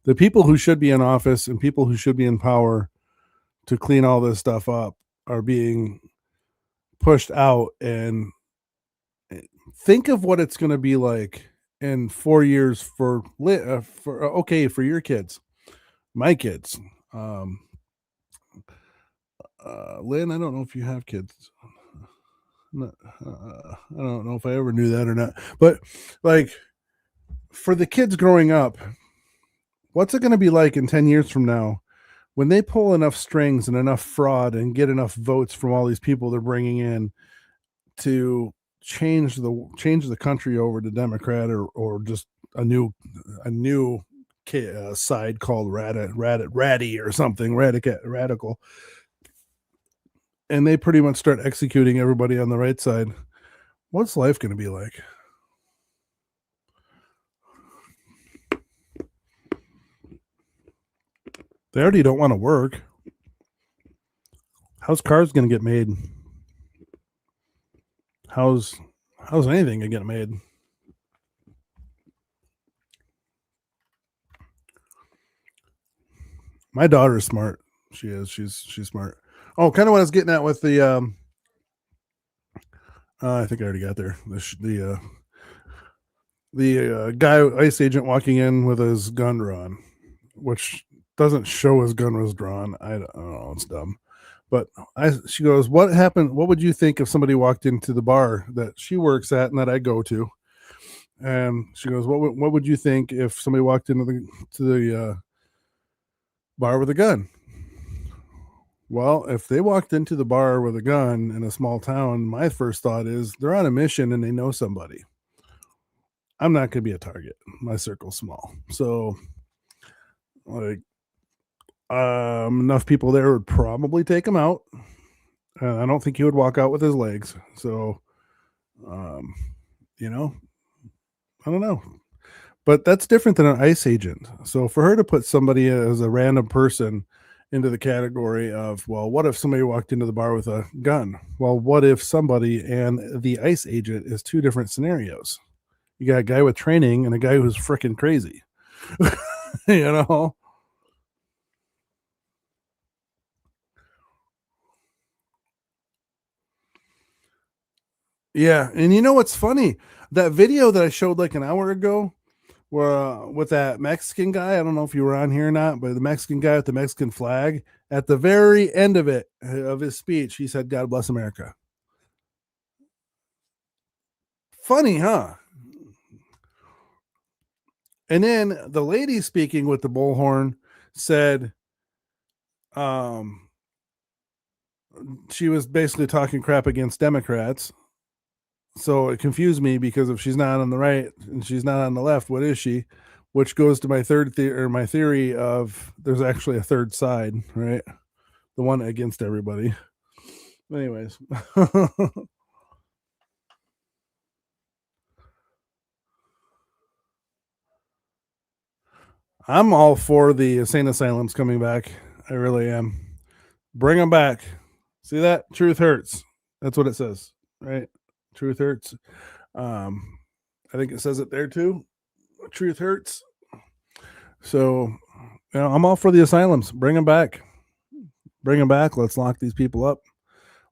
the people who should be in office and people who should be in power to clean all this stuff up are being pushed out. And think of what it's going to be like in 4 years for your kids, my kids. Lynn, I don't know if you have kids. I don't know if I ever knew that or not, but like for the kids growing up, what's it going to be like in 10 years from now when they pull enough strings and enough fraud and get enough votes from all these people they're bringing in to change the country over to Democrat or just a new side called ratty or something radical, and they pretty much start executing everybody on the right side. What's life going to be like? They already don't want to work. How's cars going to get made? How's anything going to get made? My daughter's smart. She is. She's smart. Oh, kind of what I was getting at with the I think I already got there. The guy, ICE agent, walking in with his gun drawn, which doesn't show his gun was drawn. I don't know. It's dumb. But she goes, "What happened? What would you think if somebody walked into the bar that she works at and that I go to?" And she goes, "What would you think if somebody walked into the bar with a gun?" Well, if they walked into the bar with a gun in a small town, my first thought is they're on a mission and they know somebody. I'm not going to be a target. My circle's small. So, like, enough people there would probably take him out. I don't think he would walk out with his legs. So, you know, I don't know. But that's different than an ICE agent. So for her to put somebody as a random person into the category of, well, what if somebody walked into the bar with a gun? Well, what if somebody and the ICE agent is two different scenarios? You got a guy with training and a guy who's freaking crazy. You know? Yeah. And you know what's funny? That video that I showed like an hour ago, where with that Mexican guy, I don't know if you were on here or not, but the Mexican guy with the Mexican flag, at the very end of it, of his speech, he said, "God bless America." Funny, huh? And then the lady speaking with the bullhorn said, she was basically talking crap against Democrats. So it confused me, because if she's not on the right and she's not on the left, what is she? Which goes to my my theory of there's actually a third side, right? The one against everybody. Anyways. I'm all for the insane asylums coming back. I really am. Bring them back. See that? Truth hurts. That's what it says, right? Truth hurts. I think it says it there too. Truth hurts. So, I'm all for the asylums. Bring them back. Bring them back. Let's lock these people up.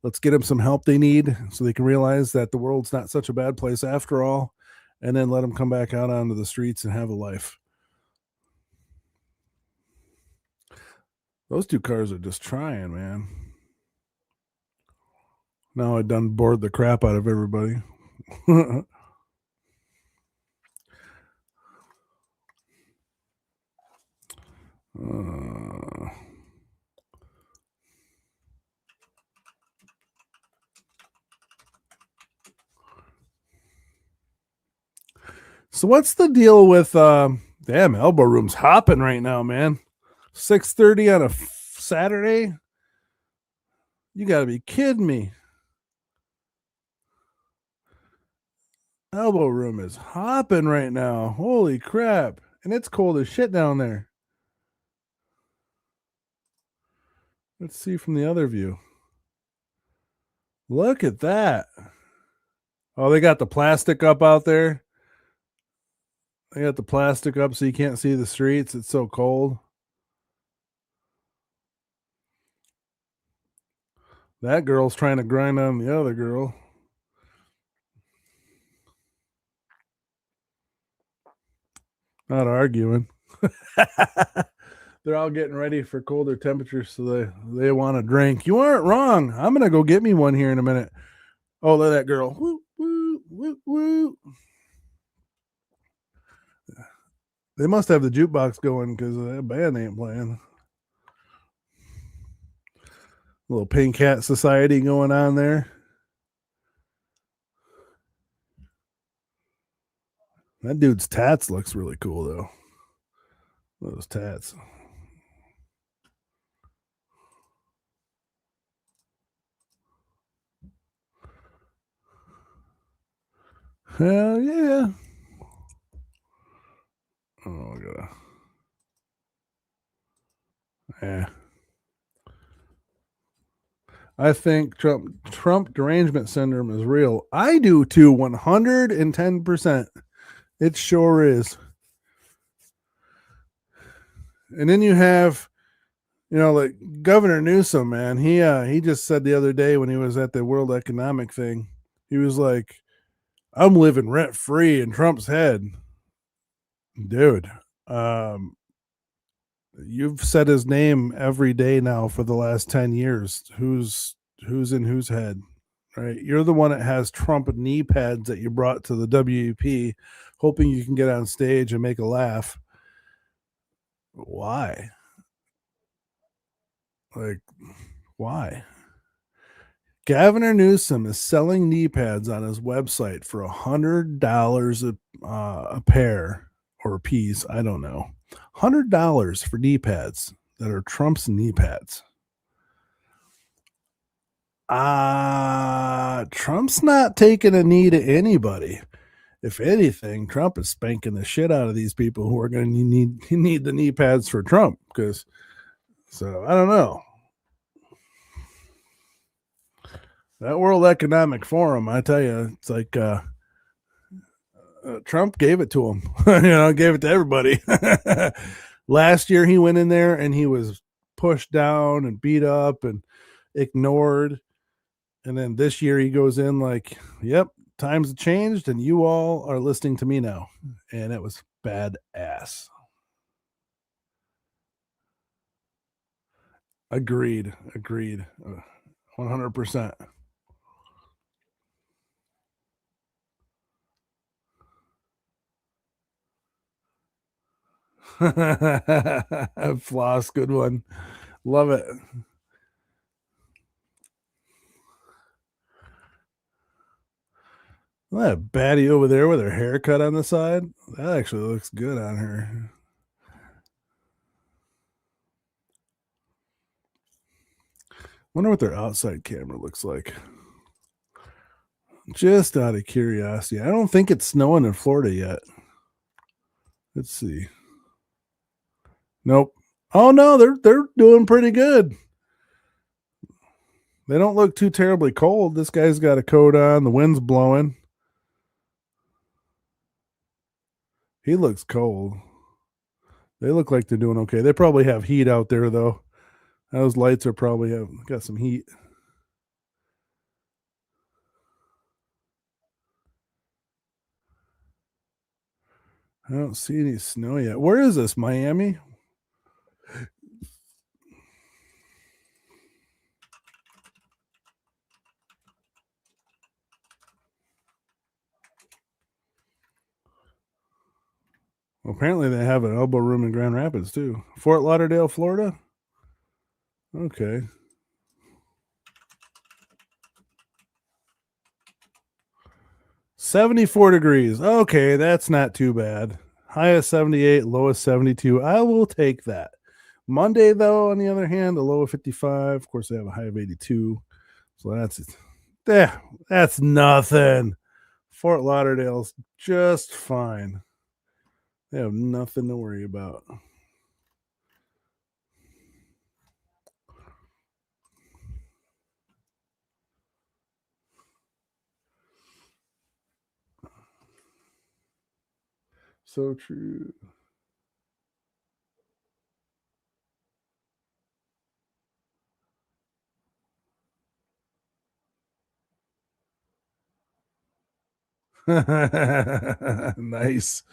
Let's get them some help they need so they can realize that the world's not such a bad place after all, and then let them come back out onto the streets and have a life. Those two cars are just trying, man. Now I done bored the crap out of everybody. So what's the deal with damn, Elbow Room's hopping right now, man. 6:30 on a Saturday? You got to be kidding me. Elbow Room is hopping right now. Holy crap. And it's cold as shit down there. Let's see from the other view. Look at that. Oh, they got the plastic up out there. They got the plastic up so you can't see the streets. It's so cold. That girl's trying to grind on the other girl. Not arguing. They're all getting ready for colder temperatures, so they want a drink. You aren't wrong. I'm gonna go get me one here in a minute. Oh, look at that girl. Woo, woo, woo, woo. They must have the jukebox going because that band ain't playing. Little Pink Hat Society going on there. That dude's tats looks really cool though. Those tats. Hell yeah. Oh, Yeah. I think Trump derangement syndrome is real. I do too, 110%. It sure is. And then you have, like Governor Newsom, man. He just said the other day when he was at the World Economic thing, he was like, "I'm living rent free in Trump's head." Dude, you've said his name every day now for the last 10 years. Who's in whose head? Right? You're the one that has Trump knee pads that you brought to the WEP, hoping you can get on stage and make a laugh. Why? Like, why? Governor Newsom is selling knee pads on his website for $100 a pair or a piece. I don't know. $100 for knee pads that are Trump's knee pads. Trump's not taking a knee to anybody. If anything, Trump is spanking the shit out of these people who are going to need the knee pads for Trump. So I don't know. That World Economic Forum, I tell you, it's like Trump gave it to him. Gave it to everybody. Last year he went in there and he was pushed down and beat up and ignored. And then this year he goes in like, yep, times have changed and you all are listening to me now. And it was badass. Agreed. 100%. Floss, good one. Love it. That baddie over there with her haircut on the side, that actually looks good on her. Wonder what their outside camera looks like. Just out of curiosity. I don't think it's snowing in Florida yet. Let's see. Nope. Oh no, they're doing pretty good. They don't look too terribly cold. This guy's got a coat on. The wind's blowing. He looks cold. They look like they're doing okay. They probably have heat out there though. Those lights are probably got some heat. I don't see any snow yet. Where is this? Miami? Well, apparently they have an elbow room in Grand Rapids too. Fort Lauderdale, Florida? Okay. $74 degrees. Okay, that's not too bad. High of 78, low of 72. I will take that. Monday, though, on the other hand, a low of 55. Of course, they have a high of 82. So that's nothing. Fort Lauderdale's just fine. They have nothing to worry about. So true. Nice.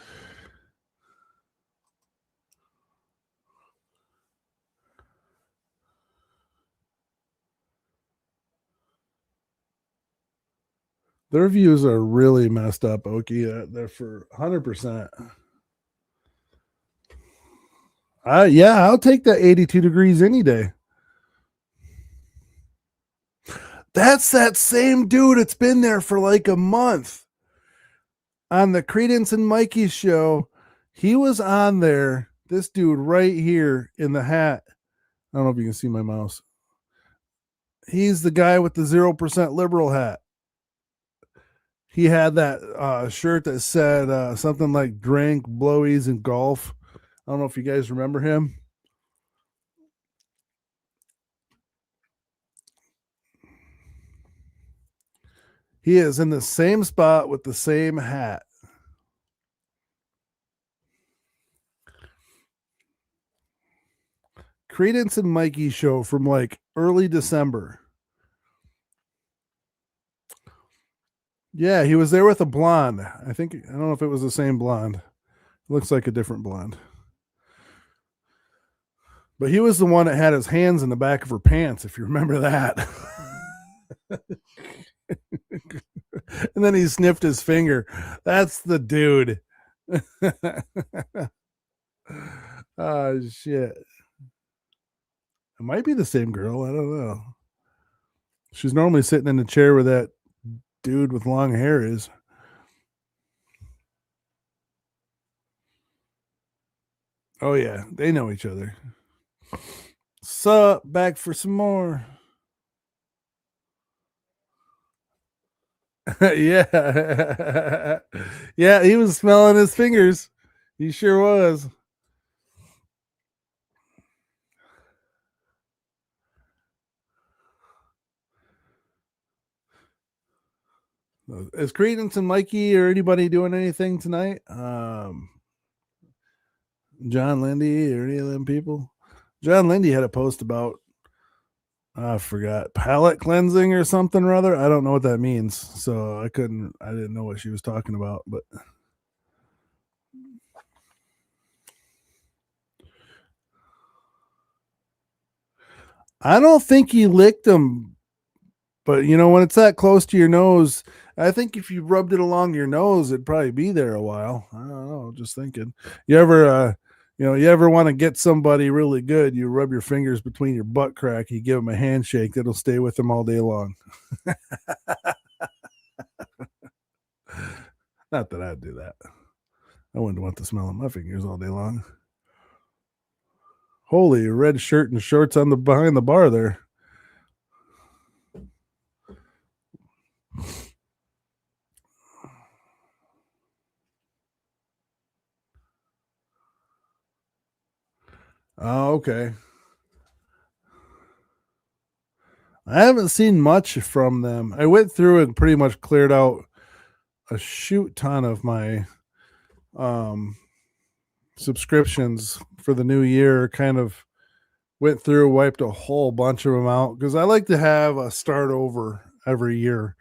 Their views are really messed up, Okie. They're for 100%. I'll take that 82 degrees any day. That's that same dude. It's been there for like a month. On the Credence and Mikey show, he was on there. This dude right here in the hat. I don't know if you can see my mouse. He's the guy with the 0% liberal hat. He had that shirt that said something like drink, blowies, and golf. I don't know if you guys remember him. He is in the same spot with the same hat. Credence and Mikey show from like early December. Yeah, he was there with a blonde. I don't know if it was the same blonde. Looks like a different blonde. But he was the one that had his hands in the back of her pants, if you remember that. And then he sniffed his finger. That's the dude. Oh, shit. It might be the same girl. I don't know. She's normally sitting in the chair where that dude with long hair is. Oh, yeah. They know each other. Sup, back for some more. Yeah. Yeah, he was smelling his fingers. He sure was. Is Credence and Mikey or anybody doing anything tonight? John Lindy or any of them people? John Lindy had a post about, I forgot, palate cleansing or something or other. I don't know what that means. So I didn't know what she was talking about, but I don't think he licked them. But when it's that close to your nose, I think if you rubbed it along your nose, it'd probably be there a while. I don't know. Just thinking. You ever want to get somebody really good? You rub your fingers between your butt crack. You give them a handshake. That'll stay with them all day long. Not that I'd do that. I wouldn't want the smell of my fingers all day long. Holy, red shirt and shorts behind the bar there. Oh, okay. I haven't seen much from them. I went through and pretty much cleared out a shoot ton of my subscriptions for the new year. Kind of went through, wiped a whole bunch of them out because I like to have a start over every year,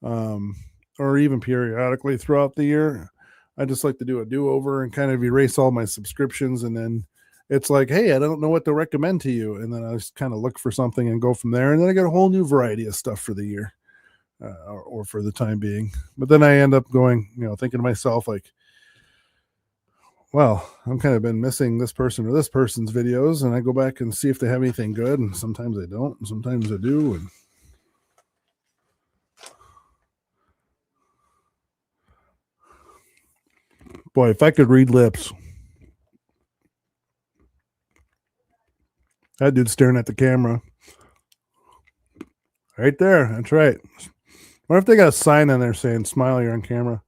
or even periodically throughout the year. I just like to do a do-over and kind of erase all my subscriptions, and then it's like, hey, I don't know what to recommend to you, and then I just kind of look for something and go from there, and then I got a whole new variety of stuff for the year, or for the time being. But then I end up going, thinking to myself like, well, I'm kind of been missing this person or this person's videos, and I go back and see if they have anything good, and sometimes they don't, and sometimes they do, and boy, if I could read lips. That dude's staring at the camera. Right there. That's right. What if they got a sign on there saying, smile, you're on camera?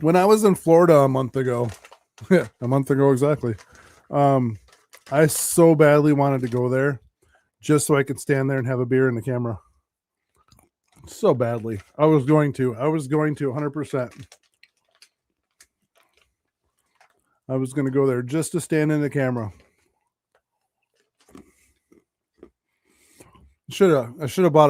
When I was in Florida a month ago, exactly, I so badly wanted to go there just so I could stand there and have a beer in the camera. So badly. I was going to 100%. I was going to go there just to stand in the camera. I should have bought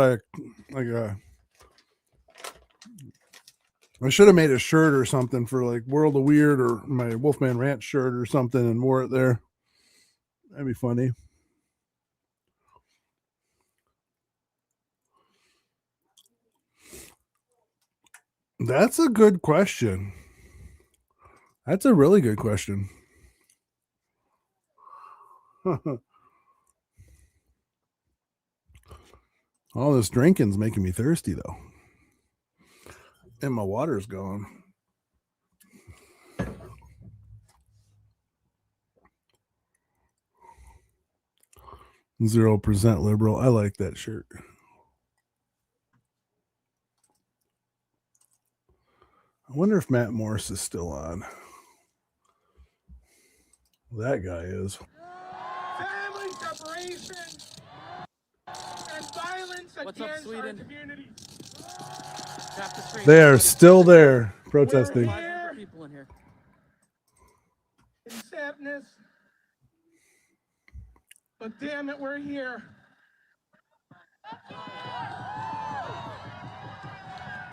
I should have made a shirt or something for like World of Weird or my Wolfman Ranch shirt or something and wore it there. That'd be funny. That's a good question. That's a really good question. All this drinking's making me thirsty though. And my water's gone. %0 liberal. I like that shirt. I wonder if Matt Morris is still on. That guy is. Family separation What's up, Sweden? They are still there protesting. We're people in here. In sadness, but damn it, we're here.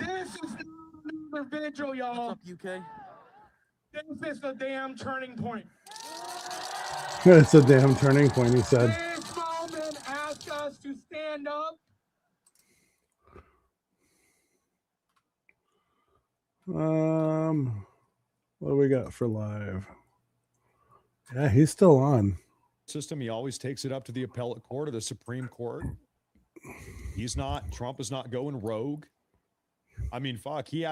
This is not another vigil, y'all. What's up, UK? This is the damn turning point. It's a damn turning point, he said. This moment asked us to stand up. What do we got for live? Yeah, he's still on. System, he always takes it up to the appellate court or the Supreme Court. Trump is not going rogue. I mean, fuck, he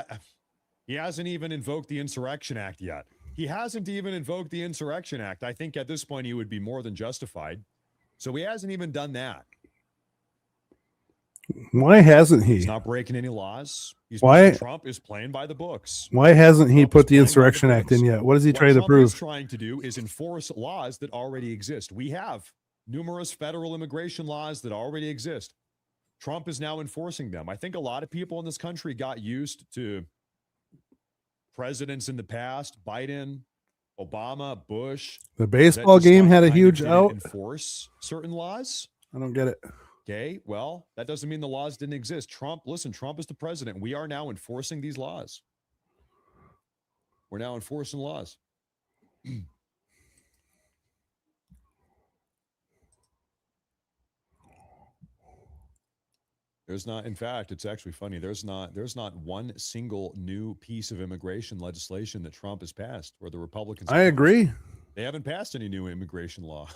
hasn't even invoked the Insurrection Act yet. He hasn't even invoked the Insurrection Act. I think at this point he would be more than justified. So he hasn't even done that. Why hasn't he? He's not breaking any laws. Trump is playing by the books. Why hasn't he put the Insurrection Act in yet? What is he trying to prove? What Trump is trying to do is enforce laws that already exist. We have numerous federal immigration laws that already exist. Trump is now enforcing them. I think a lot of people in this country got used to presidents in the past, Biden, Obama, Bush. The baseball game had a huge out. Enforce certain laws. I don't get it. Okay, well, that doesn't mean the laws didn't exist. Trump is the president. We are now enforcing these laws. We're now enforcing laws. There's not, in fact, it's actually funny. There's not one single new piece of immigration legislation that Trump has passed or the Republicans. I agree. They haven't passed any new immigration law.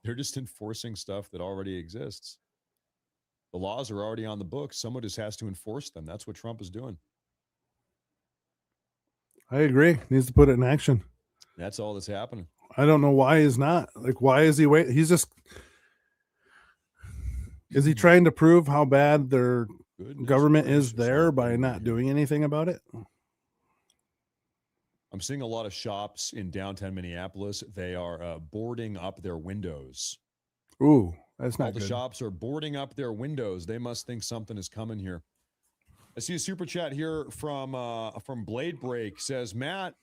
They're just enforcing stuff that already exists. The laws are already on the books. Someone just has to enforce them. That's what Trump is doing. I agree. Needs to put it in action. That's all that's happening. I don't know why he's not. Like, why is he waiting? He's just... Is he trying to prove how bad their government is there by not doing anything about it? I'm seeing a lot of shops in downtown Minneapolis. They are boarding up their windows. Ooh, that's not All the good. shops are boarding up their windows. They must think something is coming here. I see a super chat here from Blade Break. Says, Matt,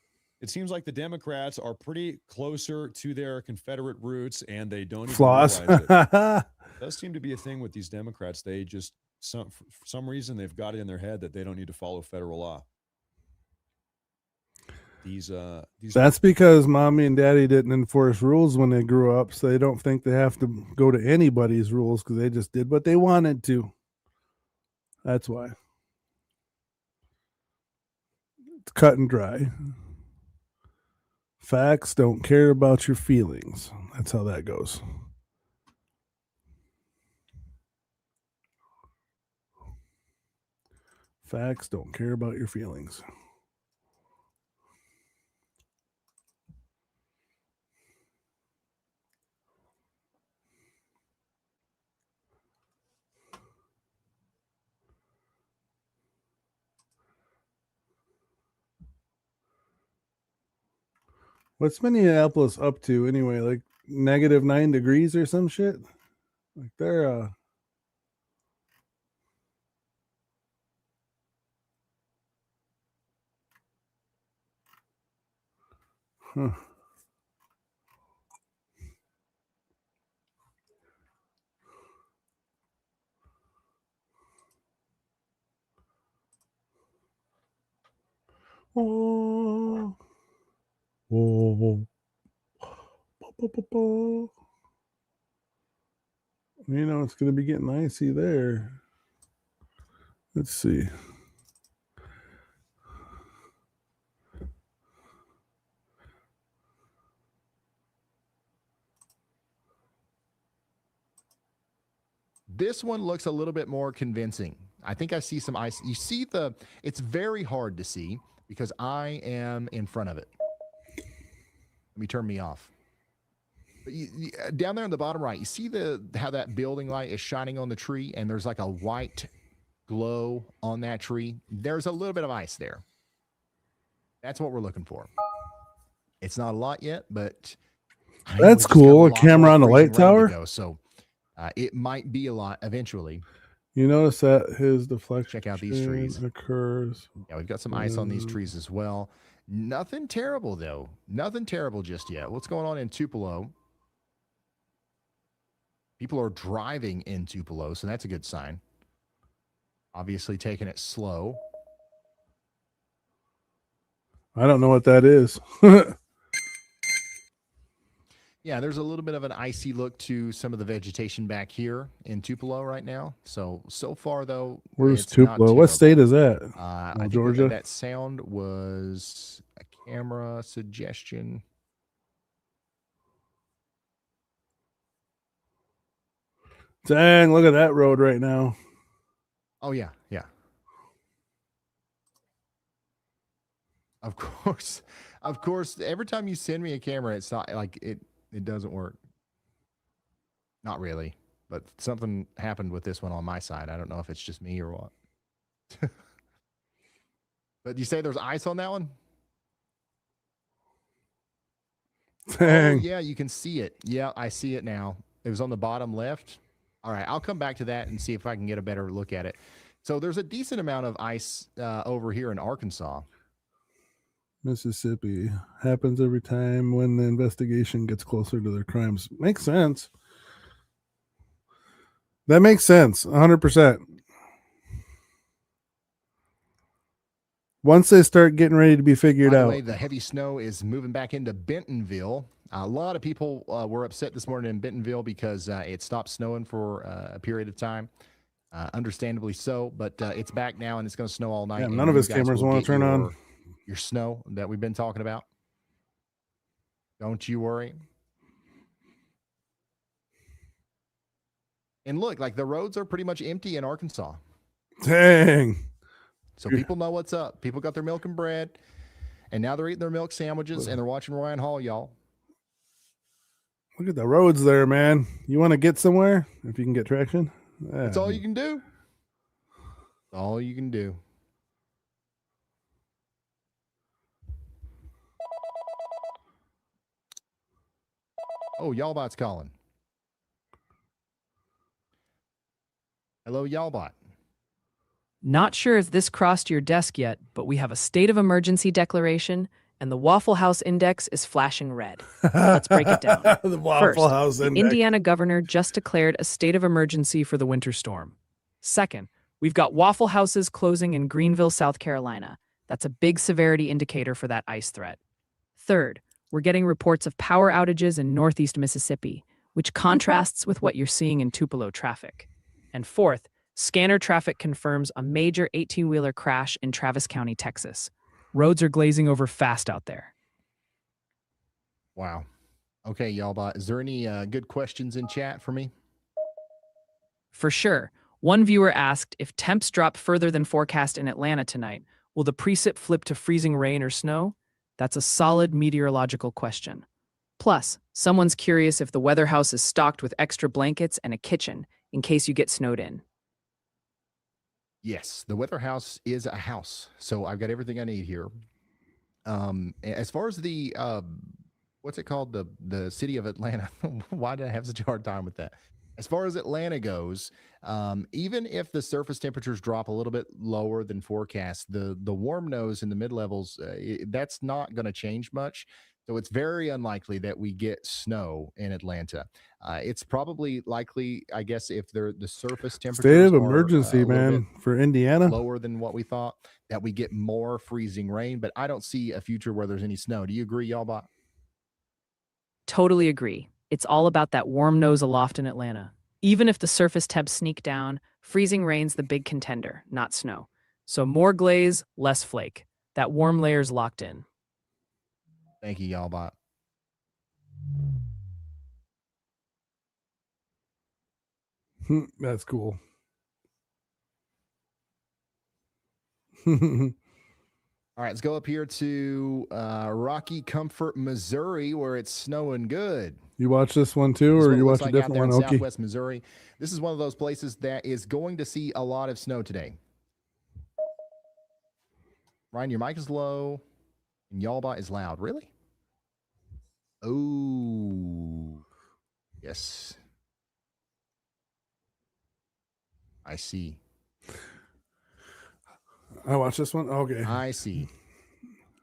it seems like the Democrats are pretty closer to their Confederate roots, and they don't even Flaws. realize it. Does seem to be a thing with these Democrats. They just, for some reason, they've got it in their head that they don't need to follow federal law. That's because mommy and daddy didn't enforce rules when they grew up, so they don't think they have to go to anybody's rules because they just did what they wanted to. That's why. It's cut and dry. Facts don't care about your feelings. That's how that goes. Facts don't care about your feelings. What's Minneapolis up to anyway? Like -9 degrees or some shit? Like they're huh. Oh. Oh. You know, it's going to be getting icy there. Let's see. This one looks a little bit more convincing. I think I see some ice. You see it's very hard to see because I am in front of it. Let me turn me off. Down there on the bottom right, you see how that building light is shining on the tree and there's like a white glow on that tree. There's a little bit of ice there. That's what we're looking for. It's not a lot yet, but that's cool. A camera on the light tower. So it might be a lot eventually. You notice that his deflection Check out these trees. occurs. Yeah, we've got some ice on these trees as well. Nothing terrible, though. Nothing terrible just yet. What's going on in Tupelo? People are driving in Tupelo, so that's a good sign. Obviously taking it slow. I don't know what that is. Yeah, there's a little bit of an icy look to some of the vegetation back here in Tupelo right now. So far, though, Where's it's not Tupelo? What state terrible. is that? I Oh, think Georgia? that sound was a camera suggestion. Dang, look at that road right now. Oh, yeah, yeah. Of course. Of course, every time you send me a camera, it's not like it doesn't work. Not really, but something happened with this one on my side. I don't know if it's just me or what. But you say there's ice on that one? Dang. Oh, yeah, you can see it. Yeah, I see it now. It was on the bottom left. All right, I'll come back to that and see if I can get a better look at it. So there's a decent amount of ice over here in Arkansas. Mississippi. Happens every time when the investigation gets closer to their crimes. Makes sense. That makes sense. 100%. Once they start getting ready to be figured By the out. way, the heavy snow is moving back into Bentonville. A lot of people were upset this morning in Bentonville because it stopped snowing for a period of time. Understandably so, but it's back now and it's going to snow all night. Yeah, and none of you his guys cameras will want get to turn on. your snow that we've been talking about. Don't you worry. And look, like the roads are pretty much empty in Arkansas. Dang. So people know what's up. People got their milk and bread, and now they're eating their milk sandwiches and they're watching Ryan Hall, y'all. Look at the roads there, man. You want to get somewhere? If you can get traction? That's all you can do. All you can do. Oh, Y'allbot's calling. Hello, Y'allbot. Not sure if this crossed your desk yet, but we have a state of emergency declaration, and the Waffle House Index is flashing red. Let's break it down. The Waffle First, House the Index. Indiana governor just declared a state of emergency for the winter storm. Second, we've got Waffle Houses closing in Greenville, South Carolina. That's a big severity indicator for that ice threat. Third, we're getting reports of power outages in northeast Mississippi, which contrasts with what you're seeing in Tupelo traffic. And fourth, scanner traffic confirms a major 18-wheeler crash in Travis County, Texas. Roads are glazing over fast out there. Wow. Okay, Y'allbot. Is there any good questions in chat for me? For sure. One viewer asked, if temps drop further than forecast in Atlanta tonight, will the precip flip to freezing rain or snow? That's a solid meteorological question. Plus, someone's curious if the weather house is stocked with extra blankets and a kitchen in case you get snowed in. Yes, the weather house is a house, so I've got everything I need here. As far as the what's it called, the city of Atlanta? Why did I have such a hard time with that? As far as Atlanta goes, even if the surface temperatures drop a little bit lower than forecast, the warm nose in the mid levels that's not going to change much. So it's very unlikely that we get snow in Atlanta. It's probably likely, I guess, if the surface temperatures State of are, emergency, a little man, bit for Indiana. lower than what we thought, that we get more freezing rain. But I don't see a future where there's any snow. Do you agree, Y'allbot? Totally agree. It's all about that warm nose aloft in Atlanta. Even if the surface temps sneak down, freezing rain's the big contender, not snow. So more glaze, less flake. That warm layer's locked in. Thank you, Y'allbot. That's cool. All right, let's go up here to Rocky Comfort, Missouri, where it's snowing good. You watch this one too, This is or what you it watch looks a like out different there one, in Oki? Southwest Missouri. This is one of those places that is going to see a lot of snow today. Ryan, your mic is low, and Y'allbot is loud. Really? Oh, yes. I see. I watched this one. Okay. I see.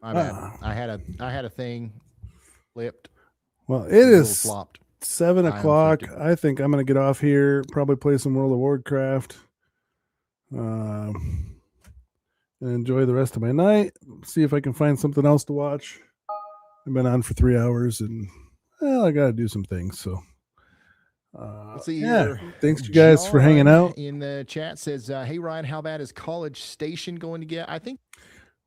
My bad. Ah. I had a thing flipped. Well, it The world is flopped. 7 I o'clock. unflipped it. I think I'm going to get off here, probably play some World of Warcraft, and enjoy the rest of my night. See if I can find something else to watch. I've been on for 3 hours, and well, I got to do some things. So, Let's see yeah. here. Thanks, you guys, for hanging John out. in the chat says, "Hey Ryan, how bad is College Station going to get?" I think.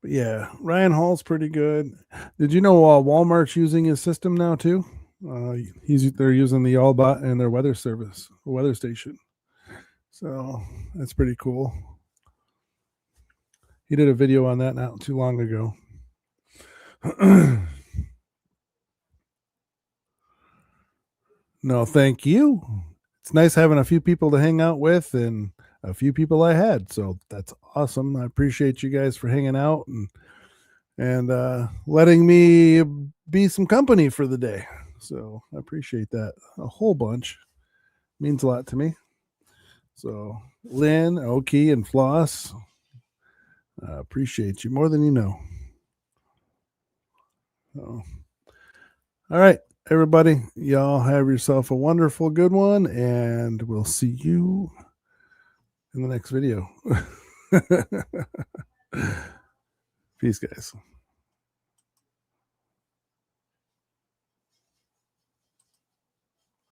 But yeah, Ryan Hall's pretty good. Did you know Walmart's using his system now too? They're using the Allbot in their weather service, weather station. So that's pretty cool. He did a video on that not too long ago. No, thank you. It's nice having a few people to hang out with and a few people I had. So that's awesome. I appreciate you guys for hanging out and letting me be some company for the day. So I appreciate that a whole bunch. Means a lot to me. So Lynn, Oki, and Floss, I appreciate you more than you know. So, all right, everybody, y'all have yourself a wonderful good one, and we'll see you in the next video. Peace, guys.